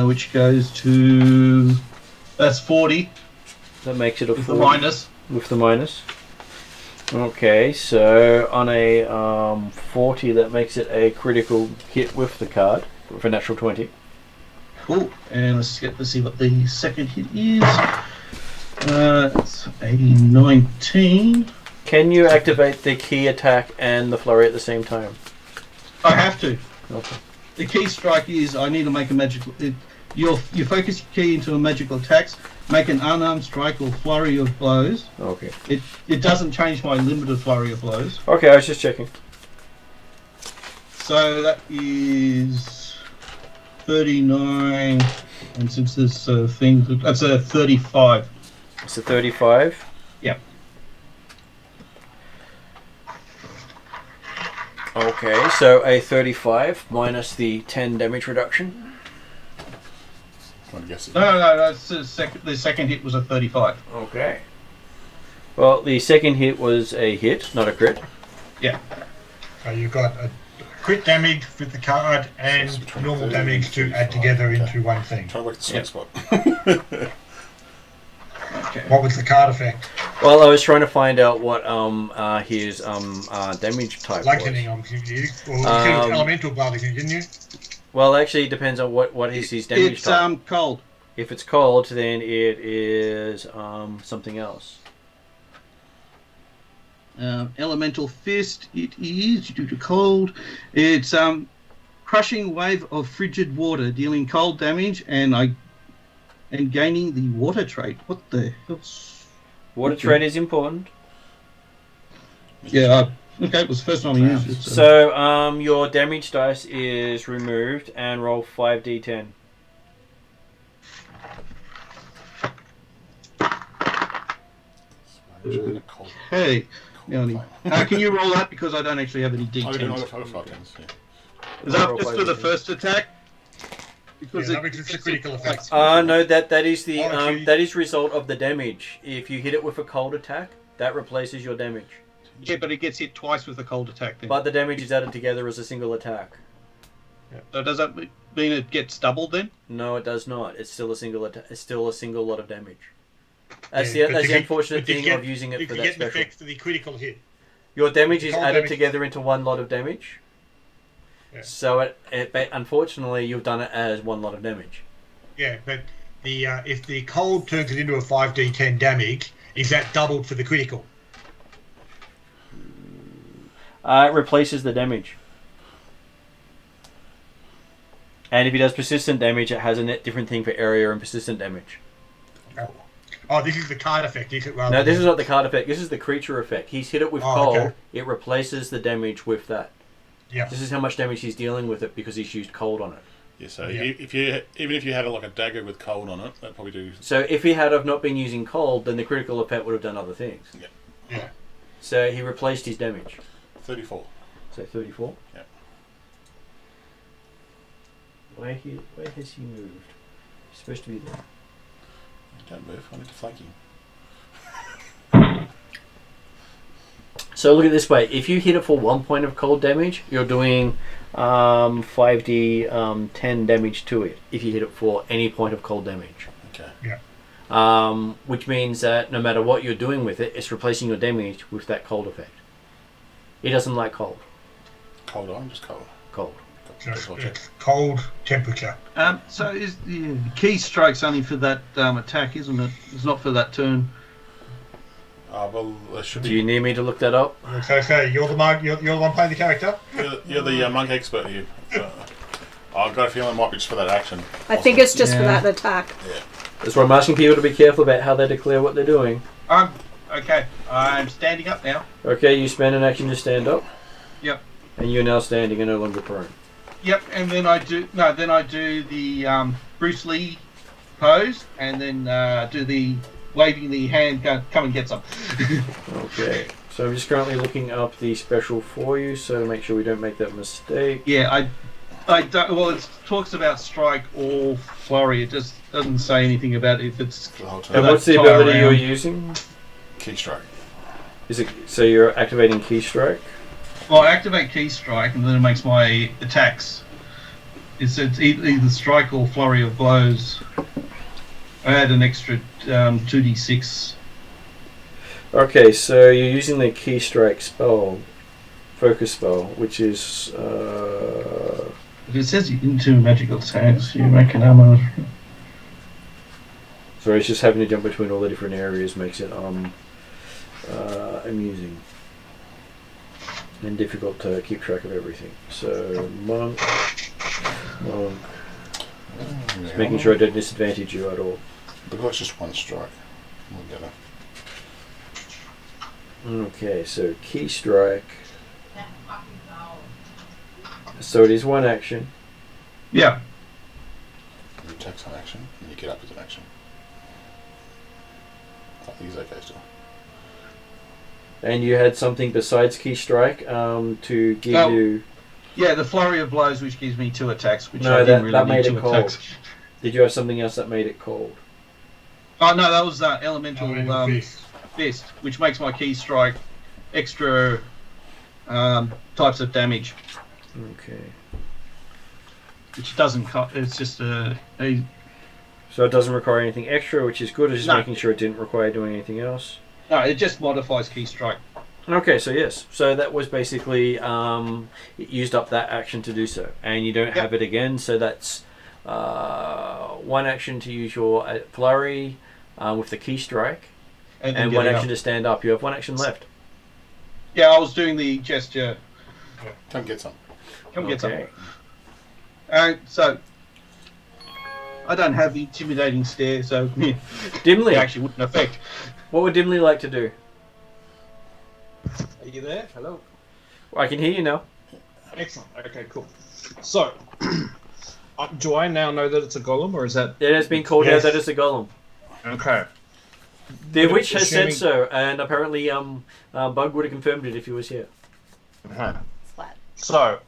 A: which goes to... That's 40,
C: That makes it a
A: with the
C: 40.
A: minus.
C: With the minus. Okay, so on a 40, that makes it a critical hit with the card for natural 20.
A: Cool, and let's see what the second hit is. It's a 19.
C: Can you activate the key attack and the flurry at the same time?
A: I have to.
C: Okay.
A: The key strike is I need to make a magical. You focus your key into a magical attacks, make an unarmed strike or flurry of blows.
C: Okay.
A: It doesn't change my limited flurry of blows.
C: Okay, I was just checking.
A: So that is 39, and since this thing, that's a 35.
C: It's a 35.
A: Yep.
C: Okay, so a 35 minus the 10 damage reduction.
F: I'm guessing.
A: No, that's the second hit was a 35.
C: Okay. Well, the second hit was a hit, not a crit.
A: Yeah.
H: So you've got a crit damage with the card and normal damage to add together into one thing.
F: Try to work the sweet spot.
A: Okay.
H: What was the card effect?
C: Well, I was trying to find out what his damage type
H: Lightning,
C: was.
H: I'm confused. Or you said elemental blasting, didn't you?
C: Well, actually, it depends on what is his damage
A: It's
C: type.
A: cold.
C: If it's cold, then it is something else.
A: Elemental fist. It is due to cold. It's crushing wave of frigid water, dealing cold damage, and gaining the water trait. What the hell's...
C: Water trait is important.
A: Yeah, okay, it was the first time I used it.
C: So your damage dice is removed and roll 5d10.
A: Hey, Melanie, how can you roll that because I don't actually have any d10s? Is that just for the first attack? Because
H: Yeah, it's a critical effect.
C: No, that is the
H: actually-
C: that is result of the damage. If you hit it with a cold attack, that replaces your damage.
A: Yeah, but it gets hit twice with a cold attack then.
C: But the damage is added together as a single attack.
A: So does that mean it gets doubled then?
C: No, it does not. It's still a single it's still a single lot of damage.
H: But
C: That's the
H: you
C: unfortunate
H: get-
C: thing of using it
H: you
C: for
H: can
C: that
H: get an
C: special.
H: effect for the critical hit.
C: Your damage is
H: Cold
C: added
H: damage.
C: together into one lot of damage.
H: Yeah.
C: So unfortunately, you've done it as one lot of damage.
H: Yeah, but the if the cold turns it into a 5d10 damage, is that doubled for the critical?
C: It replaces the damage. And if he does persistent damage, it has a net different thing for area and persistent damage.
H: Oh, this is the card effect, is it? Rather
C: No, this
H: than-
C: is not the card effect. This is the creature effect. He's hit it with
H: Oh,
C: cold.
H: okay.
C: It replaces the damage with that.
H: Yeah.
C: This is how much damage he's dealing with it because he's used cold on it.
F: Yeah, so
H: Yeah.
F: even if you had like a dagger with cold on it, that'd probably do.
C: So if he had have not been using cold, then the critical effect would have done other things.
H: Yeah.
C: So he replaced his damage.
F: 34.
C: So 34?
F: Yeah.
C: Where has he moved? He's supposed to be there.
F: Don't move. I need to flank him.
C: So look at it this way. If you hit it for 1 point of cold damage, you're doing 5d 10 damage to it. If you hit it for any point of cold damage.
F: Okay.
H: Yeah.
C: Which means that no matter what you're doing with it, it's replacing your damage with that cold effect. It doesn't like cold.
F: Cold on, just cold.
C: Cold.
H: So it's cold temperature.
A: So is the key strike's only for that attack, isn't it? It's not for that turn.
F: Well, there should
C: Do
F: be.
C: you need me to look that up?
H: Okay, you're the monk. You're the one playing the character.
F: You're the monk expert here. I've got a feeling it might be just for that action.
B: I think it's just for
A: Yeah.
B: that attack.
C: That's why I'm asking people to be careful about how they declare what they're doing.
A: Okay. I'm standing up now.
C: Okay, you spend an action to stand up.
A: Yep.
C: And you're now standing and no longer prone.
A: Yep, and then I do the Bruce Lee pose, and then do the waving the hand, come and get some.
C: Okay. So I'm just currently looking up the special for you, so make sure we don't make that mistake.
A: Yeah, I don't. Well, it talks about strike or flurry. It just doesn't say anything about if it's.
F: The whole
C: And
F: time.
C: what's the
A: tie
C: ability you're
A: around.
C: using?
F: Key strike.
C: Is it so you're activating key strike?
A: Well, I activate key strike, and then it makes my attacks. It's either strike or flurry of blows. I add an extra 2d6.
C: Okay, so you're using the key strike spell, focus spell, which is
A: If it says into magical attacks, you make an armor.
C: sorry, it's just having to jump between all the different areas makes it amusing and difficult to keep track of everything. So monk, just making sure I don't disadvantage you at all.
F: Look like it's just one strike. We'll get it.
C: Okay, so key strike. So it is one action.
A: Yeah.
F: You attack's an action, and you get up as an action. I think he's okay still.
C: And you had something besides key strike to give you.
A: Yeah, the flurry of blows, which gives me 2 attacks, which
C: No,
A: I didn't
C: that
A: really
C: made
A: need
C: it
A: 2
C: cold.
A: attacks.
C: Did you have something else that made it cold?
A: Oh no, that was elemental
H: Fist.
A: fist, which makes my key strike extra types of damage,
C: Okay.
A: which doesn't cut. It's just a
C: So it doesn't require anything extra, which is good. It's just
A: No.
C: making sure it didn't require doing anything else.
A: no. It just modifies key strike.
C: Okay, so yes. So that was basically it used up that action to do so. And you don't have it again, so that's one action to use your flurry with the key strike, and
A: get
C: one
A: it
C: action
A: up.
C: to stand up. You have one action left.
A: Yeah, I was doing the gesture.
F: Come get some.
A: Come get some.
C: Okay.
A: So I don't have the intimidating stare, so it
C: Dimly,
A: actually wouldn't affect.
C: what would Dimly like to do?
J: Are you there? Hello.
C: I can hear you now.
G: Excellent. Okay, cool. So, do I now know that it's a golem, or is that
C: It has been called
G: Yes.
C: out that it's a golem.
G: okay?
C: The witch has said
G: Assuming-
C: so, and apparently Bug would have confirmed it if he was here.
G: Uh-huh.
E: Splat.
G: So,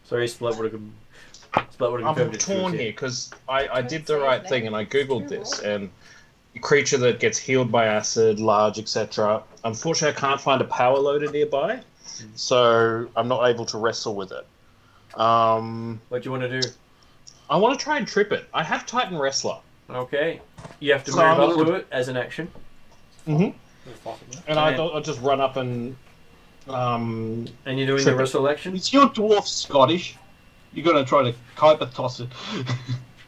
C: Sorry, Splat would have confirmed
G: I'm
C: it if he was
G: torn
C: here.
G: here because I did the right thing and I googled this and creature that gets healed by acid, large, etc. Unfortunately, I can't find a power loader nearby, so I'm not able to wrestle with it.
C: What do you want to do?
G: I want to try and trip it. I have Titan Wrestler.
C: Okay. You have to
G: So
C: move
G: I'm
C: up
G: gonna-
C: to it as an action.
G: Mm-hmm. And
C: Right.
G: I'll just run up and
C: And you're doing
G: Trip
C: the
G: it.
C: wrestle action?
A: It's your dwarf Scottish. You're gonna try to Kuiper toss it.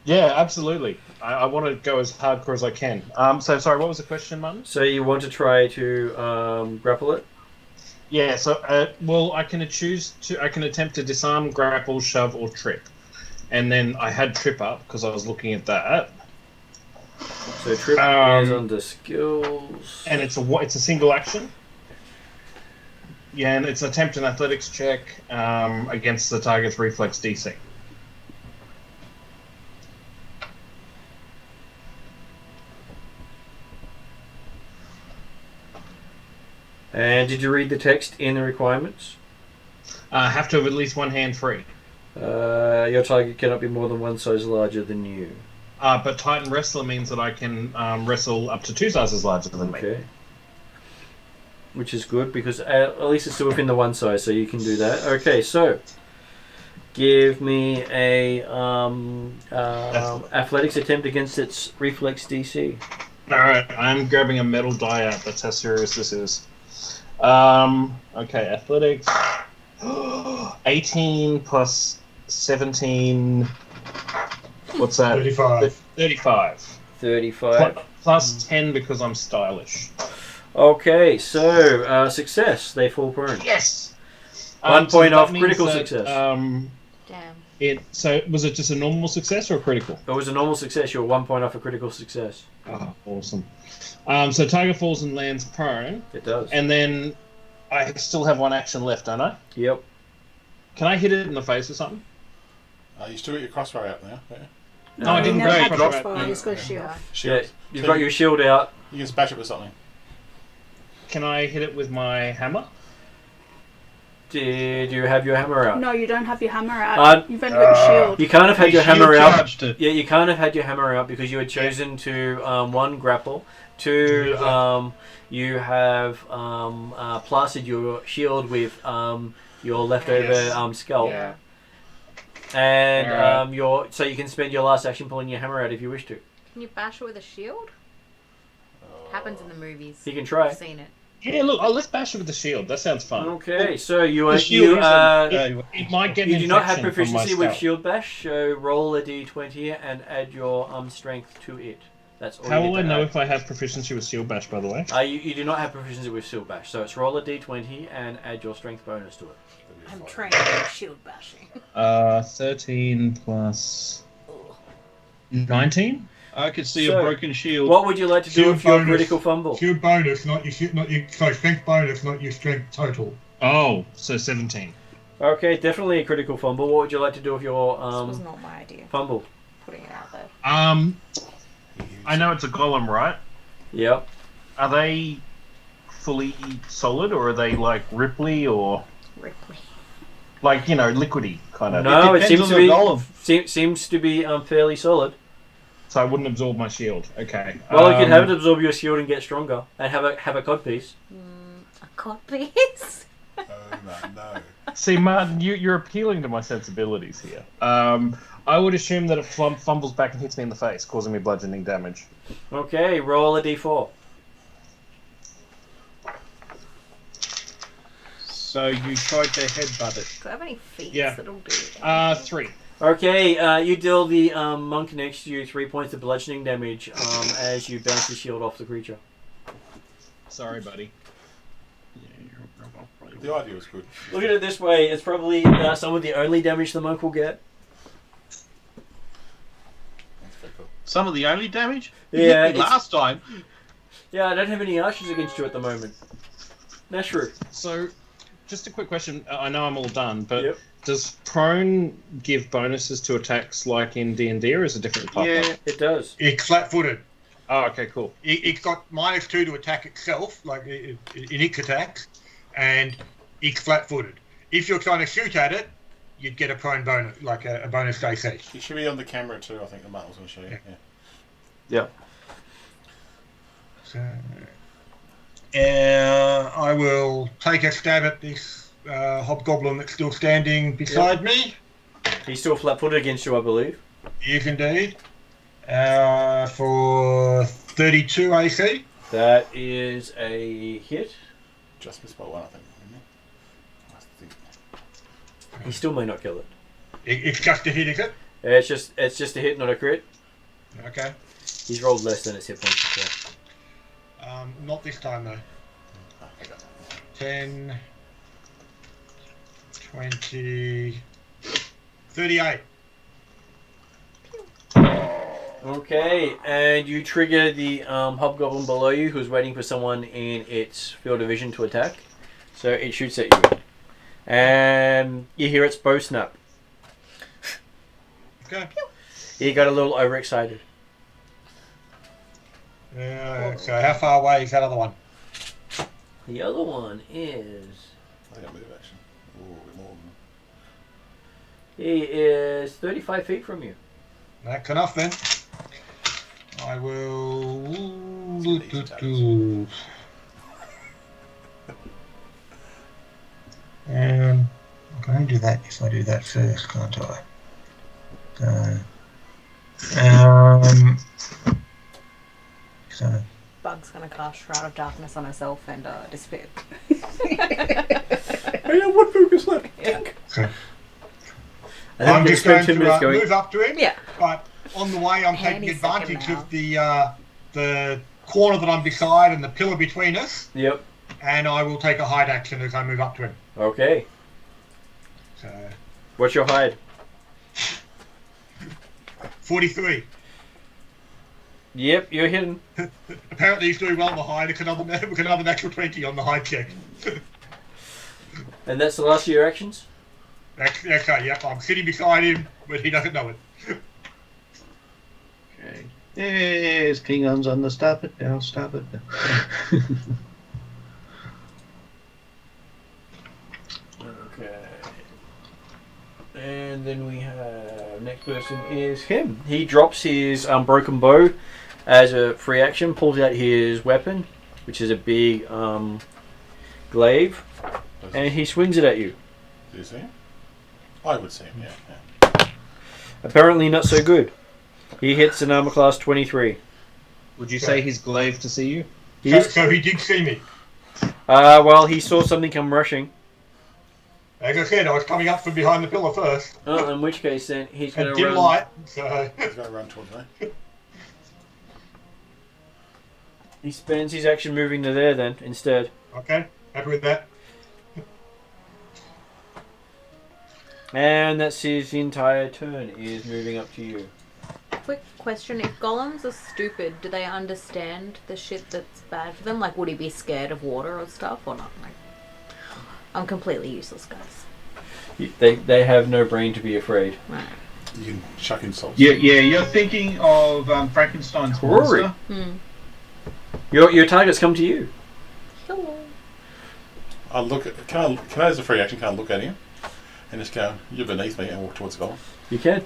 G: yeah, absolutely. I want to go as hardcore as I can. So sorry, what was the question, Martin?
C: So you want to try to grapple it?
G: Yeah, so well, I can attempt to disarm, grapple, shove, or trip, and then I had trip up because I was looking at that,
C: So trip is under skills.
G: and it's a single action. Yeah, and it's attempt an athletics check against the target's reflex DC.
C: And did you read the text in the requirements?
G: Have to have at least one hand free.
C: Your target cannot be more than one size larger than you.
G: But Titan Wrestler means that I can wrestle up to 2 sizes larger than me.
C: Okay. Which is good because at least it's still within the one size, so you can do that. Okay, so give me a athletics attempt against its reflex DC.
G: Alright, I'm grabbing a metal die out. That's how serious this is. Okay, athletics. 18 plus 17. What's that?
H: 35.
G: 35.
C: 35.
G: Plus 10 because I'm stylish.
C: Okay, so success. They fall prone.
G: Yes!
C: 1
G: so
C: point
G: that
C: off
G: means
C: critical
G: that,
C: success.
E: Damn.
G: So was it just a normal success or a critical?
C: It was a normal success. You're 1 point off a critical success.
G: Oh, awesome. So target falls and lands prone,
C: It does.
G: and then I still have one action left, don't I?
C: Yep.
G: Can I hit it in the face or something?
F: You still got your crossbow out now. Yeah.
G: No, I
B: He
G: didn't
B: never
G: grab
B: had
G: it.
B: crossbow, he's got a shield.
C: Yeah,
F: Shield.
C: you've got your shield out.
F: You can smash it with something.
G: Can I hit it with my hammer?
C: Did you have your hammer out?
B: No, you don't have your hammer out. You've only got your shield.
C: You can't have had
A: His
C: your hammer
A: shield
C: out.
A: charged it.
C: Yeah, you can't have had your hammer out because you had chosen to 1 grapple, 2 you have plastered your shield with your leftover scalp,
G: Yeah.
C: and
G: Alright.
C: so you can spend your last action pulling your hammer out if you wish to.
E: Can you bash it with a shield? Happens in the movies.
C: You can try.
E: I've seen it.
G: Yeah, look, let's bash it with the shield. That sounds fun.
C: Okay, so you
G: The shield
C: are.
G: isn't- it might get
C: You
G: an
C: do not have
G: infection from my
C: proficiency with
G: scalp.
C: shield bash, so roll a d20 and add your strength to it. That's all
I: How
C: you
I: will I
C: get to
I: know
C: add.
I: if I have proficiency with Shield Bash, by the way?
C: You do not have proficiency with Shield Bash, so it's roll a d20 and add your strength bonus to it.
E: I'm trained in shield bashing.
G: 13 plus 19.
A: I could see
C: So,
A: a broken shield.
C: What would you like to do
H: Shield
C: with your
H: bonus.
C: critical fumble?
H: Shield bonus, not your sorry, strength bonus, not your strength total.
I: Oh, so 17.
C: Okay, definitely a critical fumble. What would you like to do with your
E: This was not my idea.
C: fumble?
E: Putting it out there.
I: I know it's a golem, right?
C: Yep.
I: Are they fully solid, or are they like Ripley, or
E: Ripley.
I: like liquidy kind of?
C: No, it
A: depends
C: seems to
A: on
C: be
A: the golem.
C: seems to be fairly solid.
I: So I wouldn't absorb my shield. Okay.
C: Well, you can have it absorb your shield and get stronger, and have a codpiece.
E: A codpiece?
F: Oh no.
I: See, Martin, you're appealing to my sensibilities here. I would assume that it fumbles back and hits me in the face, causing me bludgeoning damage.
C: Okay, roll a d4.
A: So you tried to headbutt it.
E: Do I have any feats
I: Yeah.
E: that'll do it?
I: 3.
C: Okay, you deal the monk next to you 3 points of bludgeoning damage as you bounce the shield off the creature.
I: Sorry, buddy.
F: The idea was good.
C: Look at it this way, it's probably some of the only damage the monk will get.
F: That's very cool.
A: Some of the only damage? You
C: Yeah,
A: hit me
C: it's-
A: last time.
C: Yeah, I don't have any archers against you at the moment. Nashru.
I: So, just a quick question. I know I'm all done, but
C: Yep.
I: does prone give bonuses to attacks like in D&D, or is it different?
A: Yeah.
C: It does.
H: It's flat-footed.
I: Oh, okay, cool.
H: It's got -2 to attack itself, like in its attacks, and it's flat-footed. If you're trying to shoot at it, you'd get a prone bonus, like a bonus AC.
F: It should be on the camera too. I think the Martin was going to show you. Yeah.
C: Yep.
H: So, I will take a stab at this hobgoblin that's still standing beside me.
C: He's still flat-footed against you, I believe.
H: He is indeed. For 32 AC.
C: That is a hit.
F: Just missed by one, I think. Didn't he? I think.
C: He still may not kill it.
H: It's just a hit, is it?
C: It's just a hit, not a crit.
H: Okay.
C: He's rolled less than his hit points before.
H: Not this time though.
F: Oh, okay.
H: 10, 20, 38.
C: Okay, and you trigger the hobgoblin below you, who's waiting for someone in its field of vision to attack. So it shoots at you, and you hear its bow snap.
H: Okay.
C: You got a little overexcited.
H: So how far away is that other one?
C: The other one is...
F: I think I move action. Ooh, a bit more than
C: He is 35 feet from you.
H: That's enough then. I will. I can only do that if I do that first, can't I? So.
E: Bug's gonna cast Shroud of Darkness on herself and disappear.
C: I have one focus left.
E: Yeah.
H: So.
C: I think
H: I'm
C: you
H: just
C: spent
H: going
C: 10 minutes
H: to
C: going.
H: move up to him.
E: Yeah.
H: But on the way, I'm
E: Handy
H: taking
E: second
H: advantage
E: now.
H: of the corner that I'm beside and the pillar between us,
C: Yep.
H: and I will take a hide action as I move up to him.
C: Okay.
H: So
C: What's your hide?
H: 43.
C: Yep, you're hidden.
H: Apparently he's doing well on the hide. With another natural 20 on the hide check.
C: And that's the last of your actions?
H: Okay, yep. I'm sitting beside him, but he doesn't know it.
A: Okay. Yes, Klingons on the starboard now, starboard now.
C: Okay. And then we have next person is him. He drops his broken bow as a free action, pulls out his weapon, which is a big glaive, and he swings it at you.
F: Do you see him? I would see him, yeah.
C: Apparently not so good. He hits an armor class 23.
G: Would you say he's glaive to see you?
H: So he did see me.
C: Well, he saw something come rushing.
H: As I said, I was coming up from behind the pillar first.
C: Oh, in which case then he's going
H: And
C: to
H: dim
C: run.
H: light, so...
F: He's going to run towards me.
C: He spends his action moving to there then instead.
H: Okay, happy with that.
C: And that's his entire turn is moving up to you.
E: Quick question: if golems are stupid, do they understand the shit that's bad for them? Like, would he be scared of water or stuff, or not? Like, I'm completely useless, guys.
C: They have no brain to be afraid.
E: Right.
F: You can chuck insults.
A: Yeah, you're thinking of Frankenstein's
C: Rory.
A: monster.
C: Your targets come to you.
E: Hello.
F: I'll look at. Can I, as a free action, look at him and just go, "You're beneath me," and walk towards the golem.
C: You can.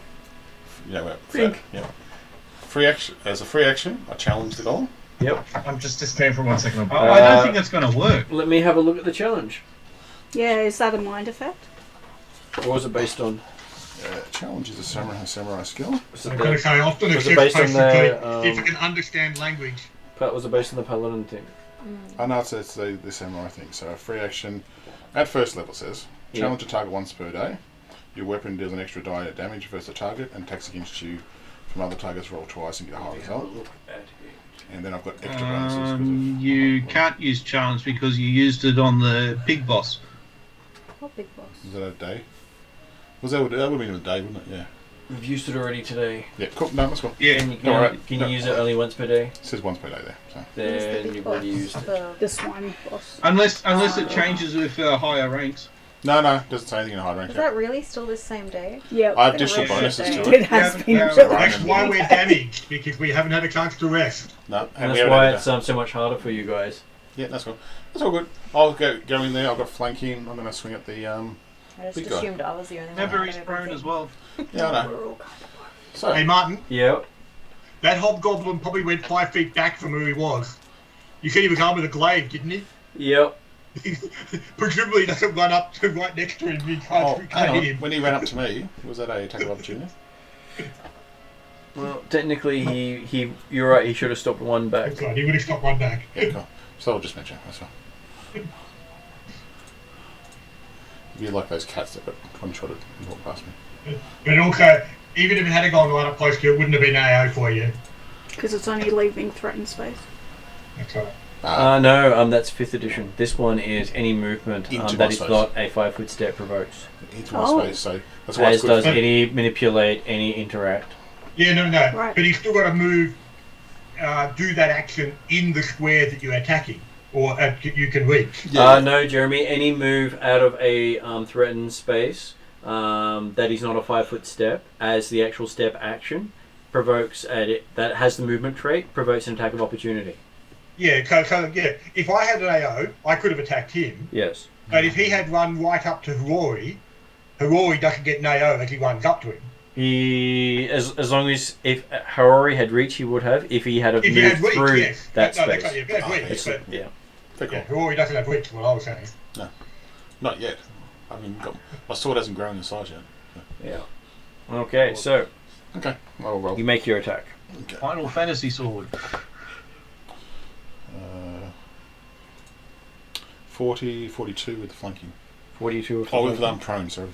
F: You know,
C: Think.
F: yeah. Free action. As a free action, I challenge the golem.
C: Yep.
I: I'm just disappearing for 1 second.
A: I don't think that's going to work.
C: Let me have a look at the challenge.
B: Yeah, is that a mind effect?
C: What was it based on?
F: Challenge is a samurai skill.
C: Was
H: I'm
C: it,
H: going to say often
C: was it
H: accept
C: based on
H: basically if
C: the?
H: you can understand language.
C: Was it based on the paladin thing?
F: I know it's the samurai thing. So a free action at first level says challenge a target once per day. Your weapon deals an extra die of damage versus the target and attacks against you from other targets. Roll twice and get a high result. And then I've got extra bonuses.
A: You can't use challenge because you used it on the pig boss.
E: What big boss?
F: Is that a day? That would have been a day, wouldn't it? Yeah.
C: We've used it already today.
F: Yeah, cool. No, let's go.
A: Yeah.
C: Can
F: No, right.
C: you use it only once per day?
F: It says once per day there. So.
C: Then you've already used it.
B: This one, boss.
A: Unless it changes with higher ranks.
F: No, it doesn't say anything in high rank.
E: Is that really still this same day?
B: Yep.
F: I have additional bonuses to
B: It
F: it.
B: has been.
A: Yeah,
H: That's why we're damaged, because we haven't had a chance to rest.
F: No,
C: And
F: we
C: that's
F: haven't
C: why
F: had
C: it's so much harder for you guys.
F: Yeah, that's cool. That's all good. I'll go in there. I've got flanking. I'm going to swing at the.
E: I just
F: Big guy.
E: assumed I was the only one.
A: Remember,
E: that
A: he's
E: had
A: prone
E: everything.
A: as well.
F: Yeah, I know. So,
H: Hey Martin,
C: Yep.
H: that hobgoblin probably went 5 feet back from where he was. You said he was armed with a glaive, didn't he?
C: Yep.
H: Presumably he doesn't run up to right next to him. You can't,
F: hang
H: can't
F: on.
H: hit him.
F: When he ran up to me, was that a attack of opportunity?
C: Well, technically, you're right. He should have stopped one back.
H: That's right, he would have stopped one back.
F: Yeah, cool. So I'll just mention. That's fine. You like those cats that got one-shotted and walked past me.
H: But also, even if it had gone right up close to you, it wouldn't have been AO for you.
B: Because it's only leaving threatened space.
H: That's right.
C: No, that's 5th edition. This one is any movement
F: Into
C: that
F: my
C: is
F: space.
C: not a 5-foot step provokes.
F: Into my
B: Oh.
F: space, so that's why
C: As
F: it's good.
C: does any manipulate, any interact.
H: Yeah, no.
B: Right.
H: But he's still got to move, do that action in the square that you're attacking, or you can reach.
C: No, Jeremy. Any move out of a threatened space that is not a 5-foot step, as the actual step action, provokes that has the movement trait, provokes an attack of opportunity.
H: Yeah, yeah. If I had an AO, I could have attacked him.
C: Yes.
H: But if he had run right up to Rory doesn't get an AO as he runs up to him.
C: He, as long as if Harori had reached, he would have. If he had
H: If he
C: moved
H: had reach,
C: through
H: yes.
C: that
H: No,
C: space.
H: if he had reach,
C: It's-
H: but
C: yeah.
F: Fair call.
H: yeah, Rory doesn't have reach, what I was saying.
F: Not yet. I mean, my sword hasn't grown in size yet.
C: Yeah. Okay, so
F: Okay, I'll roll.
C: you make your attack.
F: Okay.
A: Final Fantasy sword.
F: 40, 42 with the flanking.
C: 42 of
F: Oh, with
C: flanking.
F: prone, so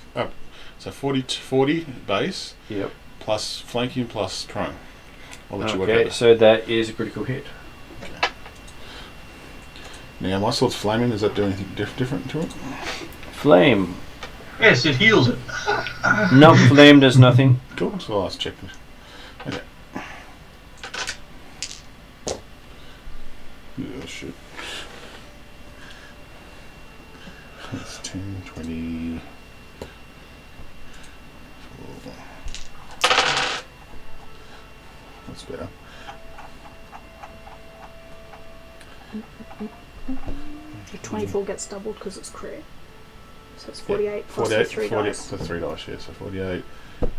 F: 40 base
C: Yep.
F: plus flanking plus prone. I'll let you work
C: Okay,
F: out.
C: so that is a critical hit.
F: Now, my sword's flaming. Does that do anything different to it?
C: Flame.
A: Yes, it heals it.
C: No, flame does nothing.
F: Cool. So let's check this. Okay. Oh, shit. That's 10, 20. That's better.
B: The 24 gets doubled because it's crit. So it's 48 plus
F: 48,
B: the 3
F: 40,
B: dice.
F: that's $3, yeah. So 48,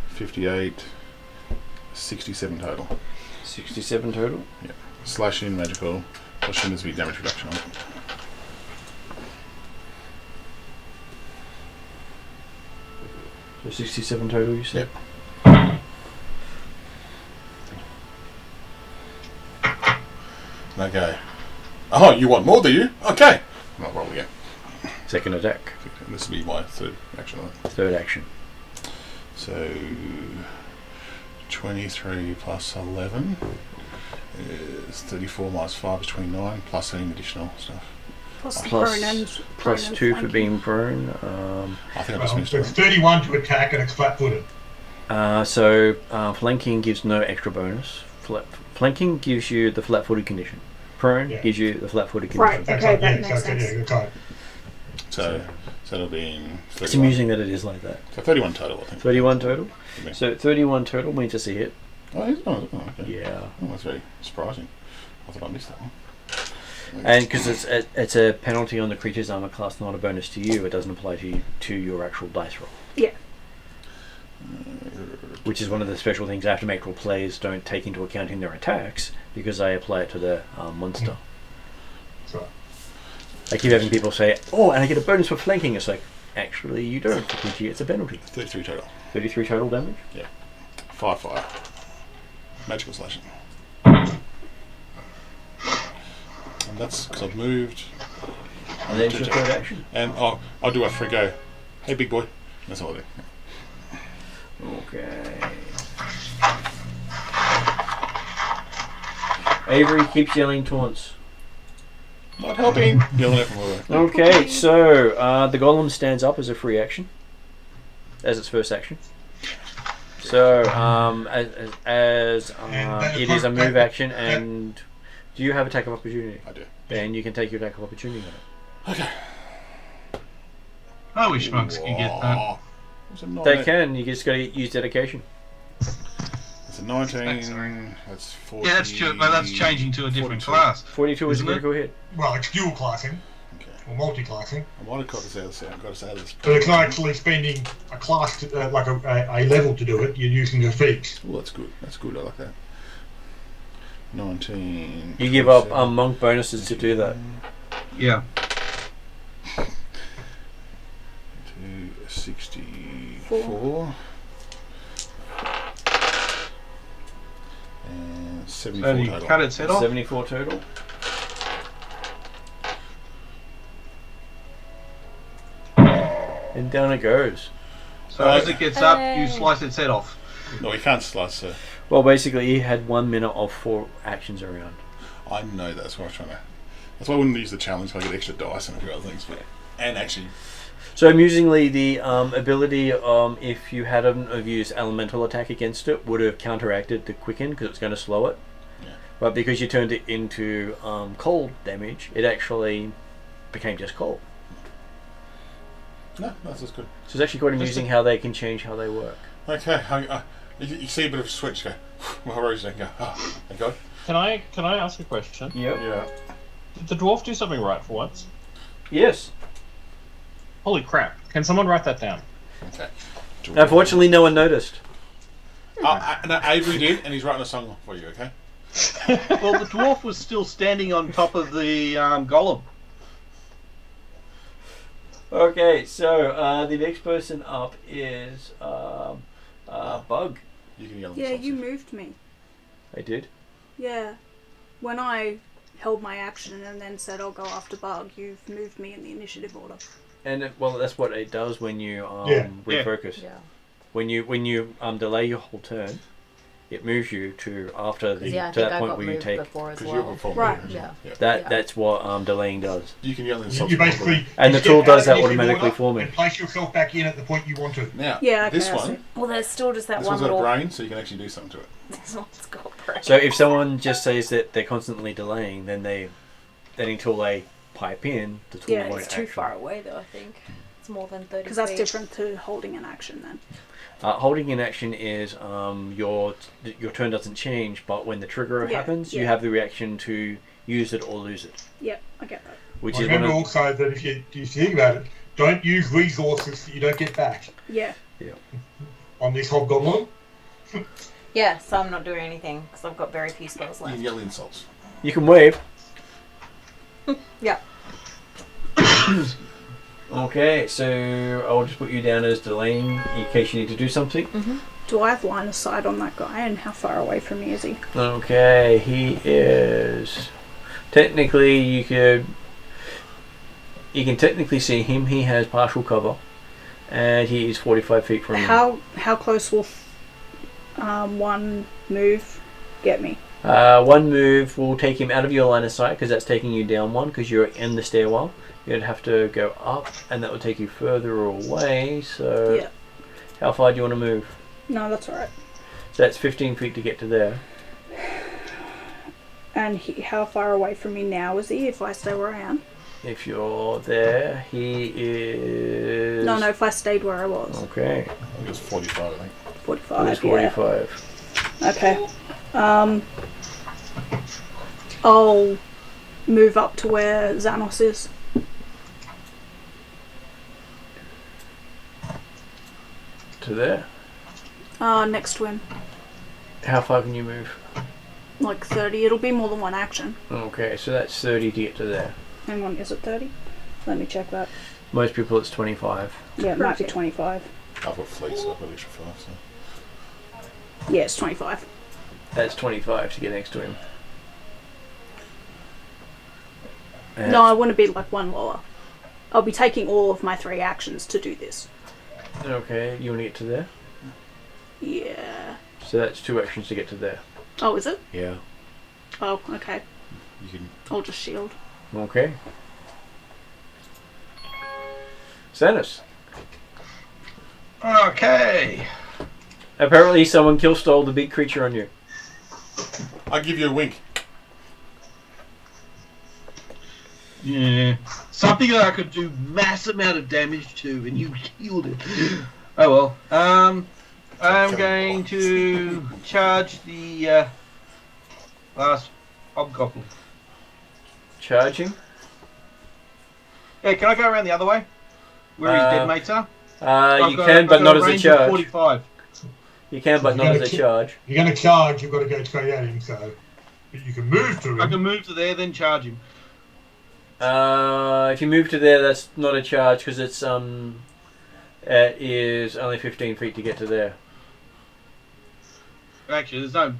F: 58, 67 total.
C: 67 total.
F: Slash in magical. Slash in there's be damage reduction on it.
C: So 67 total, you said?
F: Okay. Oh, you want more, do you? Okay. I'll roll again.
C: Second attack.
F: This will be my third action on it.
C: Third action.
F: So 23 plus 11 is 34 minus 5 is 29, plus any additional stuff.
B: Plus the
C: Plus-
B: prone and
C: Plus
B: prone and
C: 2 for
B: flanking.
C: being prone.
F: I think I just
H: Well,
F: missed
H: so it's
F: it.
H: 31 to attack and it's flat-footed.
C: So flanking gives no extra bonus. Flanking gives you the flat-footed condition. Prone
H: Yeah.
C: gives you the flat-footed condition.
B: Right.
H: That's
B: Okay,
H: right,
B: that
H: yeah,
B: makes
H: so, yeah,
B: sense.
H: that's right.
F: So that'll be in 31.
C: It's amusing that it is like that.
F: So 31 total, I think.
C: 31 total.
F: Okay.
C: So 31 total means it's a hit.
F: Oh, okay.
C: Yeah.
F: Oh, that's very surprising. I thought I missed that one.
C: And because it's a penalty on the creature's armor class, not a bonus to you, it doesn't apply to your actual dice roll.
B: Yeah.
C: Which is one of the special things after macro players don't take into account in their attacks, because I apply it to the monster.
H: So,
C: I keep having people say, "Oh, and I get a bonus for flanking." It's like, actually, you don't. Because it's a penalty.
F: 33 total.
C: 33 total damage.
F: 5-5. Magical slashing. And that's because I've moved.
C: And then your third action.
F: And I'll do a free go. Hey, big boy. That's all I do.
C: Okay. Avery keeps yelling taunts.
F: Not helping. Yelling at from over.
C: Okay, so the golem stands up as a free action, as its first action. So as it is a move action, and do you have attack of opportunity?
F: I do.
C: Then you can take your attack of opportunity on it.
F: Okay.
A: I wish monks could get that.
F: Whoa. It's a nine-
C: They can. You just got to use dedication.
F: It's a 19. That's 40.
A: Yeah, that's true. But that's changing to a different
F: 42.
A: class.
C: 42 is a
A: Isn't it?
C: critical hit.
H: well, it's dual classing
F: Okay.
H: or multi-classing,
F: I might have got this out of this.
H: but it's not actually spending a class, like a level to do it. You're using a feat.
F: Oh, that's good. That's good. I like that. 19.
C: You give up
F: 27.
C: monk bonuses to do that.
A: Yeah.
F: 64. And 74
A: And you
F: total.
A: cut its head off.
C: 74 total. And down it goes.
A: So as it gets up, you slice its head off.
F: No, we can't slice, sir.
C: Well, basically, he had 1 minute of 4 actions around.
F: I know that's what I was trying to. That's why I wouldn't use the challenge. I get extra dice and a few other things, but and actually,
C: So amusingly, the ability, if you hadn't have used elemental attack against it, would have counteracted the quicken because it's going to slow it.
F: Yeah.
C: But because you turned it into cold damage, it actually became just cold.
F: no, that's just good.
C: So it's actually quite amusing how they can change how they work.
F: Okay, you see a bit of a switch. Go, my rose and go. Oh, thank God.
I: Can I ask a question?
C: Yep.
F: Yeah.
I: Did the dwarf do something right for once?
C: Yes.
I: Holy crap! Can someone write that down?
F: Okay.
C: Unfortunately, no one noticed.
F: No, Avery did, and he's writing a song for you. Okay.
A: Well, the dwarf was still standing on top of the golem.
C: Okay, so the next person up is Bug.
F: You can yell.
B: Yeah, you moved me.
C: I did.
B: Yeah. When I held my action and then said I'll go after Bug, you've moved me in the initiative order.
C: And well, that's what it does when you
H: Yeah.
C: refocus.
E: Yeah.
C: When you delay your whole turn, it moves you to after the
E: Yeah, I
C: to
E: think
C: that
E: I
C: point
E: got
C: where you
E: moved
C: take.
E: before as
F: Because you're
E: well.
F: before
B: Right.
F: me.
E: Yeah.
C: That
E: Yeah.
C: that's what delaying does.
F: You can yell in
H: You basically
C: And the
H: step
C: tool
H: out
C: does
H: of
C: that
H: initiative
C: automatically
H: order
C: for me.
H: and place yourself back in at the point you want to.
F: Now,
B: Yeah, okay,
F: this
B: I
F: one,
B: see.
E: Well, there's still just that
F: this
E: one
F: one's got a
E: little.
F: brain, so you can actually do something to it.
E: This one's got brain.
C: So if someone just says that they're constantly delaying, then until they pipe in, the tool
B: Yeah,
C: won't
E: It's too
C: actually.
E: far away though. I think it's more than 30.
B: Because that's
E: feet.
B: different to holding an action then.
C: Holding in action is your turn doesn't change, but when the trigger
B: Yeah,
C: happens, you
B: yeah.
C: have the reaction to use it or lose it,
B: Yep, I get that.
C: which
H: Well,
C: is one
H: remember
C: of,
H: also that if you think about it, don't use resources that you don't get back
B: Yeah.
H: on this hobgoblin.
E: Yeah, so I'm not doing anything because I've got very few spells
F: You
E: left.
F: can yell insults.
C: you can wave.
E: Yeah.
C: Okay, so I'll just put you down as delaying in case you need to do something.
B: Do I have line of sight on that guy and how far away from me is he?
C: Okay, he is technically you can technically see him. He has partial cover, and he is 45 feet from.
B: How close will one move get me?
C: One move will take him out of your line of sight because that's taking you down one because you're in the stairwell. You'd have to go up, and that will take you further away. So,
B: Yeah.
C: how far do you want to move?
B: No, that's alright.
C: So that's 15 feet to get to there.
B: And how far away from me now is he if I stay where I am?
C: If you're there, he is.
B: No, if I stayed where I was.
C: Okay.
F: I think it's 45, I think.
B: 45.
C: It's 45.
B: Yeah. Okay. I'll move up to where Xanos is.
C: To there.
B: Next to him.
C: How far can you move?
B: Like 30. It'll be more than one action.
C: Okay, so that's 30 to get to there.
B: Hang on, is it 30? Let me check that.
C: Most people it's 25.
B: Yeah, it might be 25.
F: I've got fleets, so I've got extra 5. So.
B: Yeah, it's 25.
C: That's 25 to get next to him. And
B: No, I want to be like one lower. I'll be taking all of my 3 actions to do this.
C: Okay, you want to get to there?
B: Yeah.
C: So that's 2 actions to get to there.
B: Oh, is it?
C: Yeah.
B: Oh, okay.
F: You can.
B: I'll just shield.
C: Okay. Xanos.
A: Okay.
C: Apparently someone kill stole the big creature on you.
F: I'll give you a wink.
A: Yeah. Something that I could do mass amount of damage to, and you killed it. Oh well. I'm going to charge the last hobgoblin.
C: Charging?
A: Yeah, can I go around the other way? Where his dead mates are?
C: You can, but not as a charge.
A: 45.
C: You can, but not as a charge.
H: You're going to charge, you've got to go straight at him, so. But you can move to him.
A: I can move to there, then charge him.
C: If you move to there, that's not a charge because it is only 15 feet to get to there.
A: Actually, there's no.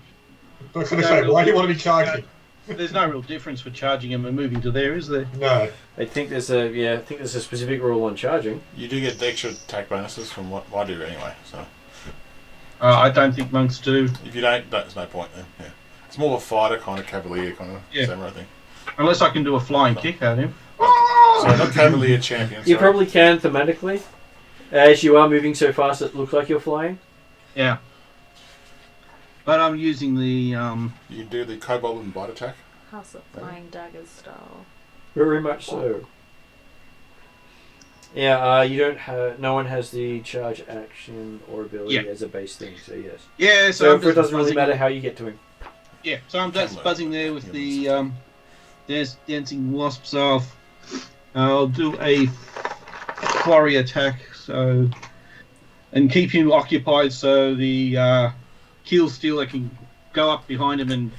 H: I was going to say, why do you want to be charging?
A: There's no real difference for charging him and moving to there, is there?
H: No.
C: I think there's a specific rule on charging.
F: You do get extra attack bonuses from what I do anyway, so.
A: I don't think monks do.
F: If you don't, there's no point then. Yeah. It's more of a fighter kind of cavalier kind of samurai thing.
A: Unless I can do a flying kick at him.
F: So not cavalier champion.
C: You
F: sorry.
C: probably can thematically, as you are moving so fast it looks like you're flying.
A: Yeah. But I'm using the
F: You can do the kobold and bite attack.
E: House of Flying Daggers style.
C: Very much so. Yeah, you don't have. No one has the charge action or ability as a base thing. So yes.
A: Yeah.
C: So
A: I'm
C: it doesn't really
A: buzzing.
C: matter how you get to him.
A: Yeah. So I'm just buzzing there with the there's dancing wasps off. I'll do a flurry attack. So and keep him occupied so the kill stealer can go up behind him and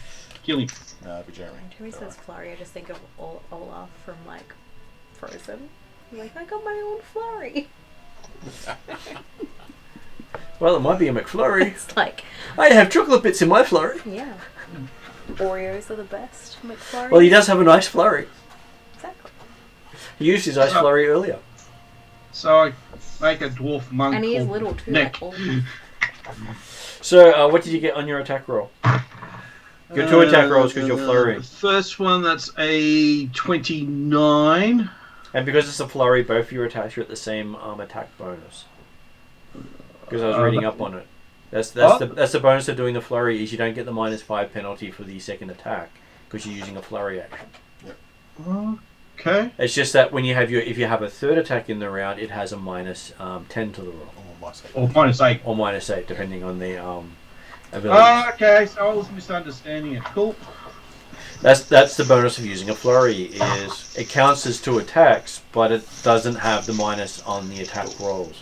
A: kill him.
F: No, be Jeremy.
E: When Terry says flurry, I just think of Olaf from like Frozen. Like, I got my own flurry.
C: Well, it might be a McFlurry.
E: It's like,
C: I have chocolate bits in my flurry.
E: yeah. Oreos are the best. McFlurry.
C: Well, he does have a nice flurry.
E: Exactly.
C: He used his ice flurry earlier.
A: So I make a dwarf monk.
E: And he is
A: called
E: little too.
A: Nick.
E: Like Olaf.
C: So, what did you get on your attack roll? Your 2 attack rolls because you're flurrying.
A: First one, that's a 29.
C: And because it's a flurry, both of your attacks are at the same attack bonus. Because I was reading up on it. That's the bonus of doing the flurry is you don't get the -5 penalty for the second attack because you're using a flurry action.
A: Okay.
C: It's just that when you have if you have a third attack in the round, it has a -10 to the roll.
A: Or -8.
C: Or -8, depending on the ability.
A: Okay, so I was misunderstanding it. Cool.
C: That's the bonus of using a flurry is it counts as 2 attacks, but it doesn't have the minus on the attack rolls.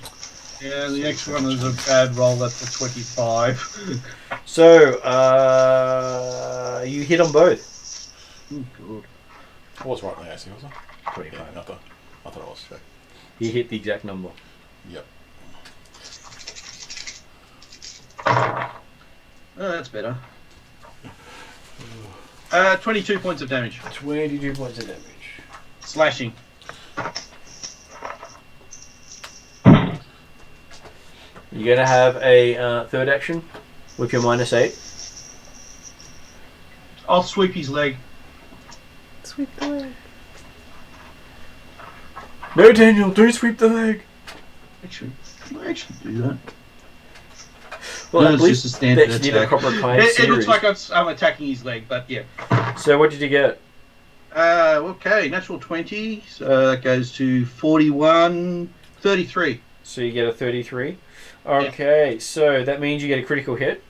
A: Yeah, the next one is a bad roll. That's a 25.
C: So you hit on both.
A: Oh, good.
F: I was right on the AC, wasn't I?
C: 25.
F: Yeah, I thought I was. Okay.
C: He hit the exact number.
F: Yep.
A: Oh, that's better. 22 points of damage.
C: 22 points of damage.
A: Slashing.
C: You're going to have a third action with your -8.
A: I'll sweep his leg.
E: Sweep the leg.
C: No, Daniel, don't sweep the leg.
A: Actually, can I actually do that?
C: Well,
A: No,
C: at
A: it's
C: least
A: just a standard
C: that you did a
A: attack.
C: Copper Kai
A: It looks
C: series.
A: like I'm attacking his leg, but yeah.
C: So what did you get?
A: Okay, natural 20, so that goes to 41, 33.
C: So you get a 33. Okay, so that means you get a critical hit.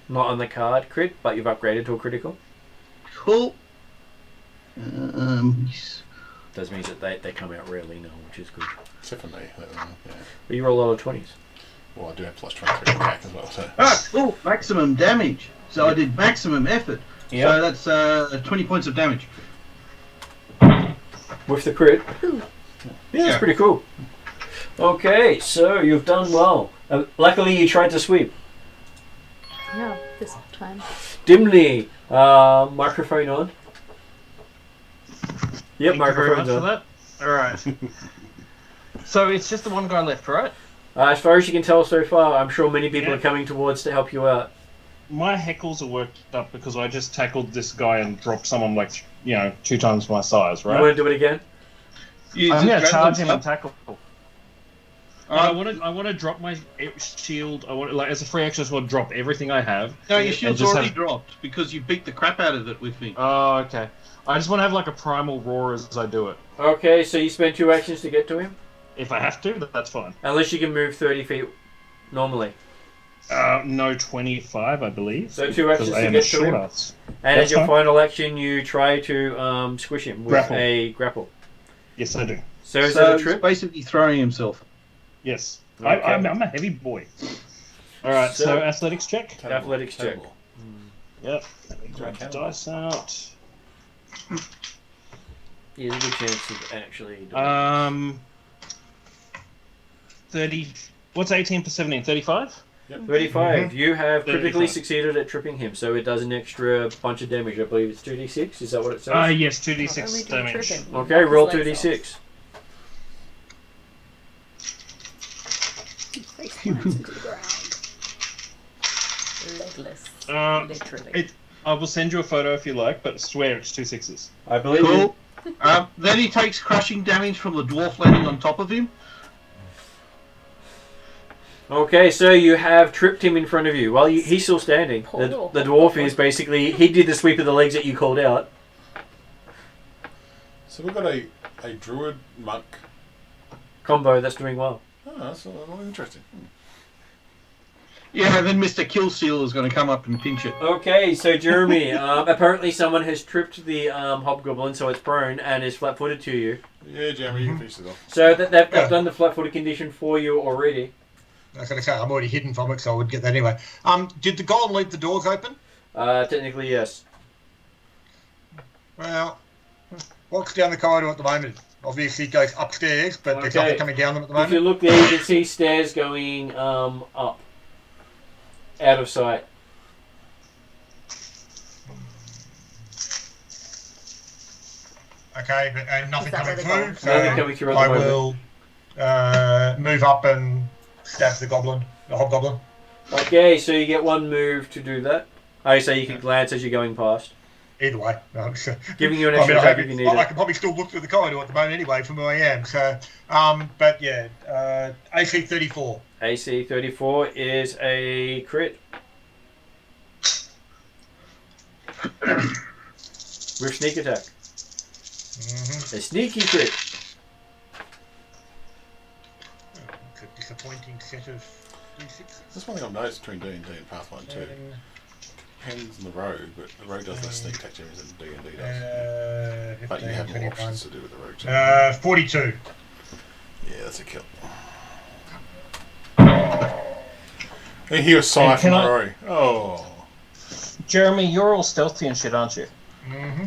C: Not on the card crit, but you've upgraded to a critical.
A: Cool.
C: Does mean that they come out rarely now, which is good.
F: Except for me. Yeah.
C: But you roll a lot of 20s.
F: Well, I do have plus 23 attack as well, so.
A: Cool, maximum damage. So I did maximum effort.
C: Yep.
A: So that's 20 points of damage.
C: With the crit. Yeah, that's pretty cool. Okay, so you've done well. Luckily you tried to sweep.
E: Yeah, this time.
C: Dimly, microphone on. Yep,
I: Thank you very
C: microphone's
I: much
C: on.
I: for that. Alright. So it's just the one guy left, right?
C: As far as you can tell so far, I'm sure many people
I: Yeah.
C: are coming towards to help you out.
I: My heckles are worked up because I just tackled this guy and dropped someone like, 2 times my size,
C: You
I: right?
C: want to do it again?
I: I'm going to charge him and
A: up.
I: tackle. I want to drop my shield. I want as a free action. I just want to drop everything I have.
A: No, your
I: and
A: shield's
I: just
A: already
I: have-
A: dropped because you beat the crap out of it with me.
I: Oh, okay. I just want to have like a primal roar as I do it.
C: Okay, so you spend 2 actions to get to him?
I: If I have to, that's fine.
C: Unless you can move 30 feet normally.
I: No, 25, I believe.
C: So 2 actions
I: because I
C: to
I: am
C: get
I: a
C: to
I: short
C: him.
I: ass.
C: And
I: That's
C: as your
I: fine.
C: final action, you try to squish him with
I: Grapple.
C: a grapple.
I: Yes, I do.
C: So is
A: So
C: that a
A: he's
C: trip?
A: basically throwing himself.
I: Yes.
C: Okay.
I: I'm a heavy boy. Alright, so athletics check.
C: Athletics check.
F: Cannonball.
I: Yep. Let me grab the dice out.
C: Yeah, there's a good chance of actually doing
I: 30. What's 18 plus 17? 35?
C: 35. You have critically
I: 35.
C: succeeded at tripping him, so it does an extra bunch of damage. I believe it's 2d6. Is that what it says?
I: Yes,
E: Only
I: 2d6
E: do
I: damage.
E: tripping.
C: Okay,
E: Knock his
C: roll
E: legs
C: 2d6.
B: Face plants into the ground.
E: off. Legless.
I: Literally. I will send you a photo if you like, but swear it's 2 6s.
C: I believe you.
A: Cool. Then he takes crushing damage from the dwarf landing on top of him.
C: Okay, so you have tripped him in front of you. Well, he's still standing.
E: Poor
C: The
E: dwarf.
C: dwarf is basically... He did the sweep of the legs that you called out.
F: So we've got a druid monk.
C: Combo that's doing well.
F: Oh, that's interesting.
A: Yeah, then Mr. Killseal is going to come up and pinch it.
C: Okay, so Jeremy, apparently someone has tripped the hobgoblin so it's prone and is flat-footed to you.
F: Yeah, Jeremy, you can finish it off.
C: So they've done the flat-footed condition for you already.
H: I was going to say, I'm already hidden from it, so I would get that anyway. Did the golem leave the doors open?
C: Technically, yes.
H: Well, walks down the corridor at the moment. Obviously goes upstairs, but there's
C: Okay.
H: nothing coming down them at the
C: If you
H: moment.
C: look there, you can see stairs going up. Out of sight.
H: Okay, and nothing
E: Is that
H: coming
E: where the
H: through.
E: golem-
C: Nothing coming through at
H: I
C: the moment.
H: will move up and stab the hobgoblin.
C: Okay, so you get one move to do that. Oh, so you can glance as you're going past.
H: Either way.
C: Giving you an
H: I
C: extra
H: mean,
C: attack if you need
H: I
C: it.
H: can probably still look through the corridor at the moment anyway from where I am. So, but yeah, AC 34.
C: AC 34 is a crit. With sneak attack.
H: Mm-hmm.
C: A sneaky crit.
H: It's a disappointing set of D6s.
F: That's one thing I've noticed between D&D and Pathfinder 2. Depends on the rogue, but the rogue does less sneak attack damage than D&D does. But you
H: 15,
F: have more
H: 21.
F: options to do with the rogue too.
H: 42.
F: Yeah, that's a kill. And he was sight
I: can
F: from
I: I-
F: Rory. Oh.
I: Jeremy, you're all stealthy and shit, aren't you?
H: Mm-hmm.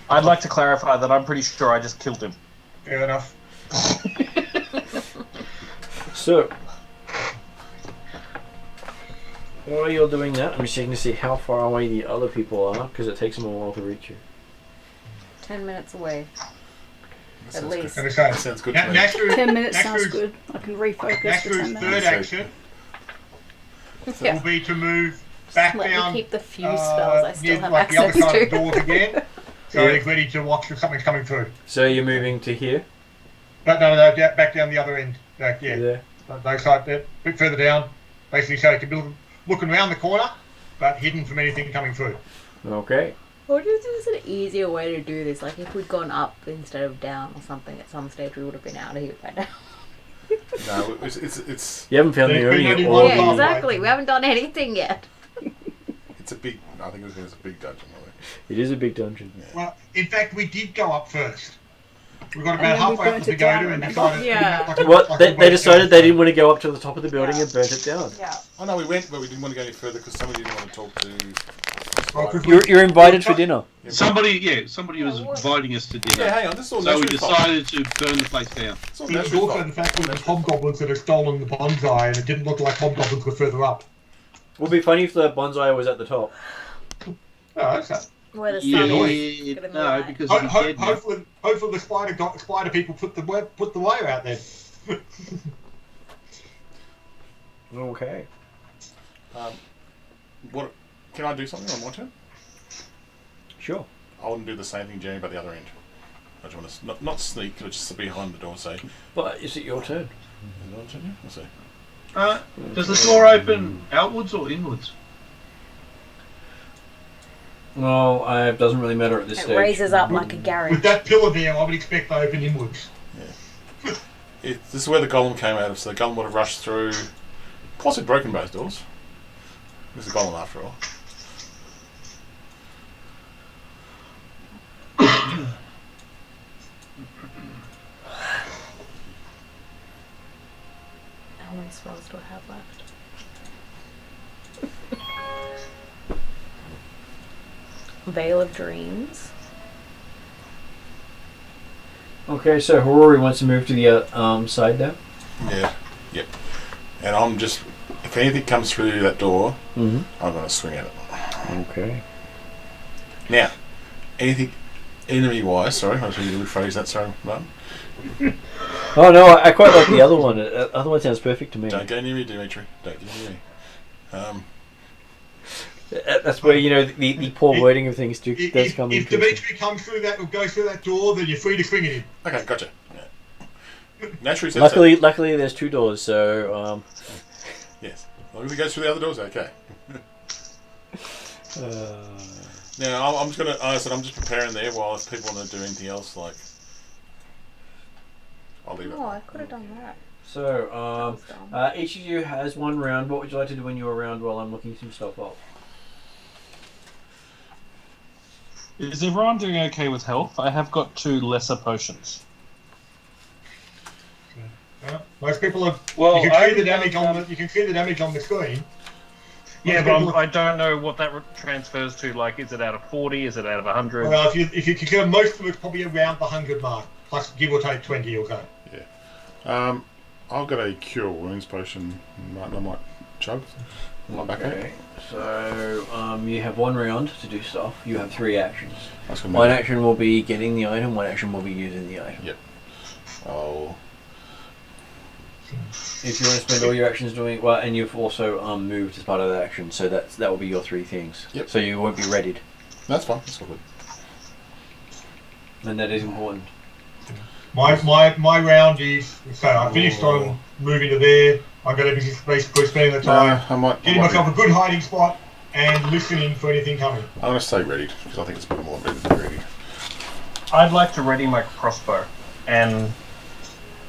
I: I'd like to clarify that I'm pretty sure I just killed him.
H: Fair enough.
C: So, while you're doing that, I'm just checking to see how far away the other people are, because it takes them a while to reach you.
E: 10 minutes away.
F: That
E: At
F: sounds
E: least.
F: good.
H: And so,
F: That sounds good to me.
H: Nashru,
B: 10 minutes sounds
H: Nashru's-
B: good. I can refocus for 10
H: Nashru's third
B: minutes.
H: action
E: Yeah.
H: will be to move back
E: Let
H: down.
E: me keep the few spells I still
H: near,
E: have
H: like, the other
E: access
H: side of the
E: to.
H: doors again. So
C: Yeah.
H: he's ready to watch if something's coming through.
C: So you're moving to here?
H: No, back down the other end. Back, yeah.
C: There.
H: Those side, a bit further down. Basically, so he can be looking around the corner, but hidden from anything coming through.
C: Okay.
E: Or is there an easier way to do this? Like if we'd gone up instead of down or something at some stage, we would have been out of here by now.
F: No, it's
C: You haven't found the
H: There's been
C: Oni
H: only
C: or
H: one
E: Yeah,
H: pathway.
E: exactly. We haven't done anything yet.
F: it's a big. I think it's a big dungeon. I think.
C: It is a big dungeon.
H: Well, in fact, we did go up first. We got
B: And
H: about
B: then we
H: halfway up
B: burnt
H: the
B: it down,
H: pagoda and
B: remember?
H: decided.
E: Yeah.
C: What? They decided they didn't want to go up to the top of the building and burnt it down.
E: Yeah.
F: Oh no, we went, but we didn't want to go any further because somebody didn't want to talk to.
H: Well, 'cause
C: You're invited for dinner.
A: Somebody was inviting us to dinner.
F: Yeah, hang on. This is all
A: So we
F: Nash's fault.
A: decided to burn the place down.
F: It's all
H: It was
F: Nash's
H: also
F: fault.
H: the fact that the hobgoblins that had stolen the bonsai, and it didn't look like hobgoblins were further up.
C: Would be funny if the bonsai was at the top.
H: Oh, okay.
E: Where the sun
A: Yeah,
E: is. Get in the
A: no,
E: light.
A: because it'd be dead now.
H: Hopefully the spider people put the wire out there.
C: Okay.
F: What? Can I do something on my turn?
C: Sure.
F: I wouldn't do the same thing, Jenny, but the other end. I just want to not sneak, but just behind the door. Say, is
C: But is it your turn?
F: it on turn? We'll see.
A: Does the door open outwards or inwards?
C: No, it doesn't really matter at this
E: It
C: stage.
E: raises up like a
H: With
E: garage.
H: that pillar there, I would expect to open inwards.
F: This is where the golem came out of, so the golem would have rushed through, possibly broken both doors. It's a golem after all.
E: How many spells do I have left? Veil of Dreams.
C: Okay, so Horori wants to move to the side now.
F: Yeah. Yep. And I'm just, if anything comes through that door,
C: Mm-hmm.
F: I'm going to swing at it.
C: Okay.
F: Now, anything enemy-wise, sorry, I should rephrase that, sorry, Martin.
C: Oh no, I quite like the other one. The other one sounds perfect to me.
F: Don't go near me, Dimitri. Don't go near me.
C: That's where the poor wording of things does come
H: If
C: into it.
H: Dimitri comes through that or goes through that door, then you're free to swing at him.
F: Okay, gotcha. Yeah. Naturally says
C: Luckily, there's two doors, so
F: yes. As long as he goes through the other doors, okay. Now, I'm just gonna. I said I'm just preparing there while if people want to do anything else, like I'll leave
E: Oh,
F: it.
E: I could have done that.
C: So,
E: That was dumb.
C: each of you has one round. What would you like to do when you're around while I'm looking some stuff up?
I: Is everyone doing okay with health? I have got 2 lesser potions.
H: Most people have.
A: Well,
H: you can
A: I
H: see the
A: only
H: damage
A: have,
H: on the. You can see the damage on the screen.
I: Yeah,
H: Most
I: but
H: people
I: I don't know what that transfers to. Like, is it out of 40? Is it out of 100?
H: Well, if you consider most of it's probably around the 100 mark, plus give or take 20 or so.
F: I've got a cure wounds potion. I might chug. My back
C: Okay. So, you have one round to do stuff. You have 3 actions.
F: That's gonna
C: One
F: make-
C: action will be getting the item. One action will be using the item.
F: Yep. Oh.
C: If you want to spend all your actions doing well, and you've also moved as part of that action, so that will be your 3 things.
F: Yep.
C: So you won't be readied,
F: That's fine. That's all good.
C: and that is important.
H: My round is so I finished on moving to there. I'm going to be basically spending the time
F: I might.
H: getting myself a good hiding spot and listening for anything coming.
F: I'm going to stay ready because I think it's a bit more better than ready.
I: I'd like to ready my crossbow and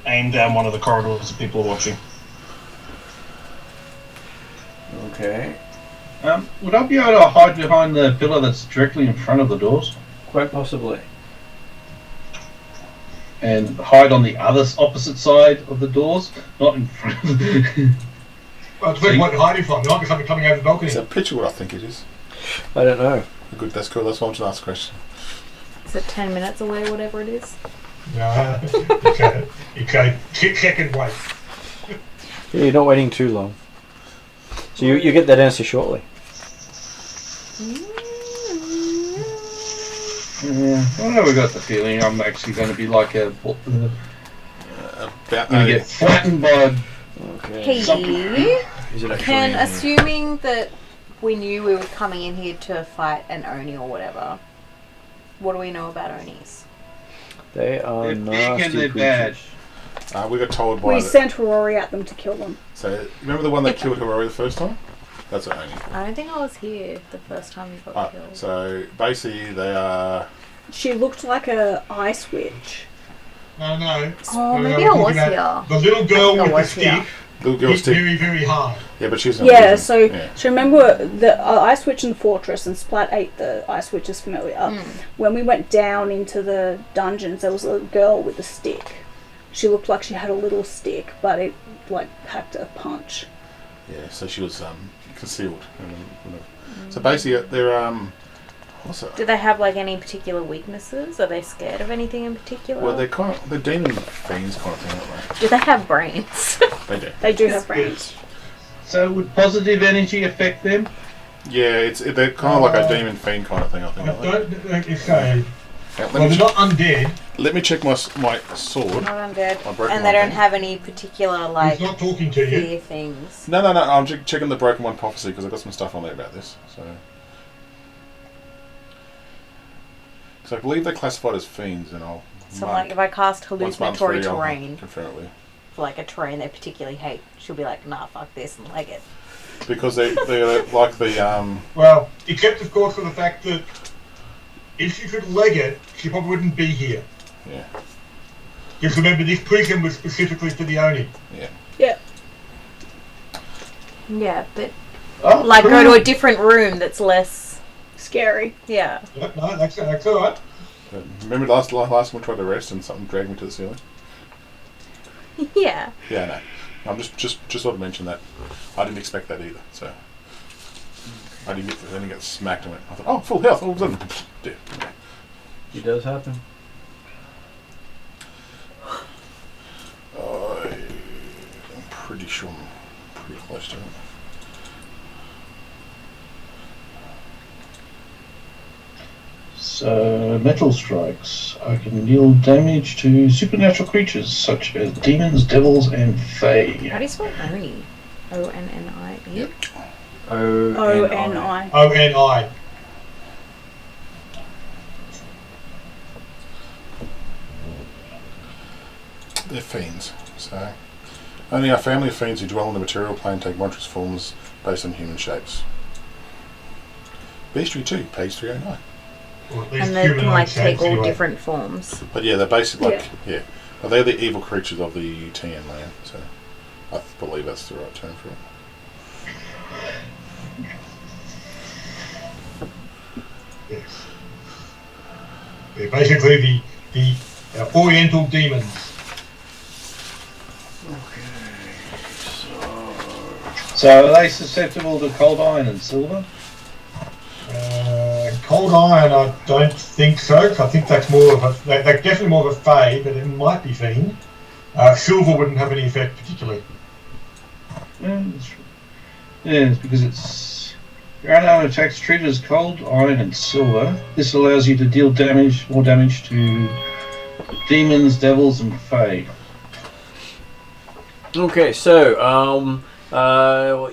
I: aim down one of the corridors that people are watching.
C: Okay.
A: Would I be able to hide behind the pillar that's directly in front of the doors?
C: Quite possibly.
A: And hide on the opposite side of the doors, not in front of them.
H: Well, it depends what you're hiding from. There might be something coming over the balcony.
F: Is that picture what I think it is?
C: I don't know.
F: Good. That's cool. That's why I'm just asking a question.
E: Is it 10 minutes away, whatever it is?
H: No, okay. Second wait.
C: Yeah, you're not waiting too long. So you get that answer shortly.
A: Yeah, I never got the feeling I'm actually going to be like a.
F: About
A: Going to get flattened by.
C: Okay.
E: Hey,
C: Is it actually?
E: assuming that we knew we were coming in here to fight an Oni or whatever. What do we know about Onis?
C: They are
A: They're big
C: nasty
A: and they're bad.
C: creatures.
F: We got told by
B: We sent Rory at them to kill them.
F: So remember the one that killed Hirori the first time? That's an Oni.
E: I don't think I was here the first time you got killed.
F: So basically they are...
B: She looked like a ice witch.
H: No.
E: Oh, maybe I was here.
H: The little girl
E: I think I
H: with the
E: was here.
H: stick
F: Little girl
H: hit
F: stick.
H: very, very hard.
F: Yeah, but she's
B: Yeah, so remember the ice witch in the fortress, and Splat ate the ice witch's familiar. When we went down into the dungeons, there was a girl with a stick. She looked like she had a little stick, but it like packed a punch.
F: Yeah, so she was concealed. So basically they're what's it?
E: Do they have like any particular weaknesses? Are they scared of anything in particular?
F: Well, they're demon fiends kind of thing, aren't
E: Do they have brains?
F: they? They do.
B: They do have brains.
A: So would positive energy affect them?
F: Yeah, they're kind of like a demon fiend kind of thing, I think.
H: I
F: Aren't
H: don't say.
F: they?
H: Well, they're not undead.
F: Let me check my sword.
E: Not undead.
F: I broke
E: And
F: my
E: they don't
F: thing.
E: have any particular like
H: He's not talking to you.
E: fear things.
F: No. I'm checking the Broken One prophecy because I've got some stuff on there about this. So I believe they're classified as fiends, and I'll.
E: So like if I cast
F: once month
E: hallucinatory
F: free, I'll
E: terrain
F: confirm it with you.
E: for like a terrain they particularly hate, she'll be like, nah, fuck this and leg it.
F: Because they're like the
H: Well, except of course for the fact that if she could leg it, she probably wouldn't be here.
F: Yeah.
H: Just remember, this prison was specifically for the Oni.
B: Yeah.
E: Yeah, but
A: Oh,
E: like go to a different room that's less.
B: Scary.
E: Yeah.
H: Yep, no, that's all right.
F: But remember last time we tried to rest and something dragged me to the ceiling?
E: Yeah.
F: Yeah, no. I'm just sort of mention that. I didn't expect that either, so I didn't get smacked and went, I thought, oh, full health, all of a sudden. Yeah.
C: It does happen.
F: I'm pretty sure I'm pretty close to it.
A: So, metal strikes. I can deal damage to supernatural creatures such as demons, devils, and fae.
E: How do you spell Oni? O-N-N-I-E?
F: Yep.
C: O-N-I.
H: O-N-I.
F: They're fiends, so only our family of fiends who dwell on the material plane take monstrous forms based on human shapes. Beastry 2, page 309.
H: Or at least
E: And they can like
H: humanoid
E: take
H: shapes
E: all
H: anyway.
E: different forms.
F: But yeah, they're basically like, yeah. Well, they're the evil creatures of the TN land, so I believe that's the right term for it.
H: Yes. They're basically the Oriental demons.
A: So, are they susceptible to cold iron and silver?
H: Cold iron, I don't think so. 'Cause I think that's more of a. They're definitely more of a fae, but it might be fiend. Silver wouldn't have any effect particularly.
A: Yeah, that's true. Yeah, it's because it's your unarmed attacks treated as cold iron and silver. This allows you to deal more damage to demons, devils, and fae.
C: Okay, so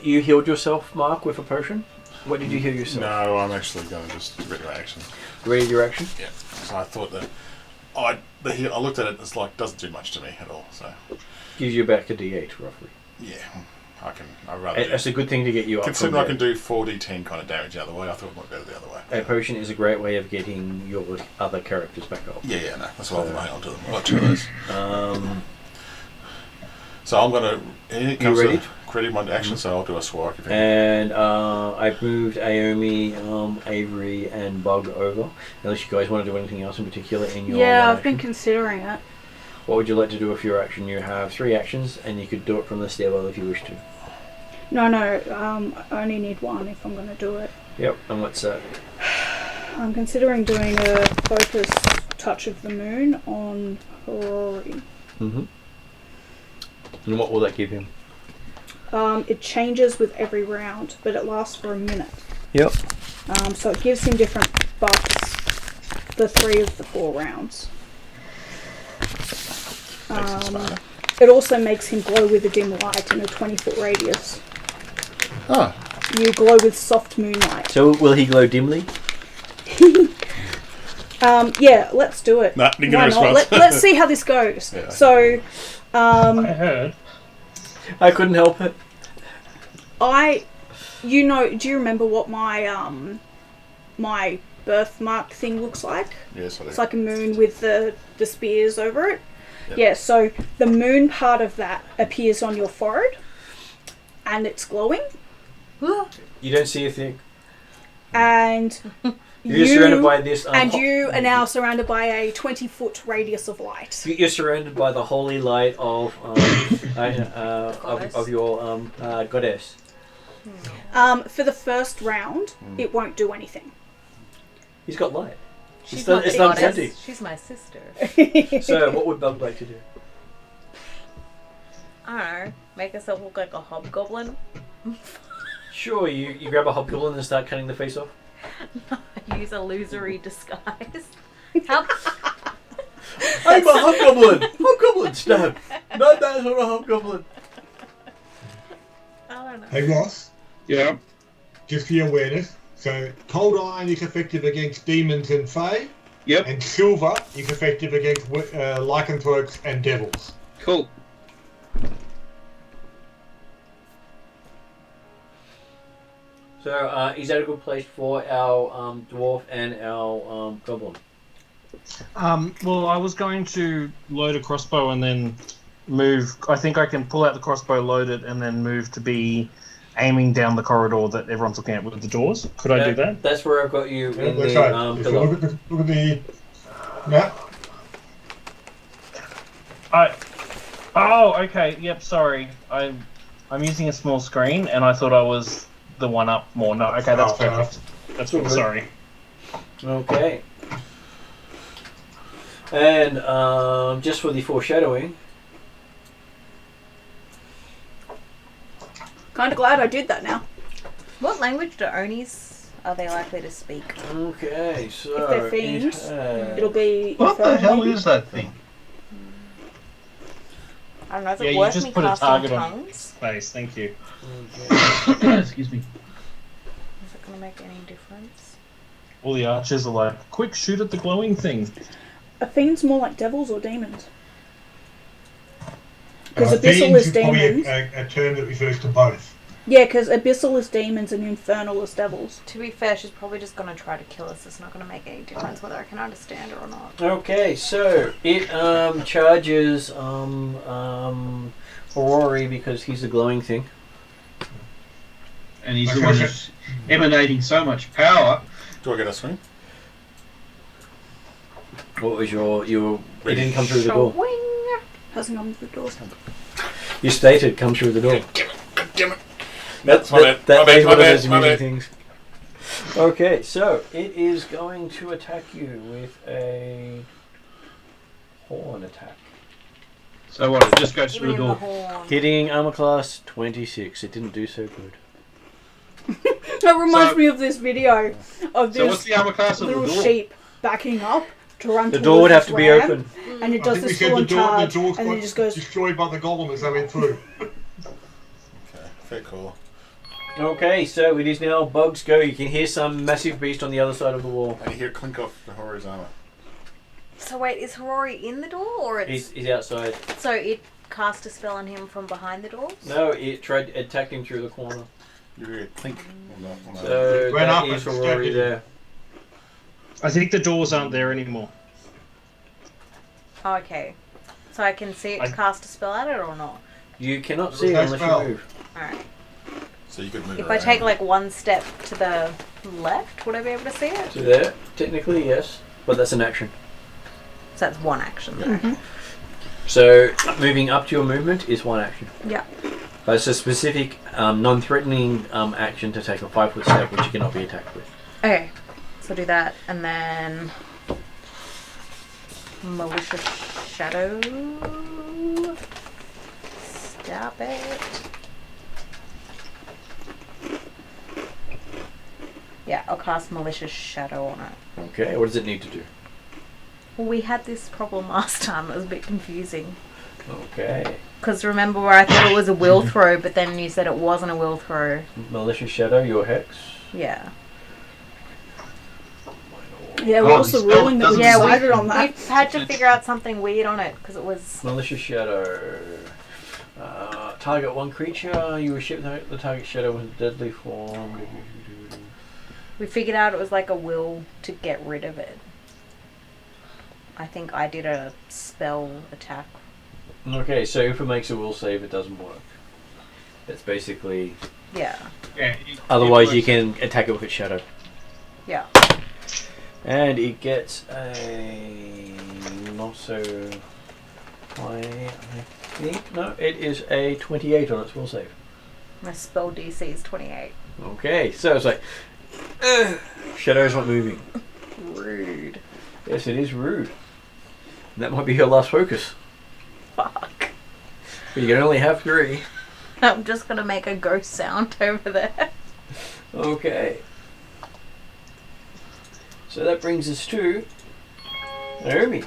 C: you healed yourself, Mark, with a potion. What did you heal yourself?
F: No, I'm actually going to just ready my action.
C: Ready your action?
F: Yeah. So I thought that I looked at it. It's like doesn't do much to me at all. So
C: Gives you back a D8 roughly.
F: yeah, I'd rather.
C: That's a good thing to get you up.
F: Considering I can do 4d10 kind of damage the other way, I thought it might be better the other way.
C: A potion is a great way of getting your other characters back up.
F: Yeah, no, that's why I'm going on to them. I've got 2 of those. So I'm going to.
C: You ready?
F: Credit my action, so I'll do a swark.
C: And I've moved Aomi, Avery, and Bug over. Unless you guys want to do anything else in particular in your
B: Yeah, I've
C: action.
B: been considering it.
C: What would you like to do with your action? You have 3 actions, and you could do it from the stairwell if you wish to.
B: No, I only need one if I'm going to do it.
C: Yep, and what's that?
B: I'm considering doing a focus touch of the moon on Rory.
C: Mm-hmm. And what will that give him?
B: It changes with every round, but it lasts for a minute.
C: Yep.
B: So it gives him different buffs the 3 of the 4 rounds. It also makes him glow with a dim light in a 20-foot radius.
F: Oh,
B: You glow with soft moonlight.
C: So will he glow dimly?
B: Yeah, let's do it.
F: Nah, didn't get a
B: Why not?
F: response.
B: Let's see how this goes.
F: Yeah.
B: So,
I: I heard.
C: I couldn't help it.
B: do you remember what my my birthmark thing looks like?
F: Yes, I do.
B: It's like a moon with the spears over it.
F: Yep.
B: Yeah, so the moon part of that appears on your forehead, and it's glowing.
C: You don't see a thing.
B: And
C: You're surrounded by this.
B: you are now surrounded by a 20-foot radius of light.
C: You're surrounded by the holy light of your goddess.
B: For the first round, it won't do anything.
C: He's got light.
E: She's
C: It's
E: not
C: it's
E: the
C: not
E: goddess.
C: empty.
E: She's my sister.
C: So, what would Bug like to do?
E: I don't know. Make herself look like a hobgoblin.
C: Sure, you grab a hobgoblin and start cutting the face off.
E: Use illusory disguise. Help.
C: I'm a hobgoblin! Hobgoblin stab! Not that sort of hobgoblin.
E: I don't know.
H: Hey Ross,
A: Yeah.
H: just for your awareness, so cold iron is effective against demons and fae,
A: Yep.
H: and silver is effective against lycanthropes and devils.
A: Cool.
C: So, is that a good place for our dwarf and our goblin?
I: Well, I was going to load a crossbow and then move. I think I can pull out the crossbow, load it, and then move to be aiming down the corridor that everyone's looking at with the doors. Could I do that?
C: That's where I've got you in
H: That's
C: the
H: right. If you
C: pillar.
H: look at the map.
I: Oh, okay. Yep. Sorry. I'm using a small screen, and I thought I was the one up more. No. Okay, that's perfect. That's all. Sorry.
C: Okay. And just for the foreshadowing,
B: Kind of glad I did that now.
E: What language do Onis are they likely to speak?
C: okay, so
B: If they're fiends,
C: it had-
B: It'll be.
A: What the
B: infernal,
A: hell
B: maybe?
A: is that thing?
E: I don't know. Is
I: Yeah,
E: it
I: you
E: worth
I: just
E: me
I: put a
E: casting
I: target on
E: tongues?
I: space. Thank you.
C: Okay.
A: Excuse me.
E: Is it going to make any difference?
I: All the archers are like, quick, shoot at the glowing thing.
B: Are fiends more like devils or demons? Because abyssal
H: Fiends
B: is
H: probably
B: demons.
H: a term that refers to both.
B: Yeah, because abyssal is demons and infernal is devils.
E: To be fair, she's probably just going to try to kill us. It's not going to make any difference whether I can understand her or not.
C: Okay, so it charges Rory because he's the glowing thing.
A: And he's the one who's emanating so much power.
F: Do I get a swing?
C: What was your it didn't come through the door.
E: Swing!
B: Hasn't gone through the doors.
C: You stated come through the door.
F: Damn it.
C: That's
F: My bad,
C: that
F: my
C: is
F: bad,
C: one
F: my
C: of those
F: bad, my
C: amusing
F: bad.
C: things. Okay, so it is going to attack you with a horn attack.
A: So what? It just goes
E: Give
A: through the
E: him the
A: door.
E: horn.
C: Hitting armor class 26. It didn't do so good.
B: That reminds
A: So-
B: me of this video of
A: So what's
B: this
A: the armor class of the
B: little
A: door?
B: sheep backing up to run
C: The
B: towards
C: door would have
B: this
C: to be
B: ram,
C: open.
B: and it
H: I
B: does
H: think we
B: this
H: said
B: full-on
H: the
B: charge,
H: door
B: and then it just goes.
H: destroyed by the golem as they went through.
F: Okay, fair call.
C: Okay, so it is now Bug's go. You can hear some massive beast on the other side of the wall.
F: And you hear it clink off the horror's armor.
E: So wait, is Harori in the door or it's...
C: He's outside.
E: So it cast a spell on him from behind the doors?
C: No, it tried attacked him through the corner.
F: You hear it clink on the
C: So
H: Ran up
C: that is
H: and
C: Rory
H: stabbed him.
C: there.
I: I think the doors aren't there anymore.
E: Oh, okay. So I can see it
I: I-
E: cast a spell at it or not?
C: You cannot
H: There
C: see
H: was
C: it
H: no
C: unless
H: spell.
C: you move.
E: Alright.
F: So you could move
E: If
F: around.
E: I take like one step to the left, would I be able to see it?
C: So there, technically yes, but that's an action.
E: So that's one action there.
C: So moving up to your movement is one action.
E: Yeah.
C: But it's a specific non-threatening action to take a 5-foot step, which you cannot be attacked with.
E: Okay. So do that and then malicious shadow. Stop it. Yeah, I'll cast malicious shadow on it.
C: Okay, what does it need to do?
E: Well, we had this problem last time. It was a bit confusing.
C: Okay.
E: Because remember where I thought it was a will throw, but then you said it wasn't a will throw.
C: Malicious Shadow, your hex.
E: Yeah.
B: Yeah, what was the
H: still
B: ruling that we
H: doesn't-
B: decided on that?
E: We had to figure out something weird on it because it was.
C: Malicious Shadow. Target one creature. You ship the target shadow with deadly form.
E: We figured out it was like a will to get rid of it. I think I did a spell attack.
C: Okay, so if it makes a will save, it doesn't work. It's basically.
E: Yeah.
A: Yeah.
C: Otherwise, you can attack it with its shadow.
E: Yeah.
C: And it gets a not so high, I think. No, it is a 28 on its will save.
E: My spell DC is 28.
C: Okay, so it's like shadow's not moving.
E: Rude.
C: Yes, it is rude. That might be her last focus.
E: Fuck.
C: But you can only have 3.
E: I'm just gonna make a ghost sound over there.
C: Okay. So that brings us to Naomi.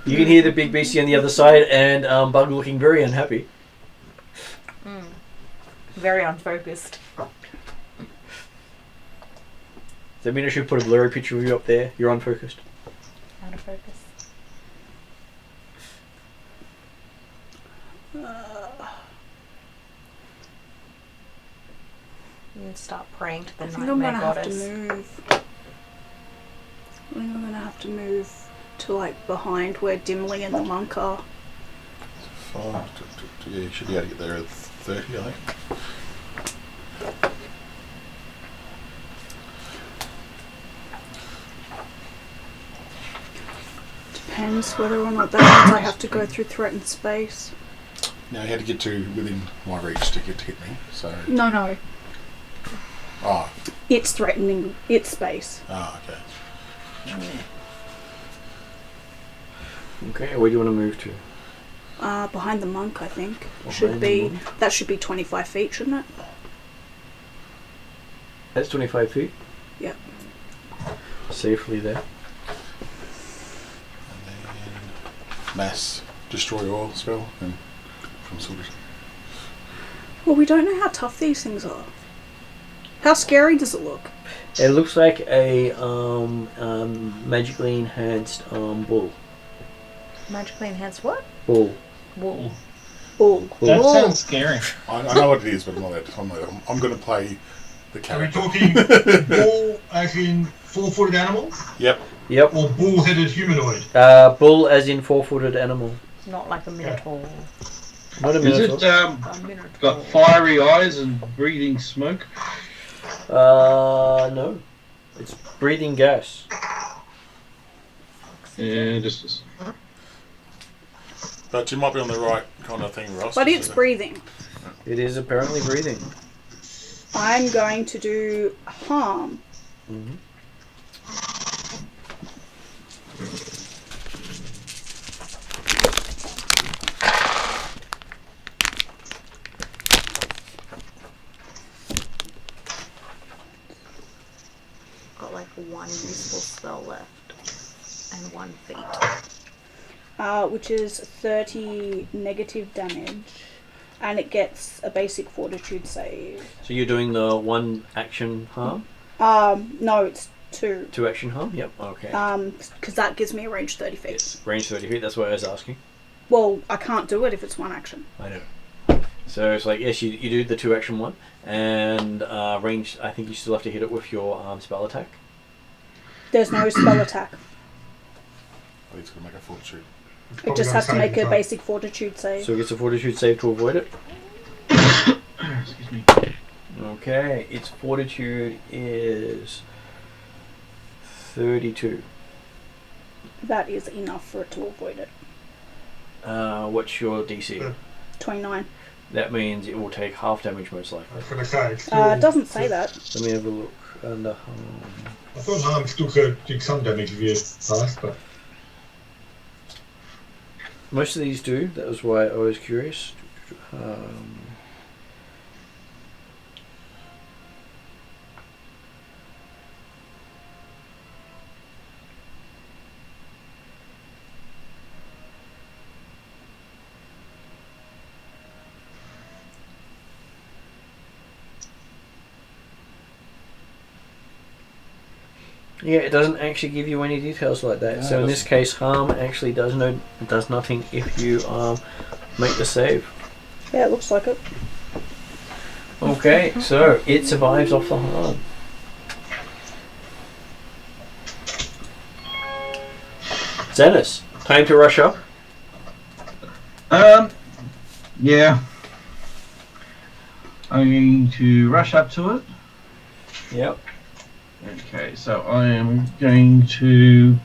C: You can hear the big beastie on the other side and Bug looking very unhappy.
E: Very unfocused.
C: Does that mean I should put a blurry picture of you up there? You're unfocused.
E: Out of focus. You can start praying to the
B: I think I'm
E: nightmare
B: gonna have to
E: goddess.
B: move. I think I'm gonna have to move to like behind where Dimly and the monk are.
F: 5. Yeah, you should be able to get there at 30, I think.
B: Depends whether or not that means I have to go through threatened space.
F: Now you had to get to within my reach to hit me, so...
B: No.
F: Oh,
B: It's threatening its space.
F: okay.
C: Okay, where do you want to move to?
B: Behind the monk, I think.
C: Behind the monk?
B: That should be 25 feet, shouldn't it?
C: That's 25 feet.
B: Yep.
C: Safely there.
F: And then mass destroy all spell and from Silver.
B: Well, we don't know how tough these things are. How scary does it look?
C: It looks like a magically enhanced bull.
E: Magically enhanced what?
C: Bull.
E: Wool.
B: Bull.
I: That
E: Wool.
I: sounds scary.
F: I know what it is, but I'm not allowed to. I'm going to play the
H: Are we
F: character.
H: talking bull as in 4-footed animal
F: Yep.
C: Yep.
H: or bull-headed humanoid?
C: Bull as in 4-footed animal.
E: Not like a minotaur.
C: Not a
A: Is
C: minotaur.
A: it
E: A minotaur.
A: got fiery eyes and breathing smoke?
C: No. It's breathing gas.
A: Yeah, just
F: But you might be on the right kind of thing, Ross.
B: But it's breathing.
C: It is apparently breathing.
B: I'm going to do harm.
C: Mm-hmm.
E: Got like one useful spell left. And 1 feat.
B: Which is 30 negative damage. And it gets a basic fortitude save.
C: So you're doing the 1 action harm?
B: No, it's 2.
C: 2 action harm? Yep. Okay.
B: Because that gives me a range 30 feet.
C: Yes. Range 30 feet, that's what I was asking.
B: Well, I can't do it if it's 1 action.
C: I know. So it's like, yes, you do the 2 action one. And range, I think you still have to hit it with your spell attack.
B: There's no spell attack.
F: Oh, he's going to make a fortitude.
B: It just has to make a basic fortitude save.
C: So it gets a fortitude save to avoid it.
A: excuse me.
C: Okay, its fortitude is 32.
B: That is enough for it to avoid it.
C: What's your DC?
B: 29.
C: That means it will take half damage most
H: I
C: likely.
H: was going to say.
B: It doesn't say that.
C: Let me have a look under harm.
H: I thought harm still could do some damage if you passed, but
C: Most of these do, that was why I was curious. Yeah, it doesn't actually give you any details like that.
F: No,
C: So
F: it
C: in this
F: doesn't.
C: case, harm actually does nothing if you make the save.
B: Yeah, it looks like it.
C: Okay, so it survives off the harm. Xenis, time to rush up.
A: Yeah. I'm going to rush up to it.
C: Yep.
A: Okay, so I am going to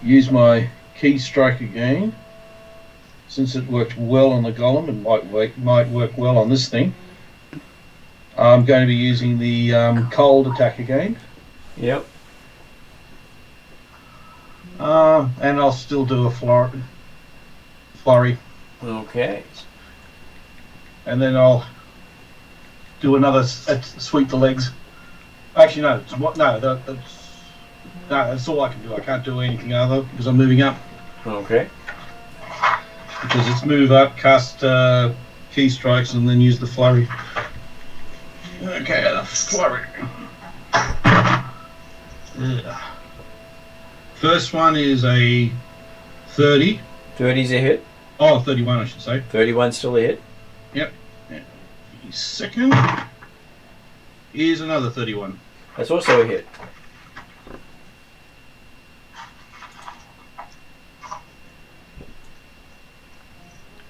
A: use my key strike again, since it worked well on the golem and might work well on this thing. I'm going to be using the cold attack again,
C: Yep.
A: and I'll still do a flurry,
C: Okay.
A: and then I'll do another sweep the legs. Actually, no, that's all I can do. I can't do anything other because I'm moving up.
C: Okay.
A: Because it's move up, cast key strikes, and then use the flurry. Okay, the flurry. Ugh. First one is a 30.
C: 30's a hit.
A: Oh, 31, I should say.
C: 31's still a hit.
A: Yep. The second is another 31.
C: That's also a hit.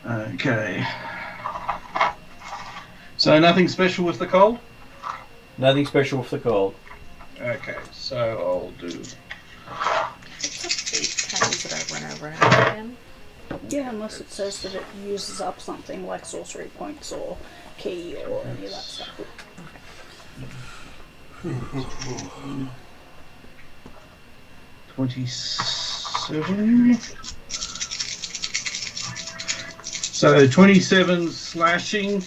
A: Okay. So nothing special with the cold?
C: Nothing special with the cold.
A: Okay, so I'll do...
E: Can't use it over and over and over again.
B: Yeah, unless it says that it uses up something like sorcery points or key or any of that stuff.
A: 27. So 27 slashing,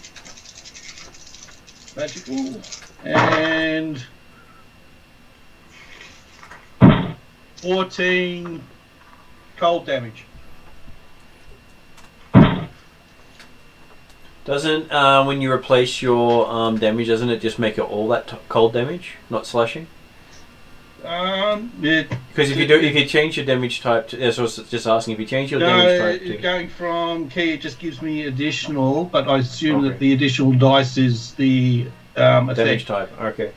A: magical, and 14 cold damage.
C: Doesn't when you replace your damage, doesn't it just make it all that cold damage, not slashing? Because if you change your damage type, so I was just asking if you change your damage type to
A: going from key, it just gives me additional, but I assume
C: Okay.
A: that the additional dice is the
C: damage
A: effect.
C: type. Okay.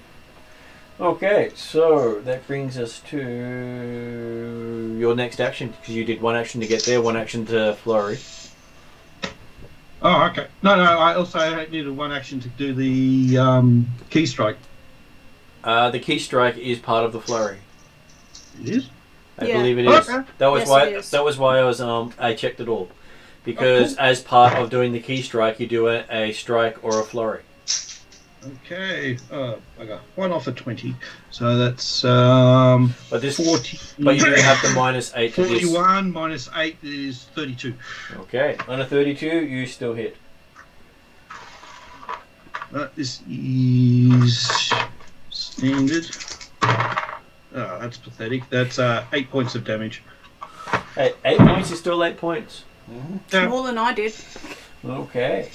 C: Okay, so that brings us to your next action because you did one action to get there, one action to flurry.
A: Oh, okay. No, I also needed one action to do the key strike.
C: The key strike is part of the flurry.
A: It is?
C: I
B: Yeah.
C: believe it is.
A: Okay.
C: That was
B: Yes,
C: why.
B: it is.
C: That was why I was I checked it all, because as part of doing the key strike, you do a strike or a flurry.
A: Okay. I got one off of 20. So that's
C: But this,
A: 40.
C: but you do have the -8 to this.
A: 41 minus 8 is 32.
C: Okay, on a 32, you still hit.
A: This is standard. Oh, that's pathetic. That's 8 points of damage.
C: Hey, 8 points is still 8 points.
A: Yeah.
B: More than I did.
C: Okay.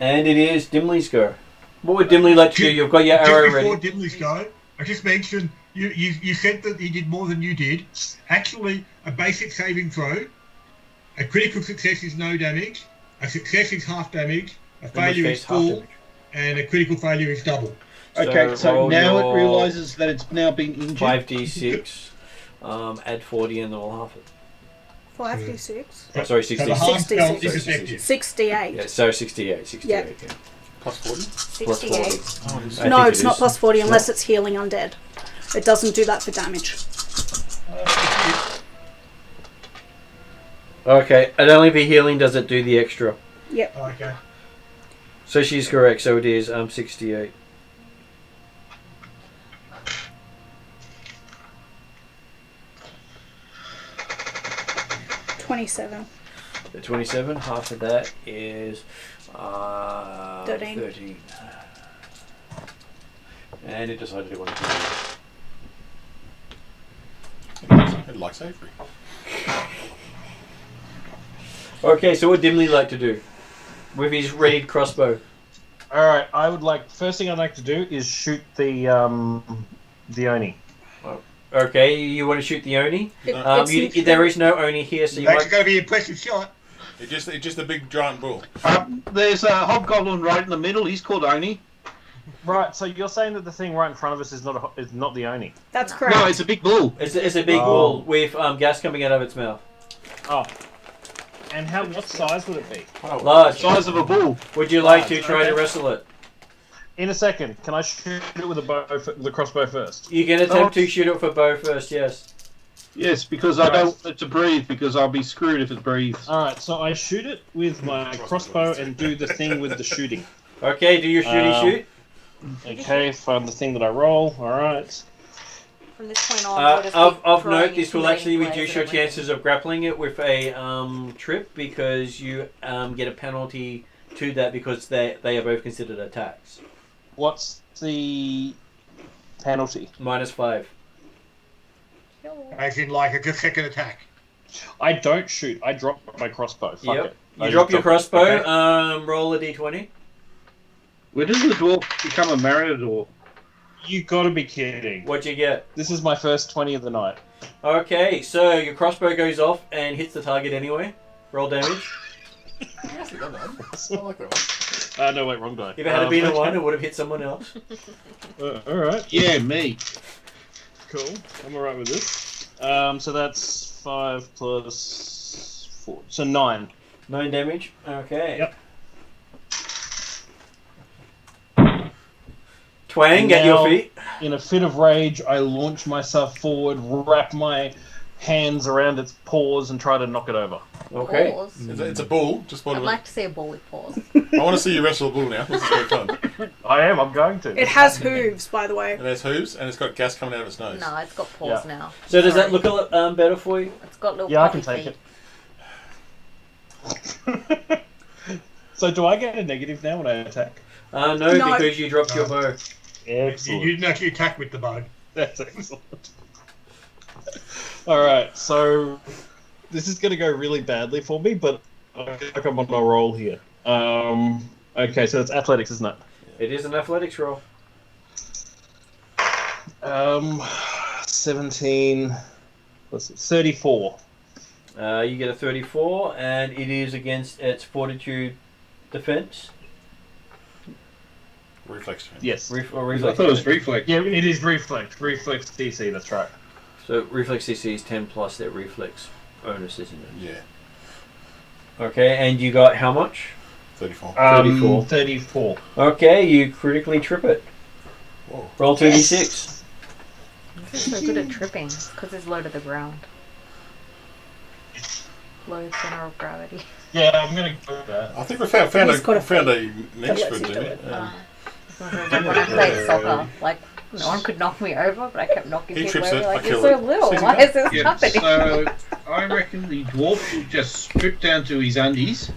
C: And it is Dimly's go. What would Dimly like to do? You've got your arrow
D: Just before
C: ready.
D: Dimley's go, I just mentioned you said that he did more than you did. Actually, a basic saving throw, a critical success is no damage, a success is half damage, a
C: In which
D: failure
C: case,
D: is
C: half
D: full,
C: damage.
D: and a critical failure is double.
A: Okay, so
C: roll
A: now
C: your
A: it realizes that it's now been injured.
C: 5d6, add 40 and then we'll half it.
B: 5d6.
C: Oh, sorry,
D: So the
C: 66.
D: half spell
B: 66.
D: is effective.
B: 68.
C: Yeah, so 68. 68,
B: Yeah.
C: yeah.
F: Plus 40?
C: Plus 40.
E: 68.
F: Oh, it is.
C: I
B: No,
C: think
B: it's
C: it
B: not
C: is.
B: plus 40 unless it's healing undead. It doesn't do that for damage.
C: Okay, and only for healing does it do the extra.
B: Yep.
D: Okay.
C: So she's correct, so it is 68.
B: $27.
C: The 27, half of that is
B: 13.
C: 13. And it decided it wanted to do
F: It likes Avery.
C: Okay, so what would Dimly like to do with his readied crossbow?
I: All right. I would like. First thing I'd like to do is shoot the Oni.
C: Okay, you want to shoot the Oni? There is no Oni here, so you
H: That's
C: might...
H: going to be an impressive shot.
F: It's just a big giant bull.
A: There's a hobgoblin right in the middle. He's called Oni.
I: Right. So you're saying that the thing right in front of us is not the Oni?
B: That's correct.
A: No, it's a big bull.
C: It's a big bull with gas coming out of its mouth.
I: Oh. And what size would it be?
C: Large.
A: Size of a bull.
C: Would you like to try to wrestle it?
I: In a second. Can I shoot it with the crossbow first?
C: You can attempt to shoot it with a bow first, yes.
A: Yes, because I don't want it to breathe, because I'll be screwed if it breathes.
I: Alright, so I shoot it with my crossbow and do the thing with the shooting.
C: Okay, do your shoot.
I: Okay, find the thing that I roll. Alright.
E: From this point on, we'll just
C: Of
E: keep
C: note,
E: throwing
C: this will
E: intimidating
C: actually
E: ways
C: reduce
E: at
C: your
E: everything.
C: chances of grappling it with a trip, because you get a penalty to that because they are both considered attacks.
I: What's the penalty?
C: -5.
H: As in, like, a second attack.
I: I don't shoot. I drop my crossbow. Fuck
C: Yep.
I: it.
C: You
I: I
C: drop
I: just
C: your crossbow,
I: Okay.
C: roll a d20.
A: When does the dwarf become a Marador?
I: You gotta be kidding.
C: What'd you get?
I: This is my first 20 of the night.
C: Okay, so your crossbow goes off and hits the target anyway. Roll damage.
F: I like that one.
I: No, wait, wrong die.
C: If it had been a 1, it would have hit someone else.
I: Alright,
A: Yeah, me.
I: cool. I'm alright with this. So that's 5 plus 4. So 9.
C: 9 damage. Okay.
I: Yep.
C: Twang at your
I: Now-
C: feet.
I: In a fit of rage, I launch myself forward, wrap my hands around its paws, and try to knock it over.
C: Okay.
E: Paws.
F: It's a bull. Just
E: I'd
F: one.
E: like to see a ball with paws.
F: I want to see you wrestle a bull now. This is very fun.
I: I'm going to.
B: It has hooves, by the way.
F: And there's hooves, and it's got gas coming out of its nose.
E: No, it's got paws
I: Yeah.
E: now.
C: So does that
E: Sorry.
C: look a lot better for you?
E: It's got little
I: Yeah, I
E: puppy
I: can take
E: feet.
I: it. So do I get a negative now when I attack?
C: No,
B: No.
C: because you dropped your bow.
I: Excellent.
H: You didn't actually attack with the bow.
I: That's excellent. Alright, so this is going to go really badly for me, but I feel like I'm on a roll here. Okay, so it's athletics, isn't it?
C: It is an athletics roll.
I: 17. What's it? 34.
C: You get a 34, and it is against its fortitude defense.
F: Reflex.
I: Yes.
C: Or
A: I
C: reflex.
A: thought it was reflex.
I: Yeah, it is reflex. Reflex DC, that's right.
C: So reflex CC is 10 plus their reflex bonus, isn't it?
F: Yeah.
C: Okay, and you got how much?
F: 34.
C: 34.
I: 34.
C: Okay, you critically trip it.
F: Whoa.
C: Roll 2d6.
E: This is so good at tripping because it's low to the ground. Low center of gravity.
I: Yeah, I'm going to go with that.
F: I think we found
B: He's got a
F: a niche
B: lets
F: for
B: you do
F: Jimmy.
B: it.
E: When I played soccer, like no one could knock me over, but I kept knocking
F: He
E: people
F: trips
E: over.
F: it,
E: Like
F: I
E: you're
F: kill
E: so
F: it.
E: little.
F: Six
E: Why is this
A: Yeah,
E: happening?
A: so I reckon the dwarf should just strip down to his undies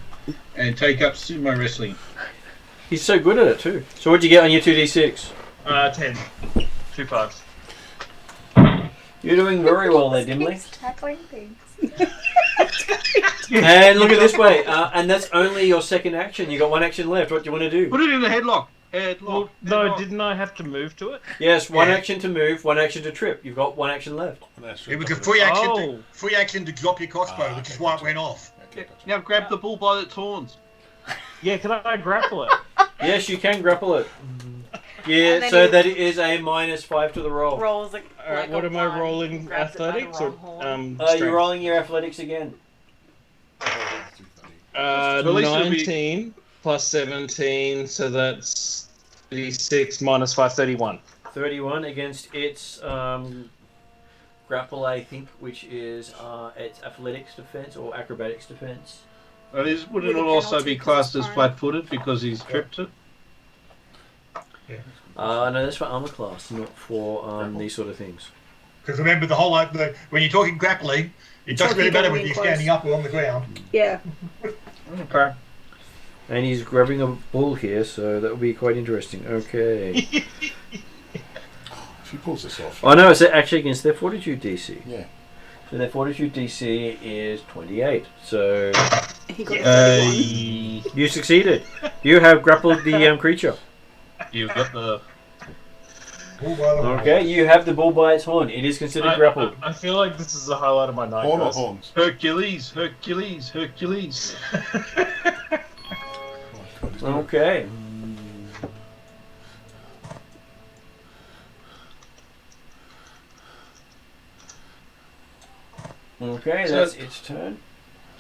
A: and take up sumo wrestling.
C: He's so good at it too. So what'd you get on your 2d6?
I: 10. 2 5s.
C: You're doing very well there, Dimly.
E: He's tackling things.
C: And look at this way, and that's only your second action. You got one action left. What do you want to do?
A: Put it in the headlock.
I: Well, no, didn't I have to move to it?
C: Yes, one
H: Yeah.
C: action to move, one action to trip. You've got one action left.
H: It was a free action,
I: Oh.
H: free action to drop your crossbow, which is why it went off.
F: Okay,
A: Now grab the bull by its horns.
I: Yeah, can I grapple it?
C: Yes, you can grapple it.
E: And
C: Yeah,
E: then
C: so
E: he-
C: that is a -5 to the roll.
E: Rolls like,
I: Alright, what
E: a
I: am I
E: bun,
I: rolling?
E: grabs it by the
I: Athletics or
E: wrong horn.
C: You're
I: strength?
C: rolling your athletics again.
A: So at least it'll be-
I: 19 plus 17, so that's 36 minus 5, 31.
C: 31 against its grapple, I think, which is its athletics defense or acrobatics defense.
A: Wouldn't it
B: With a
A: also
B: penalty
A: be
B: 'cause
A: classed
B: it's
A: as
B: prone.
A: flat-footed because he's tripped it?
C: No, that's for armor class, not for these sort of things.
H: Because remember, the whole when you're talking grappling, it doesn't really matter whether you're standing up or on the ground.
B: Yeah.
A: Okay.
C: And he's grabbing a bull here, so that will be quite interesting. Okay.
F: If he pulls this off.
C: Oh no, it's actually against their fortitude DC.
F: Yeah.
C: So their fortitude DC is 28. So
B: He got a 31.
C: you succeeded. You have grappled the creature.
A: You've got the.
H: Bull by the horn.
C: Okay, you have the bull by its horn. It is considered grappled.
I: I feel like this is the highlight of my night.
F: Horn or
I: guys.
F: horns?
A: Hercules, Hercules, Hercules.
C: Okay. Okay,
A: So-
C: that's its turn.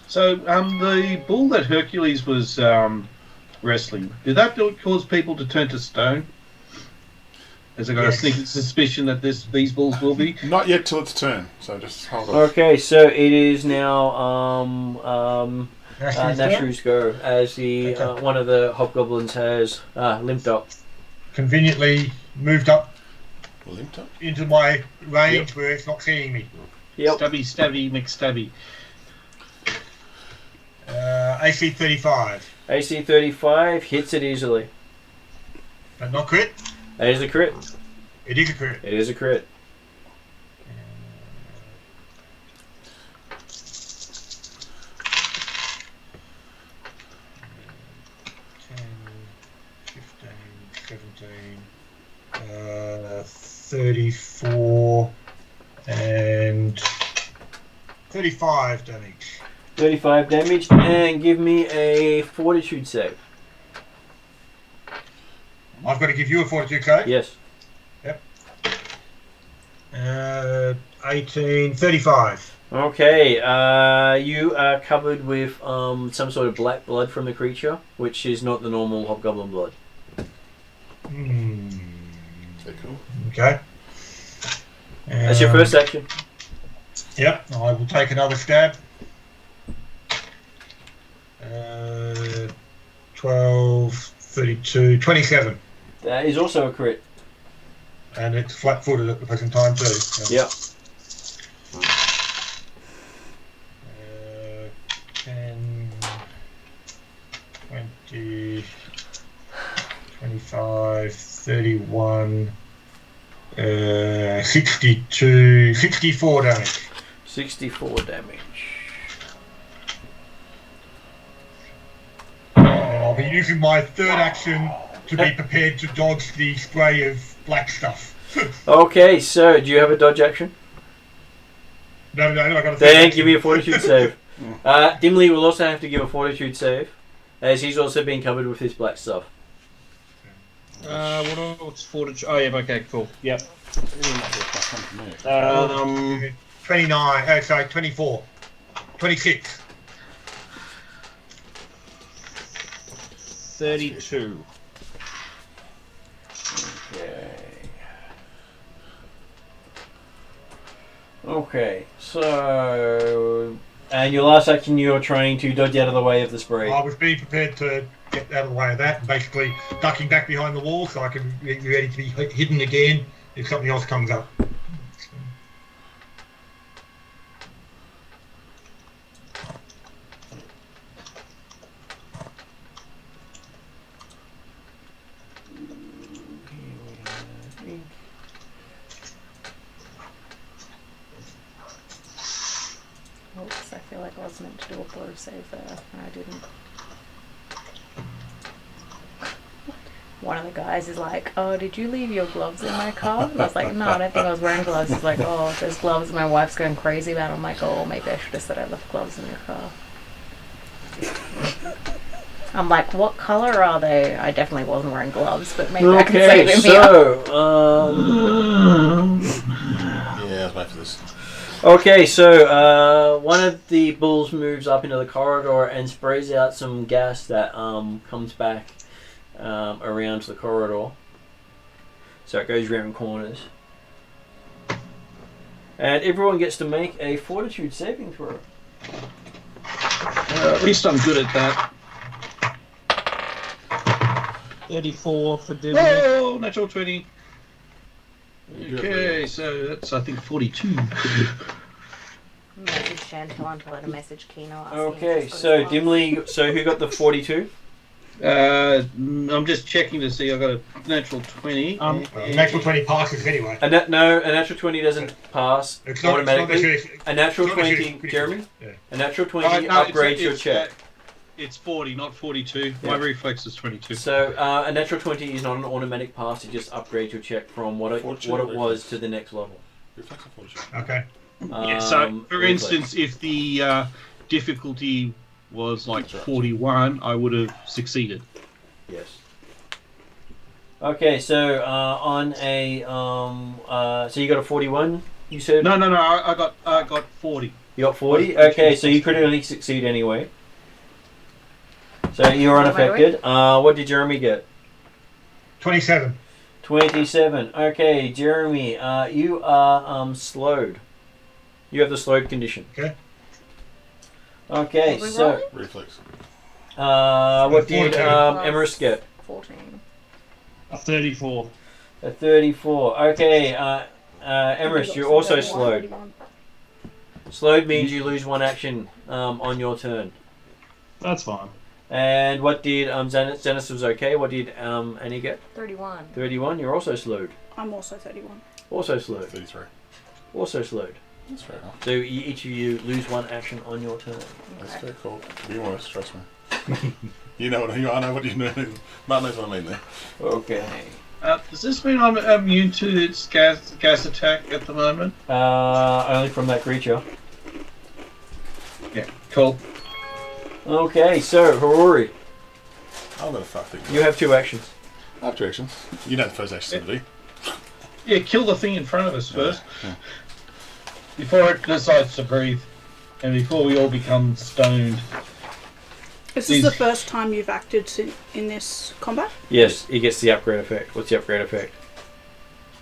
A: So, the bull that Hercules was wrestling, did that cause people to turn to stone? Has it got
H: Yes.
A: a sneaking suspicion that these bulls will be?
F: Not yet till its turn, so just hold on.
C: Okay, so it is now
H: Nashru's
C: Nashru's go as the
H: Okay.
C: one of the hobgoblins has limped up.
H: conveniently moved up
F: Limped up?
H: into my range where it's not seeing me.
C: Yep.
A: Stabby, stabby, McStabby.
H: AC 35,
C: AC 35 hits it easily.
H: but not crit.
C: That is a crit.
H: It is a crit.
C: It is a crit.
H: 34 and 35 damage.
C: 35 damage, and give me a fortitude save.
H: I've got to give you a fortitude save.
C: Yes.
H: 35.
C: Okay, you are covered with some sort of black blood from the creature, which is not the normal hobgoblin blood.
F: Is that cool?
H: Okay.
C: That's your first action.
H: Yep, I will take another stab. 12, 32, 27.
C: That is also a crit.
H: And it's flat-footed at the present time too. So.
C: Yep.
H: 10, 20, 25, 31, 62, 64 damage.
C: 64 damage.
H: And I'll be using my third action to be prepared to dodge the spray of black stuff.
C: Okay, so do you have a dodge action?
H: No, I got a third
C: Then
H: action.
C: give me a fortitude save. Dimly will also have to give a fortitude save, as he's also been covered with this black stuff.
I: What's fortitude? Oh, yeah, okay, cool. Yep.
H: 29, sorry, 24. 26.
I: 32.
C: Okay, so... And your last action, you're trying to dodge out of the way of the spray.
H: I was being prepared to get out of the way of that and basically ducking back behind the wall so I can be ready to be hidden again if something else comes up.
E: Oops, I feel like I was meant to do a blow save there, and I didn't. One of the guys is like, "Oh, did you leave your gloves in my car?" And I was like, "No, I don't think I was wearing gloves." He's like, "Oh, there's gloves." My wife's going crazy about it. I'm like, "Oh, maybe I should have said I left gloves in your car." I'm like, "What color are they?" I definitely wasn't wearing gloves, but maybe I can save him here.
F: Yeah, I was waiting for this.
C: Okay, so one of the bulls moves up into the corridor and sprays out some gas that comes back around the corridor. So it goes round corners. And everyone gets to make a fortitude saving throw.
A: At least I'm good at that.
I: 34 for Dimmy.
A: Oh, natural 20.
F: You do it,
A: Okay, so that's, I think, 42.
E: Message Chantel and let a message Kino asking.
C: Okay, so Dimly, so who got the 42?
A: I'm just checking to see. I got a natural 20.
H: Natural 20 passes anyway.
C: No, a natural 20 doesn't pass
H: It's not
C: automatically.
H: necessarily-
C: A natural
H: it's not
C: 20,
H: necessarily critical.
C: Jeremy?
H: Yeah.
C: A natural 20
A: No,
C: upgrades your
A: it's,
C: check.
A: It's 40, not 42. My reflex is 22.
C: So a natural 20 is not an automatic pass. You just upgrade your check from what it was to the next level.
F: Reflex or fortitude?
H: Okay.
A: Yeah, so, for
C: reflex.
A: instance, if the difficulty was like 41, I would have succeeded.
C: Yes. Okay, so on a so you got a 41. You said
A: No, I got 40.
C: you got 40. Okay, so you critically succeed anyway. So you're unaffected. What did Jeremy get?
H: 27.
C: 27. Okay, Jeremy, you are slowed. You have the slowed condition.
H: Okay.
C: Okay,
E: What
C: so
F: Reflex.
C: what did
H: 14.
C: Emerus get?
E: 14.
I: A 34.
C: A 34. Okay, Emerus, you're also slowed. Slowed means you lose one action on your turn.
I: That's fine.
C: And what did Xenis was okay? What did Annie get?
E: 31.
C: 31. You're also slowed.
B: I'm also 31.
C: Also slowed.
F: 33.
C: Also slowed.
F: That's fair enough.
C: So each of you lose one action on your turn.
F: That's very cool. Be worse, trust me. You know what I know what you know. Matt knows what I mean there.
C: Okay.
A: Does this mean I'm immune to its gas attack at the moment?
C: Only from that creature.
A: Yeah, cool.
C: Okay, so Haruri,
F: I'm gonna fuck things.
C: you have 2 actions.
F: I have 2 actions. You know the first action to do.
A: Yeah, kill the thing in front of us first.
F: Yeah.
A: Before it decides to breathe. And before we all become stoned.
B: Is this the first time you've acted in this combat?
C: Yes, he gets the upgrade effect. What's the upgrade effect?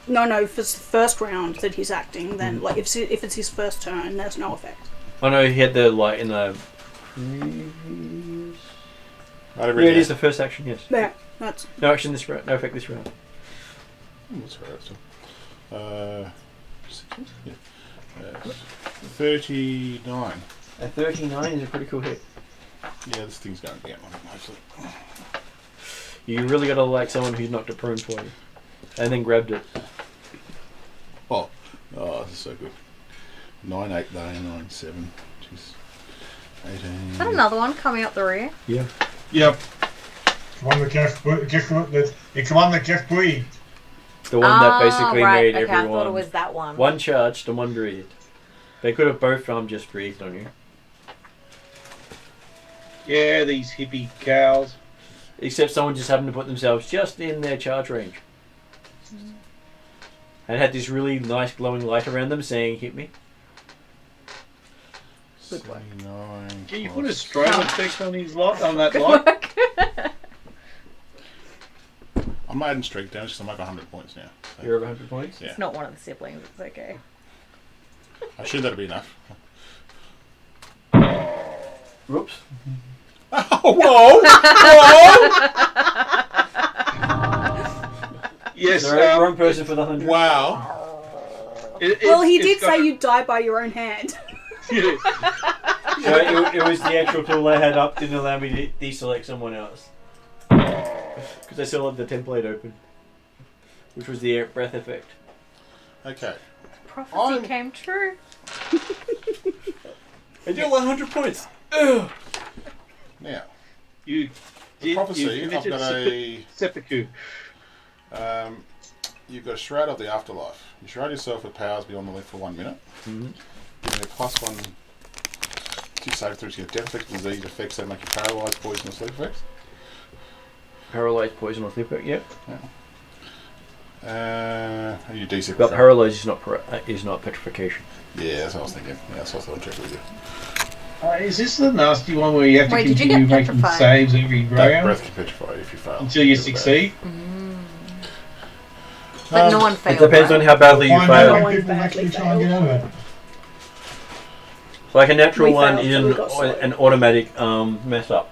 B: No, if it's the first round that he's acting, then like if it's his first turn, there's no effect.
C: Oh no, he had the light in the. Yeah, it is the first action. Yes.
B: Yeah, that's
C: No action this round. No effect this round.
F: What's her action? 39.
C: A 39 is a pretty cool hit.
F: Yeah, this thing's going to get one, hopefully.
C: You really got to like someone who knocked it prone for you, and then grabbed it.
F: Oh, this is so good. 9, 8, 9, 7. Jeez. 18.
E: Is that another one coming up the rear?
C: Yeah.
A: Yep.
H: The one that it's the one that just breathed.
C: The one that basically
E: right.
C: made
E: Okay, I
C: everyone.
E: thought it was that one.
C: One charged and one breathed. They could have both just breathed on you.
A: Yeah, these hippie cows.
C: Except someone just happened to put themselves just in their charge range. And had this really nice glowing light around them saying, hit me. Good work.
F: 79
A: Yeah, you put a
F: plus-
A: strobe effect on his lot on that
E: Good
A: light.
E: work.
F: I'm not adding streak damage because I'm over 100 points now. So
C: You're over 100 points?
F: Yeah.
E: It's not one of the siblings, it's okay.
F: I assume that'll be enough.
C: Whoops.
F: Oh, whoa!
A: Yes.
C: Sorry, wrong person for the 100.
F: Wow.
B: well, he did say you'd die by your own hand.
A: Yeah.
C: So it was the actual tool I had up, didn't allow me to deselect someone else. Because I still had the template open. Which was the breath effect.
F: Okay.
E: Prophecy came true.
C: I did 100 points! Ugh.
F: Now,
A: You
F: the
A: did.
F: prophecy,
A: You
F: I've
A: committed
F: got a...
A: seppuku.
F: You've got a Shroud of the Afterlife. You shroud yourself with powers beyond the left for 1 minute.
C: Mm-hmm.
F: Give me a +1 to save through to your death effects, disease effects that make you paralysed, poison, or sleep effects.
C: Paralyzed, poison, or sleep effect, yep.
F: And your D6.
C: But paralyzed is not petrification.
F: Yeah, that's what I was thinking. Yeah, that's what I thought I'd check with you.
A: Is this the nasty one where you have to
E: Wait, did you
A: continue
E: get
A: making
E: petrified?
A: saves every
F: That
A: round
F: breath can petrify you if you fail.
A: until you
F: Feel bad.
A: succeed?
E: But no one
C: It
E: failed.
C: depends on how badly you
H: Find out
C: fail.
H: when
B: One
H: people
B: badly
H: actually try and get over it.
C: Like a natural
B: We
C: one
B: failed,
C: is
B: so we got slowed.
C: an automatic mess up.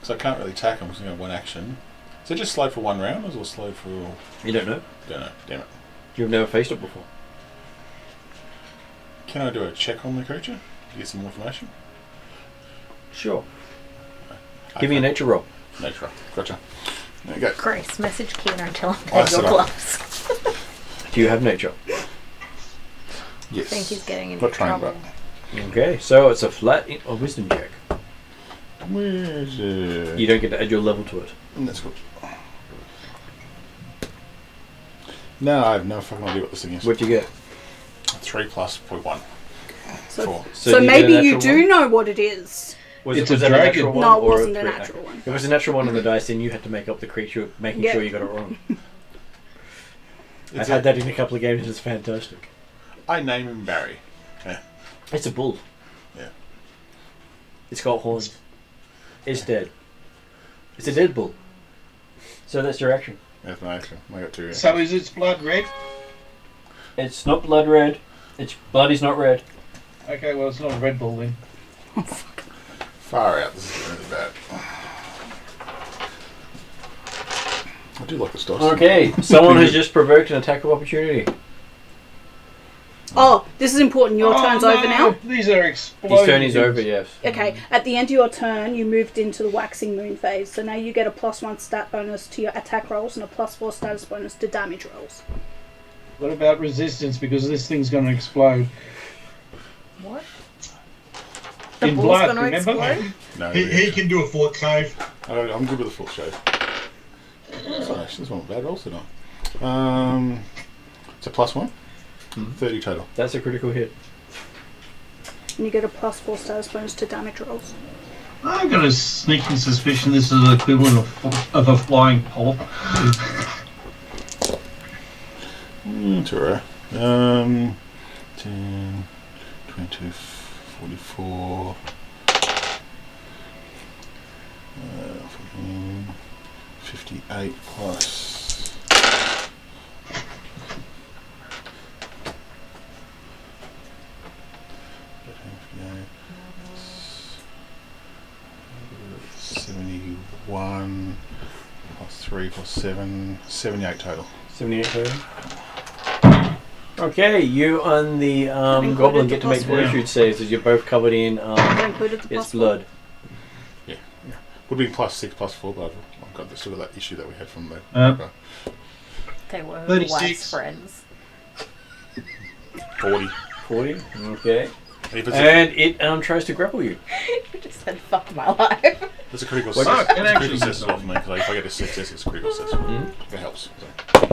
F: So I can't really attack him because I'm going to one action. Is it just slow for 1 round or is it slow for...
C: You don't know.
F: Don't know, damn it.
C: You've never faced it before.
F: Can I do a check on the creature to get some more information?
C: Sure. Give me a nature roll.
F: Nature roll. Gotcha. There you go.
E: Grace, message Keno and tell him
F: I
E: to
F: set
E: your
F: up.
E: gloves.
C: Do you have nature?
F: Yes.
E: I think he's getting into
F: Not trained,
E: trouble.
C: Okay, so it's a flat or wisdom check.
F: Where's it?
C: You don't get to add your level to it.
F: That's good. No, I have no fucking idea what this thing is.
C: What'd you get?
F: 3 plus 0.1.
B: So,
F: 4.
B: so
C: do you
B: maybe
C: get a
B: you
C: natural
B: do
C: one?
B: know what it is.
A: It's
C: was
A: a
C: that
A: dragon.
C: natural one
B: No, it
C: or
B: wasn't a
C: three?
B: natural one.
C: If it was a natural one on the dice, then you had to make up the creature, making
B: Yeah.
C: sure you got it wrong. I've
F: It's
C: had that in a couple of games. It's fantastic.
F: I name him Barry.
C: It's a bull.
F: Yeah.
C: It's got horns. It's dead. It's a dead bull. So that's your action.
F: That's my action. I got 2. Yeah.
A: So is its blood red?
C: It's not blood red. Its blood is not red.
A: Okay, well, it's not a red bull then.
F: Far out. This is really bad. I do like this dice.
C: Okay, someone has just provoked an attack of opportunity.
B: Oh, this is important. Your turn's over now.
A: These are exploding.
C: His turn is
A: things.
C: over, yes.
B: Okay, at the end of your turn, you moved into the waxing moon phase, so now you get a +1 stat bonus to your attack rolls and a +4 status bonus to damage rolls.
A: What about resistance? Because this thing's going to explode.
E: What?
A: In
E: bull's
A: blood,
E: gonna
A: remember?
E: explode?
F: No,
D: He can do a fort save.
F: I'm good with a full shave. Sorry, this one bad rolls tonight. It's a +1. 30 total.
C: That's a critical hit.
B: And you get a +4 status bonus to damage rolls.
A: I've got a sneaking suspicion this is the equivalent of a flying polyp.
F: It's alright. 10, 20, 44. 58 plus. +71 plus 3 plus 7, 78 total.
C: 78 total. Okay, you and the
B: included
C: goblin
B: the
C: get to make
B: +1.
C: fortitude saves as you're both covered in
B: That included the
C: its
B: +1.
C: blood.
F: Would be +6 +4, but I've got still got that issue that we had from the.
E: They were
A: 36.
E: wife's friends.
F: 40.
C: 40. Okay.
F: If it's
C: And it tries to grapple you.
E: You just said, fuck my life.
F: It's a critical
A: Well,
F: success.
A: it
F: It's a
A: actually
F: critical
A: is
F: success
A: not.
F: off me because if I get a success, it's a critical success. It helps. So.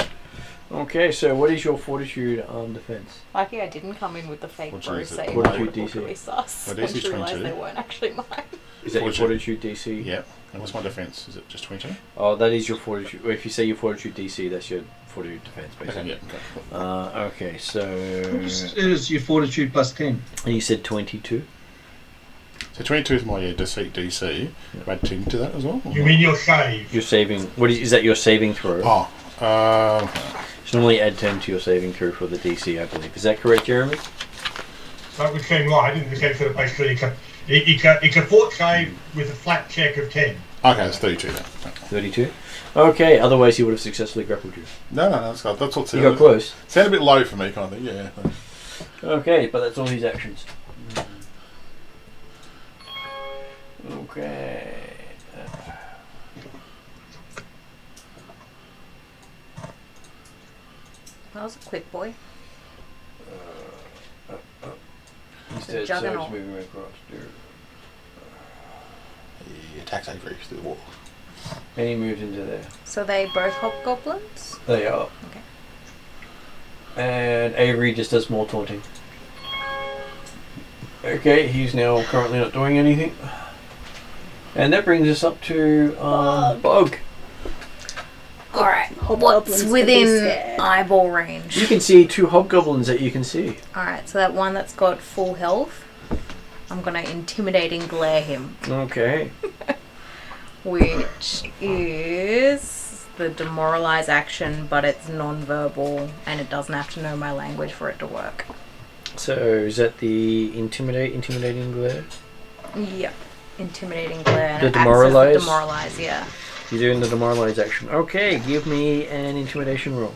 C: Okay, so what is your fortitude defense?
E: Lucky I didn't come in with the fake
F: What
E: bro
F: is it?
E: save.
C: Fortitude
E: I was
C: DC.
E: really sus.
F: My
E: Once
F: DC is
E: you realised
F: 22.
E: they weren't actually mine.
C: Is that your
F: Fortitude.
C: fortitude DC?
F: Yeah. And what's my defense? Is it just 22?
C: Oh, that is your fortitude. Well, if you say your fortitude DC, that's your fortitude defense,
F: Okay,
C: basically.
F: yeah. Okay.
C: Okay, so
A: It is your fortitude +10.
C: and you said 22.
F: So 22 is my deceit DC. Add 10 to that as well?
D: You mean your save?
C: You're saving. What is that? Your saving throw?
F: Oh.
C: So normally add 10 to your saving throw for the DC, I believe. Is that correct, Jeremy?
D: That would seem right in the sense that basically it's a fort save with a flat check of 10.
F: Okay, it's 32 then.
C: 32. Okay. Otherwise, he would have successfully grappled you.
F: No, that's what
C: You got
F: sounded,
C: close.
F: sounded a bit low for me, kind of thing. Yeah.
C: Okay, but that's all his actions. Okay.
E: That was a quick boy.
C: He's
E: The
C: dead, so
E: juggernaut.
C: he's moving across.
F: He attacks Avery through the wall.
C: And he moves into there.
E: So they both hobgoblins?
C: They are.
E: Okay.
C: And Avery just does more taunting. Okay, he's now currently not doing anything. And that brings us up to Bug.
E: Alright.
B: Hobgoblins
E: What's
B: can be
E: within
B: scared.
E: eyeball range?
C: You can see 2 hobgoblins that you can see.
E: Alright, so that one that's got full health, I'm gonna intimidating glare him.
C: Okay.
E: Which is the demoralize action, but it's non-verbal and it doesn't have to know my language for it to work.
C: So is that the intimidating glare?
E: Yep. Intimidating glare. And
C: The
E: it acts as
C: demoralize?
E: the demoralize, yeah.
C: You're doing the demoralize action. Okay, give me an intimidation roll.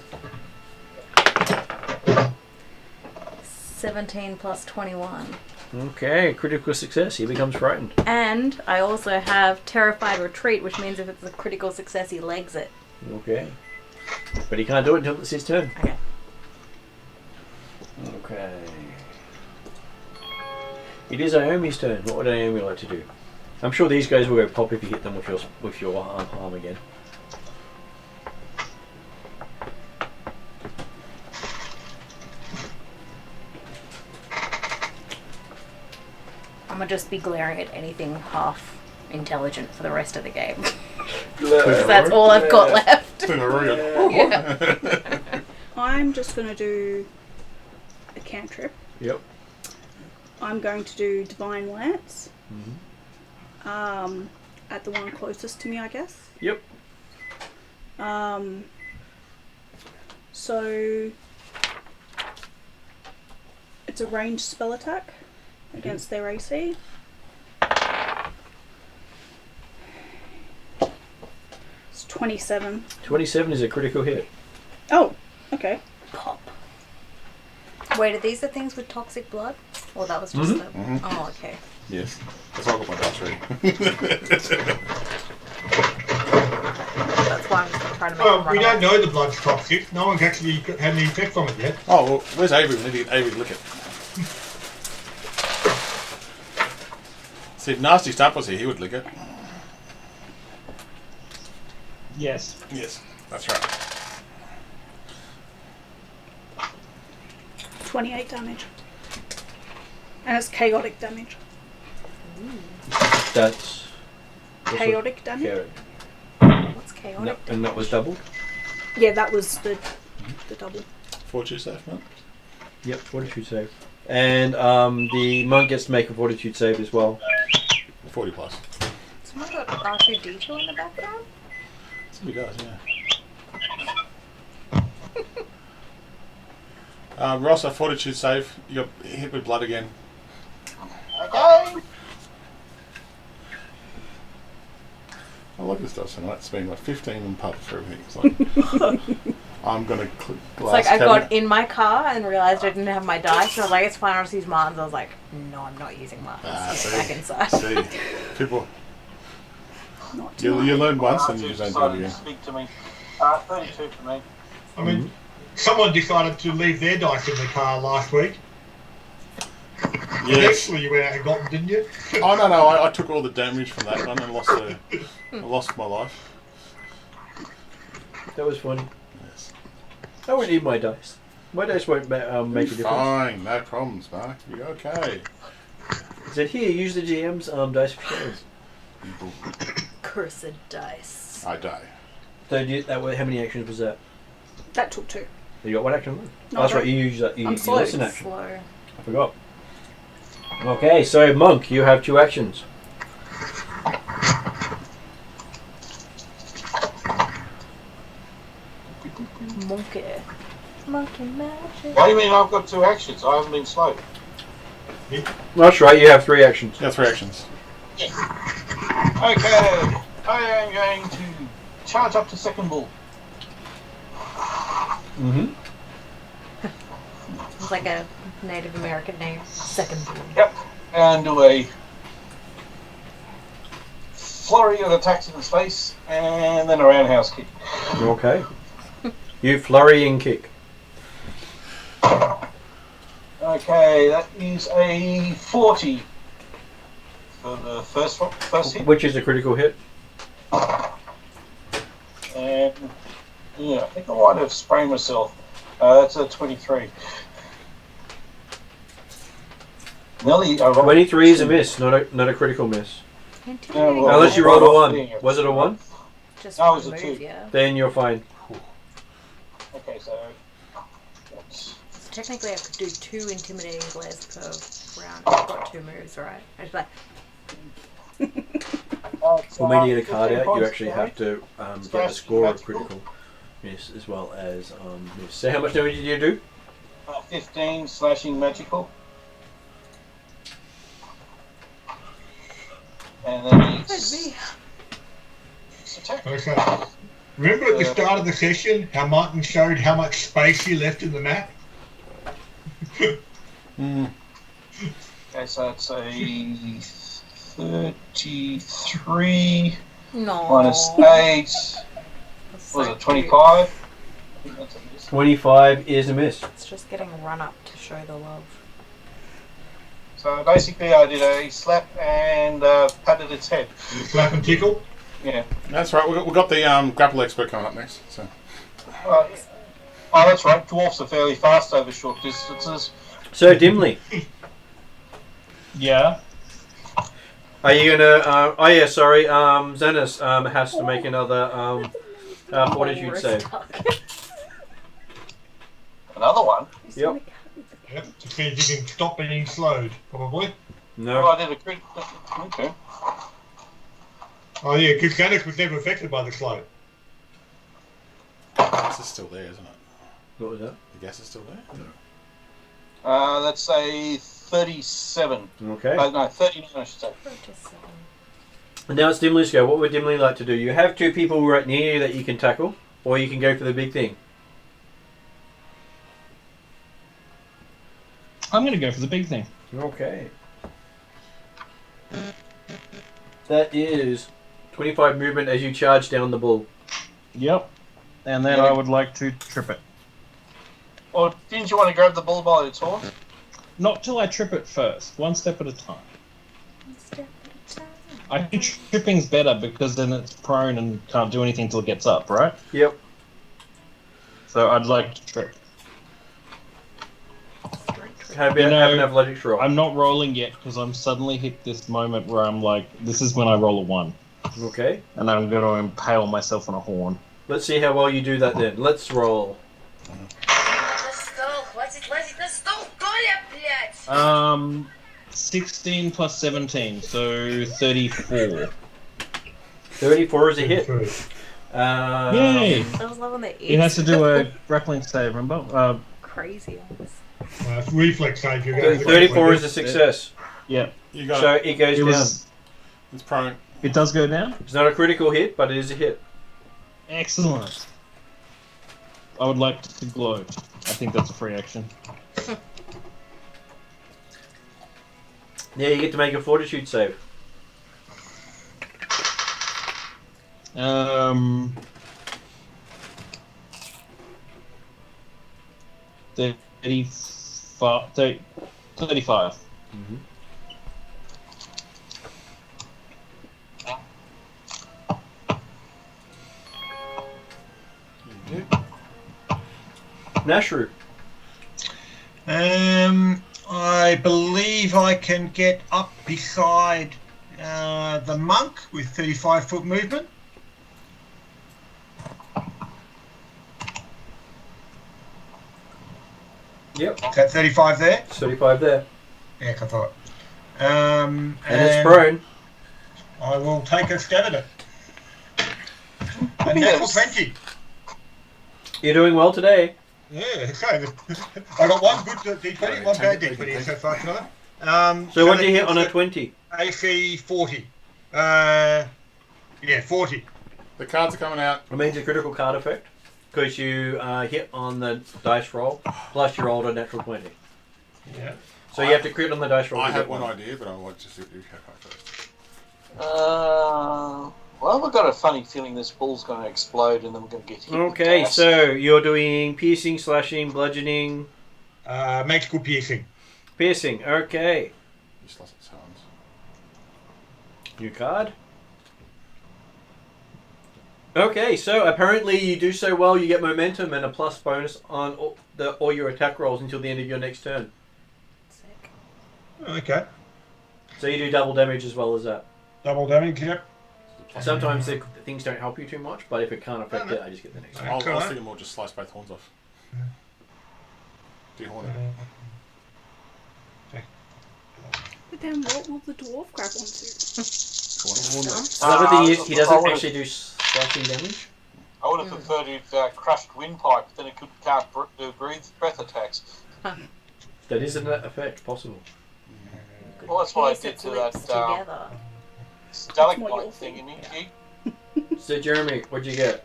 E: 17 plus 21.
C: Okay, critical success. He becomes frightened.
E: And I also have terrified retreat, which means if it's a critical success, he legs it.
C: Okay. But he can't do it until it's his turn.
E: Okay.
C: Okay. It is Naomi's turn. What would Naomi like to do? I'm sure these guys will go pop if you hit them with your arm again.
E: I'm gonna just be glaring at anything half intelligent for the rest of the game.
C: Glare.
E: That's all I've got left.
F: Yeah.
B: I'm just going to do a cantrip.
C: Yep.
B: I'm going to do Divine Lance.
C: Mm-hmm.
B: At the one closest to me, I guess.
C: Yep.
B: So it's a ranged spell attack against their AC. It's 27.
C: 27 is a critical hit.
B: Oh, okay.
E: Pop. Wait, are these the things with toxic blood? Or that was just
C: Mhm.
E: the... Oh, okay.
F: Yes. That's why I got my dice ready.
E: That's why I'm just trying to make
H: Well,
E: them run
H: we don't
E: away.
H: know the blood's toxic. No one's actually had any effect from it yet.
F: Oh, well, where's Avery? We need to get Avery to lick it. See, if Nasty Stump was here, he would lick it.
I: Yes.
F: Yes, that's right.
B: 28 damage. And it's chaotic damage.
C: That's
B: Chaotic damage?
C: chaotic.
E: What's chaotic?
C: And that was doubled?
B: Yeah, that was the double.
F: Fortune safe, man.
C: Yep, fortitude save. And the monk gets to make a fortitude save as well.
F: 40 plus.
E: Someone got R2D2 in the background?
F: Somebody does, yeah. Ross, a fortitude save. You got hit with blood again.
J: Okay.
F: I like this stuff tonight. It's been like 15 and pub for everything. It's like, I'm going to
E: It's
F: glass
E: like I
F: cabinet.
E: got in my car and realised I didn't have my dice. So I was like, it's fine, I'll just use Martin's. I was like, no, I'm not using Martin's. Get back inside.
F: See, people,
B: Not
F: you
B: tonight.
F: learn once and you
J: R2
F: don't do it
J: decided to
F: again.
J: speak to me. 32 for me.
H: I mean, someone decided to leave their dice in the car last week.
F: Yes.
H: Eventually you went out and got them, didn't you?
F: Oh no, I took all the damage from that one and I lost my life.
C: That was funny.
F: Yes.
C: I won't need my dice. My dice won't make a difference.
F: Fine, no problems, Mark. You're okay.
C: He said, here, use the GM's dice for shares.
F: People,
E: Cursed dice.
F: I die.
C: So how many actions was that?
B: That took 2.
C: You got one action left.
B: No,
C: Oh, that's
B: I
C: right, you use that. You
B: I'm slow.
C: lost an action.
E: Slow.
C: I forgot. Okay, so Monk, you have 2 actions.
E: Monkey. Monkey magic.
J: What do you mean I've got 2 actions? I haven't been slow.
C: That's right, you have 3 actions.
F: Yeah, 3 actions.
J: Okay. I am going to charge up to second ball.
C: Mm-hmm.
E: It's like a Native American name. Second born.
J: Yep. And do a flurry of attacks in the space, and then a roundhouse kick.
C: Okay. You flurry and kick.
J: Okay, that is a 40 for the first hit.
C: Which is a critical hit.
J: And yeah, I think I might have sprained myself. That's a 23. Nelly,
C: 23 is a miss, not a critical miss.
E: Intimidating.
J: well,
C: Unless you rolled a 1. Was it a 1?
E: Just
J: that was a
E: move,
J: 2.
E: yeah.
C: Then you're fine.
J: Okay, so that's
E: So technically I could do 2 intimidating glares per round. I've got 2 moves, right? I was like,
C: For me to get a card
J: 15
C: out, you
J: points
C: actually
J: to
C: have to get a score of critical miss as well as miss. So how much damage did you do?
J: 15 slashing magical. And then it's attack.
H: Okay. Remember at the start of the session how Martin showed how much space he left in the map?
J: Okay, so it's a 33
E: no.
J: minus 8.
E: That's
J: Was
E: so
J: it 25? I think that's a miss.
C: 25 is a miss.
E: It's just getting run up to show the love.
J: So basically, I did a slap and patted its head.
H: Slap and tickle.
J: Yeah.
F: That's right. We've got the grapple expert coming up next. So
J: Oh, that's right. Dwarfs are fairly fast over short distances.
C: So Dimly,
I: Yeah.
C: are you gonna? Oh yeah, sorry. Xenos has to make another fortitude save.
J: Another one?
C: Yep.
H: Yep. To see if you can stop being slowed, probably.
J: Oh,
C: No.
J: I did a crit. Okay.
H: Oh yeah, because Xanax was never affected by the slow.
F: the gas is still there, isn't it?
C: What was that?
F: The gas is still there.
J: That's a 37.
C: Okay.
J: No, 39, I should say.
C: And now it's Dimly's go. What would Dimly like to do? You have two people right near you that you can tackle, or you can go for the big thing.
I: I'm going to go for the big thing.
C: Okay. That is 25 movement as you charge down the bull.
I: Yep. And then I would like to trip it.
J: Or didn't you want to grab the bull by its horn?
I: Not till I trip it first. One step at a time. I think tripping's better because then it's prone and can't do anything till it gets up, right?
C: Yep.
I: So I'd like to trip.
C: Have
I: You
C: an
I: know,
C: athletics roll.
I: I'm not rolling yet because I'm suddenly hit this moment where I'm like, this is when I roll a 1.
C: Okay.
I: And I'm going to impale myself on a horn.
C: Let's see how well you do that then. Let's roll.
I: 16 plus 17, so 34.
C: 34 is a hit.
I: Yay!
E: I was loving the
I: It has to do a grappling save, remember?
E: Crazy eyes.
H: It's reflex save. You're going
C: 34 is a success.
I: Yeah.
F: You got
C: So
F: it.
C: it goes
I: It
C: down.
I: was.
F: It's prone.
I: It does go down?
C: It's not a critical hit, but it is a hit.
I: Excellent. I would like to gloat. I think that's a free action.
C: Yeah, you get to make a fortitude save.
I: 35.
C: Mm-hmm. Nashru.
H: I believe I can get up beside the monk with 35-foot movement.
C: Yep.
H: Is that 35 there?
C: It's 35 there.
H: Yeah, I thought.
C: And it's prone.
H: I will take a stab at it. A natural 20.
C: You're doing well today.
H: Yeah, okay. I got one good D20, one bad D20 so far tonight.
C: So what do you hit on a 20?
H: AC 40. Yeah, 40.
F: The cards are coming out.
C: It means a critical card effect because you hit on the dice roll plus you rolled a natural 20.
H: Yeah.
C: So you have to crit on the dice roll.
F: I
C: to
F: have
C: get
F: one idea, but I want to see what you have first.
J: Well, I've got a funny feeling this bull's going to explode and I'm going to get hit.
C: Okay,
J: with gas.
C: so you're doing piercing, slashing, bludgeoning,
H: Magical piercing.
C: piercing. Okay.
F: You slice its hands.
C: New card. Okay, so apparently you do so well, you get momentum and a plus bonus on all your attack rolls until the end of your next turn.
E: Sick.
H: Okay.
C: So you do double damage as well as that.
H: Double damage, yep.
C: Sometimes the things don't help you too much, but if it can't affect it, I just get the next one.
F: I was thinking more just slice both horns off. Dehorn it.
B: But then what will the dwarf grab onto?
C: The other thing is, he doesn't actually do slashing damage.
J: I would have preferred it crushed windpipe, then it could can't do breath attacks.
C: That is an effect possible.
J: Well, that's what I
E: Piece
J: did
E: its
J: to
E: lips
J: that
E: together.
J: stalagmite thing in it.
C: So Jeremy, what'd you get?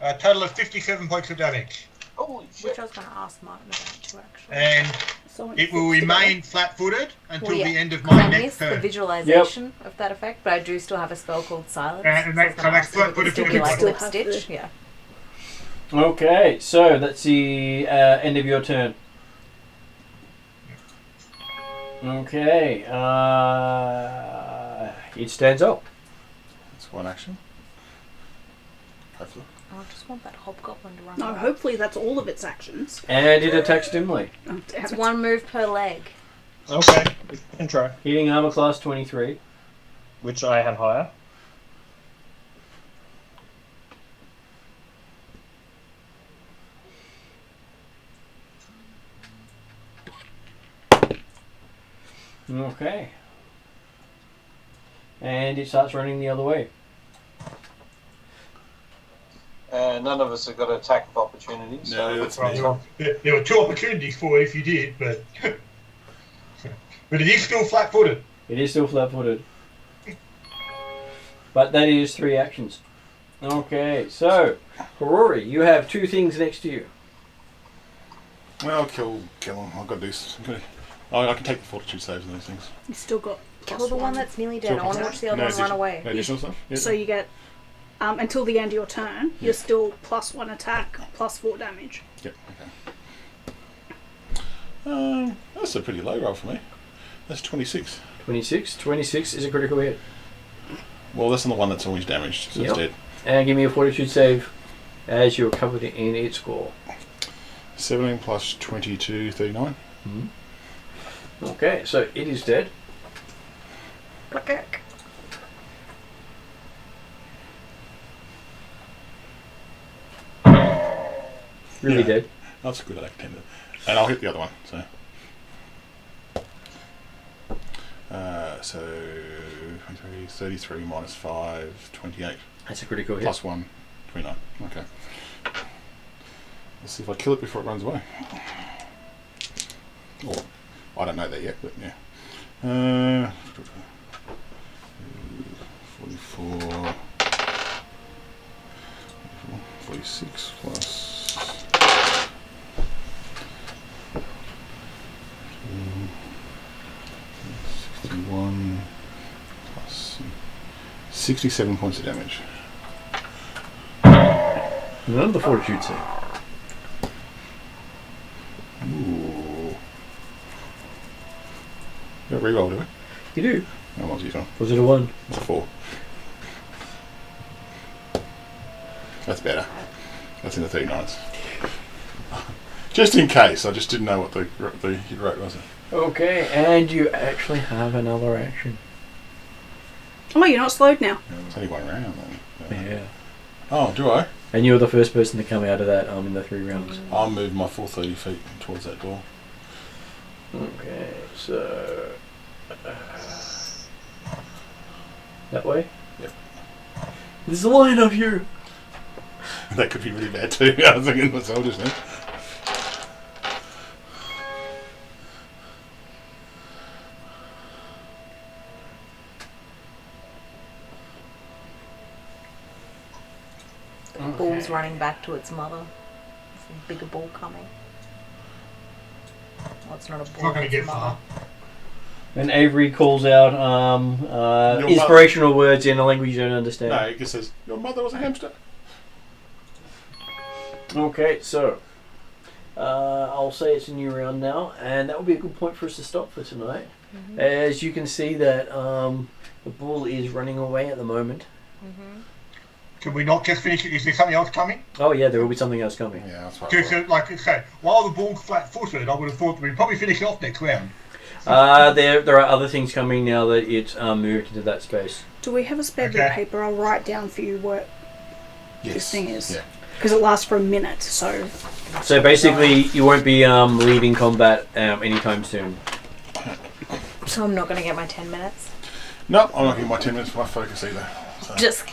H: A total of 57 points of damage.
J: Holy shit.
E: Which I was going to ask Martin about too, actually.
H: And
B: So
H: it will remain flat-footed until
E: Well, yeah,
H: the end of
E: 'cause
H: my
E: I
H: next
E: missed the
H: turn.
E: visualization of that effect, but I do still have a spell called Silence.
H: And that-
E: so I was gonna
H: that's
E: ask if it
H: flat-footed
E: could still
H: for
E: be like
H: everybody.
E: lip
B: Still
E: stitch.
B: have
E: Yeah.
C: Okay, so that's the end of your turn. Okay. It stands up.
F: That's one action. Hopefully.
E: I just want that hobgoblin to run.
B: No,
E: away.
B: hopefully that's all of its actions.
C: And it attacks dimly.
B: Oh, damn
E: It's
B: it.
E: one move per leg.
I: Okay, we can try.
C: Hitting armor class 23.
I: Which I have higher.
C: Okay. And it starts running the other way.
J: And none of us have got an attack of opportunity.
F: No,
J: So
F: that's
H: Well,
F: me.
H: there were 2 opportunities for it if you did, but but it is still flat-footed.
C: It is still flat-footed. But that is 3 actions. Okay, so, Rory, you have 2 things next to you.
F: Well, kill him. I've got to do something. I can take the fortitude saves and those things.
B: You still got
E: Kill the one that's nearly dead. I want to watch the other one run away.
F: No additional stuff? Yeah.
B: So you get, until the end of your turn, you're still +1 attack, +4 damage.
F: Yep, okay. That's a pretty low roll for me. That's 26.
C: 26. 26 is a critical hit.
F: Well, that's not the one that's always damaged, so
C: Yep.
F: it's dead.
C: And give me a fortitude save as you're covered in its score.
F: 17 plus 22, 39.
C: Okay, so it is dead. Really
F: Yeah.
C: dead.
F: That's a good actender. And I'll hit the other one, so. So 23, 33 minus 5, 28.
C: That's a critical hit.
F: Plus 1, 29. Okay. Let's see if I kill it before it runs away. Oh, I don't know that yet, but yeah. 44, 46 plus 61 plus 67 points of damage.
C: Another fortitude save.
F: Ooh. You got reroll, do we?
C: You do.
F: How much is it on?
C: Was it a 1?
F: It's a 4. That's better. That's in the 39s. Just in case, I just didn't know what the hit rate was.
C: Okay, and you actually have another action.
B: Oh, you're not slowed now.
F: It's only one round then.
C: Yeah.
F: Oh, do I?
C: And you're the first person to come out of that in the 3 rounds.
F: I'll move my full 30 feet towards that door.
C: Okay, so... that way?
F: Yep.
C: There's a line up here!
F: That could be really bad too. I was thinking myself just now.
E: Bull's running back to its mother. There's a bigger bull coming. Well, it's not a bull.
H: It's not going
E: it's
H: to
E: a
H: get
E: mother.
H: far.
C: And Avery calls out
F: Your
C: inspirational words in a language you don't understand.
F: No, it just says, your mother was a hamster.
C: Okay, so I'll say it's a new round now, and that will be a good point for us to stop for tonight. As you can see that the bull is running away at the moment.
H: Can we not just finish it? Is there something else coming?
C: Oh yeah, there will be something else coming.
F: Yeah, that's right.
H: Because, like I say, while the ball's flat-footed, I would have thought we'd probably finish it off next round.
C: There are other things coming now that it's moved into that space.
B: Do we have a spare bit of
H: Okay.
B: paper? I'll write down for you what
F: Yes.
B: this thing is.
F: Yeah.
B: Because it lasts for a minute, so...
C: So basically, you won't be leaving combat anytime soon.
E: So I'm not going to get my 10 minutes.
F: No, I'm not getting my 10 minutes for my focus either. So.
E: Just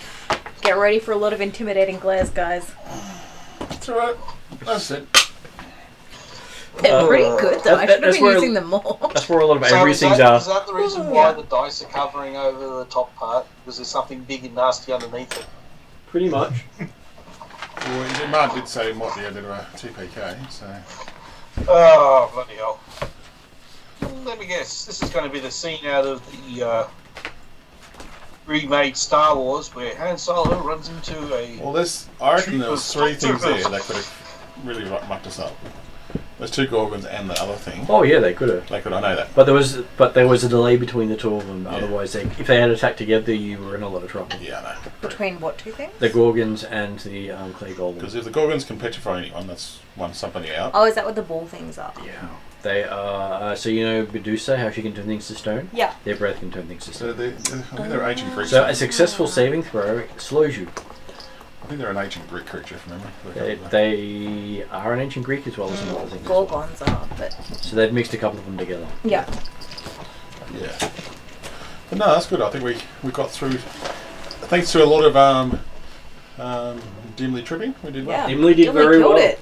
E: get ready for a lot of intimidating glares, guys.
F: That's alright. That's it.
E: They're pretty good, though. I should have
C: that's
E: been
C: where-
E: using them more.
C: That's where a lot of
J: So
C: Avery's
J: is
C: things
J: that,
C: are.
J: is that the reason why the dice are covering over the top part? Because there's something big and nasty underneath it.
C: Pretty much.
F: Well, Mark did say it might be a bit of a TPK, so.
J: Oh, bloody hell. Let me guess. This is going to be the scene out of the remade Star Wars where Han Solo runs into a...
F: Well, I reckon there was 3 things there that could have really mucked us up. There's 2 Gorgons and the other thing.
C: Oh yeah, they could have.
F: I know that.
C: But there was a delay between the 2 of them.
F: Yeah.
C: Otherwise, if they had attacked together, you were in a lot of trouble.
F: Yeah, I know.
E: Between what 2 things?
C: The Gorgons and the clay golems.
F: Because if the Gorgons can petrify anyone, that's one somebody out.
E: Oh, is that what the ball things are?
C: Yeah. They are. So you know Medusa, how she can turn things to stone.
E: Yeah.
C: Their breath can turn things to
F: So
C: stone.
F: I think they're ancient Greek.
C: So a successful saving throw slows you.
F: I think they're an ancient Greek creature, if I remember.
C: They are an ancient Greek as well as some other things.
E: Gorgons are, but
C: So they've mixed a couple of them together.
E: yeah.
F: Yeah. But no, that's good. I think we got through. Thanks to a lot of dimly tripping, we did well.
E: Yeah.
C: Emily did
E: Emily
C: very
E: killed
C: well.
E: it.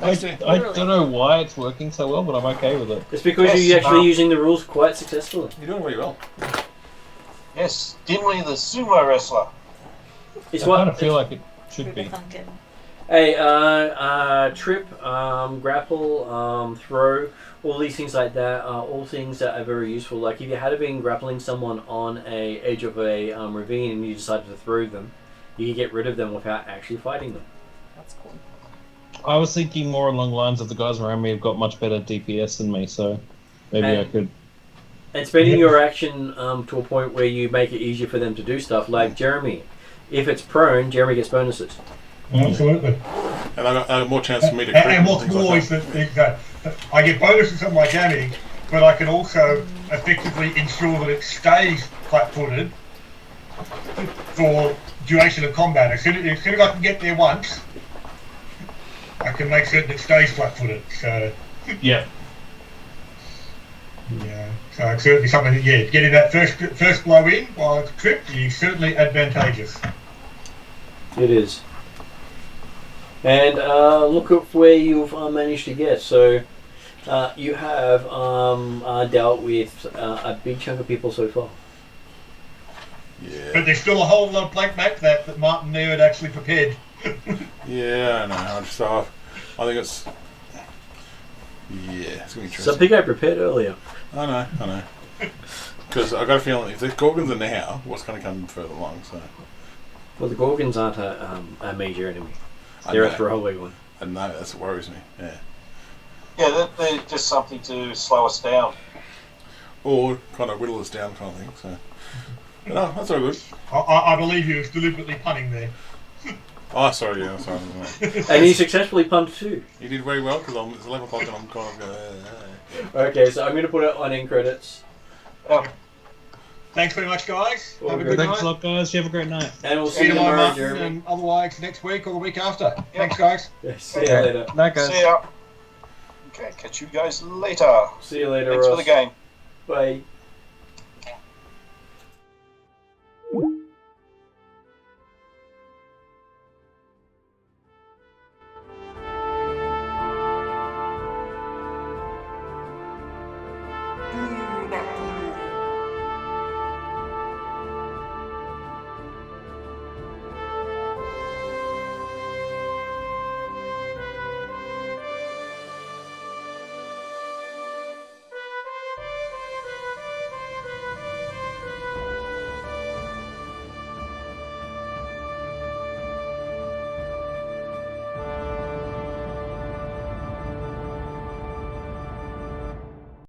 I: I don't know why it's working so well, but I'm okay with it.
C: It's because you're actually using the rules quite successfully.
F: You're doing really well.
J: Yes, Dimly the sumo wrestler.
C: It's
I: I
C: what
I: kind of feel like it should be.
C: Hey, trip, grapple, throw, all these things like that are all things that are very useful. Like if you had been grappling someone on a edge of a ravine and you decided to throw them, you could get rid of them without actually fighting them.
E: That's cool.
I: I was thinking more along the lines of the guys around me have got much better DPS than me, so maybe I could.
C: And spending your action to a point where you make it easier for them to do stuff, like Jeremy. If it's prone, Jeremy gets bonuses.
H: Absolutely.
F: And I got more chance for me to crit.
H: And what's more is that I get bonuses on my damage, but I can also effectively ensure that it stays flat-footed for duration of combat. As soon as I can get there once, I can make certain it stays flat-footed. So
I: Yeah.
H: yeah, so it's certainly something that getting that first blow in while it's tripped is certainly advantageous.
C: It is. And look at where you've managed to get. So you have dealt with a big chunk of people so far.
F: Yeah.
H: But there's still a whole lot of blank map that Martin there had actually prepared.
F: Yeah, I know. I think it's. Yeah, it's going to be interesting.
C: Something I prepared earlier.
F: I know. Because I got a feeling if the Gorgons are now, what's going to come further along? So.
C: Well, the Gorgons aren't a major enemy.
F: I
C: They're
F: know.
C: a throwaway one.
F: I know, that's what worries me. Yeah.
J: Yeah, they're just something to slow us down.
F: Or kind of whittle us down, kind of thing. So. No, that's all good.
H: I believe he was deliberately punning there.
F: Oh, sorry, yeah, sorry.
C: And he successfully pumped too.
F: He did very well because it's 11 o'clock and I'm kind of going.
C: Okay, so I'm going to put it on end credits.
H: Thanks very much, guys.
C: Well,
H: Have a good
I: Thanks a
H: night.
I: lot, guys. You have a great night.
C: And we'll see
H: See
C: you
H: you tomorrow,
C: tomorrow,
H: Martin,
C: Jeremy.
H: and otherwise next week or the week after. Thanks, guys.
C: Yeah, see you later.
I: Night, guys.
J: See ya. Okay, catch you guys later.
C: See you later,
J: Thanks for
C: Ross.
J: the game.
C: Bye.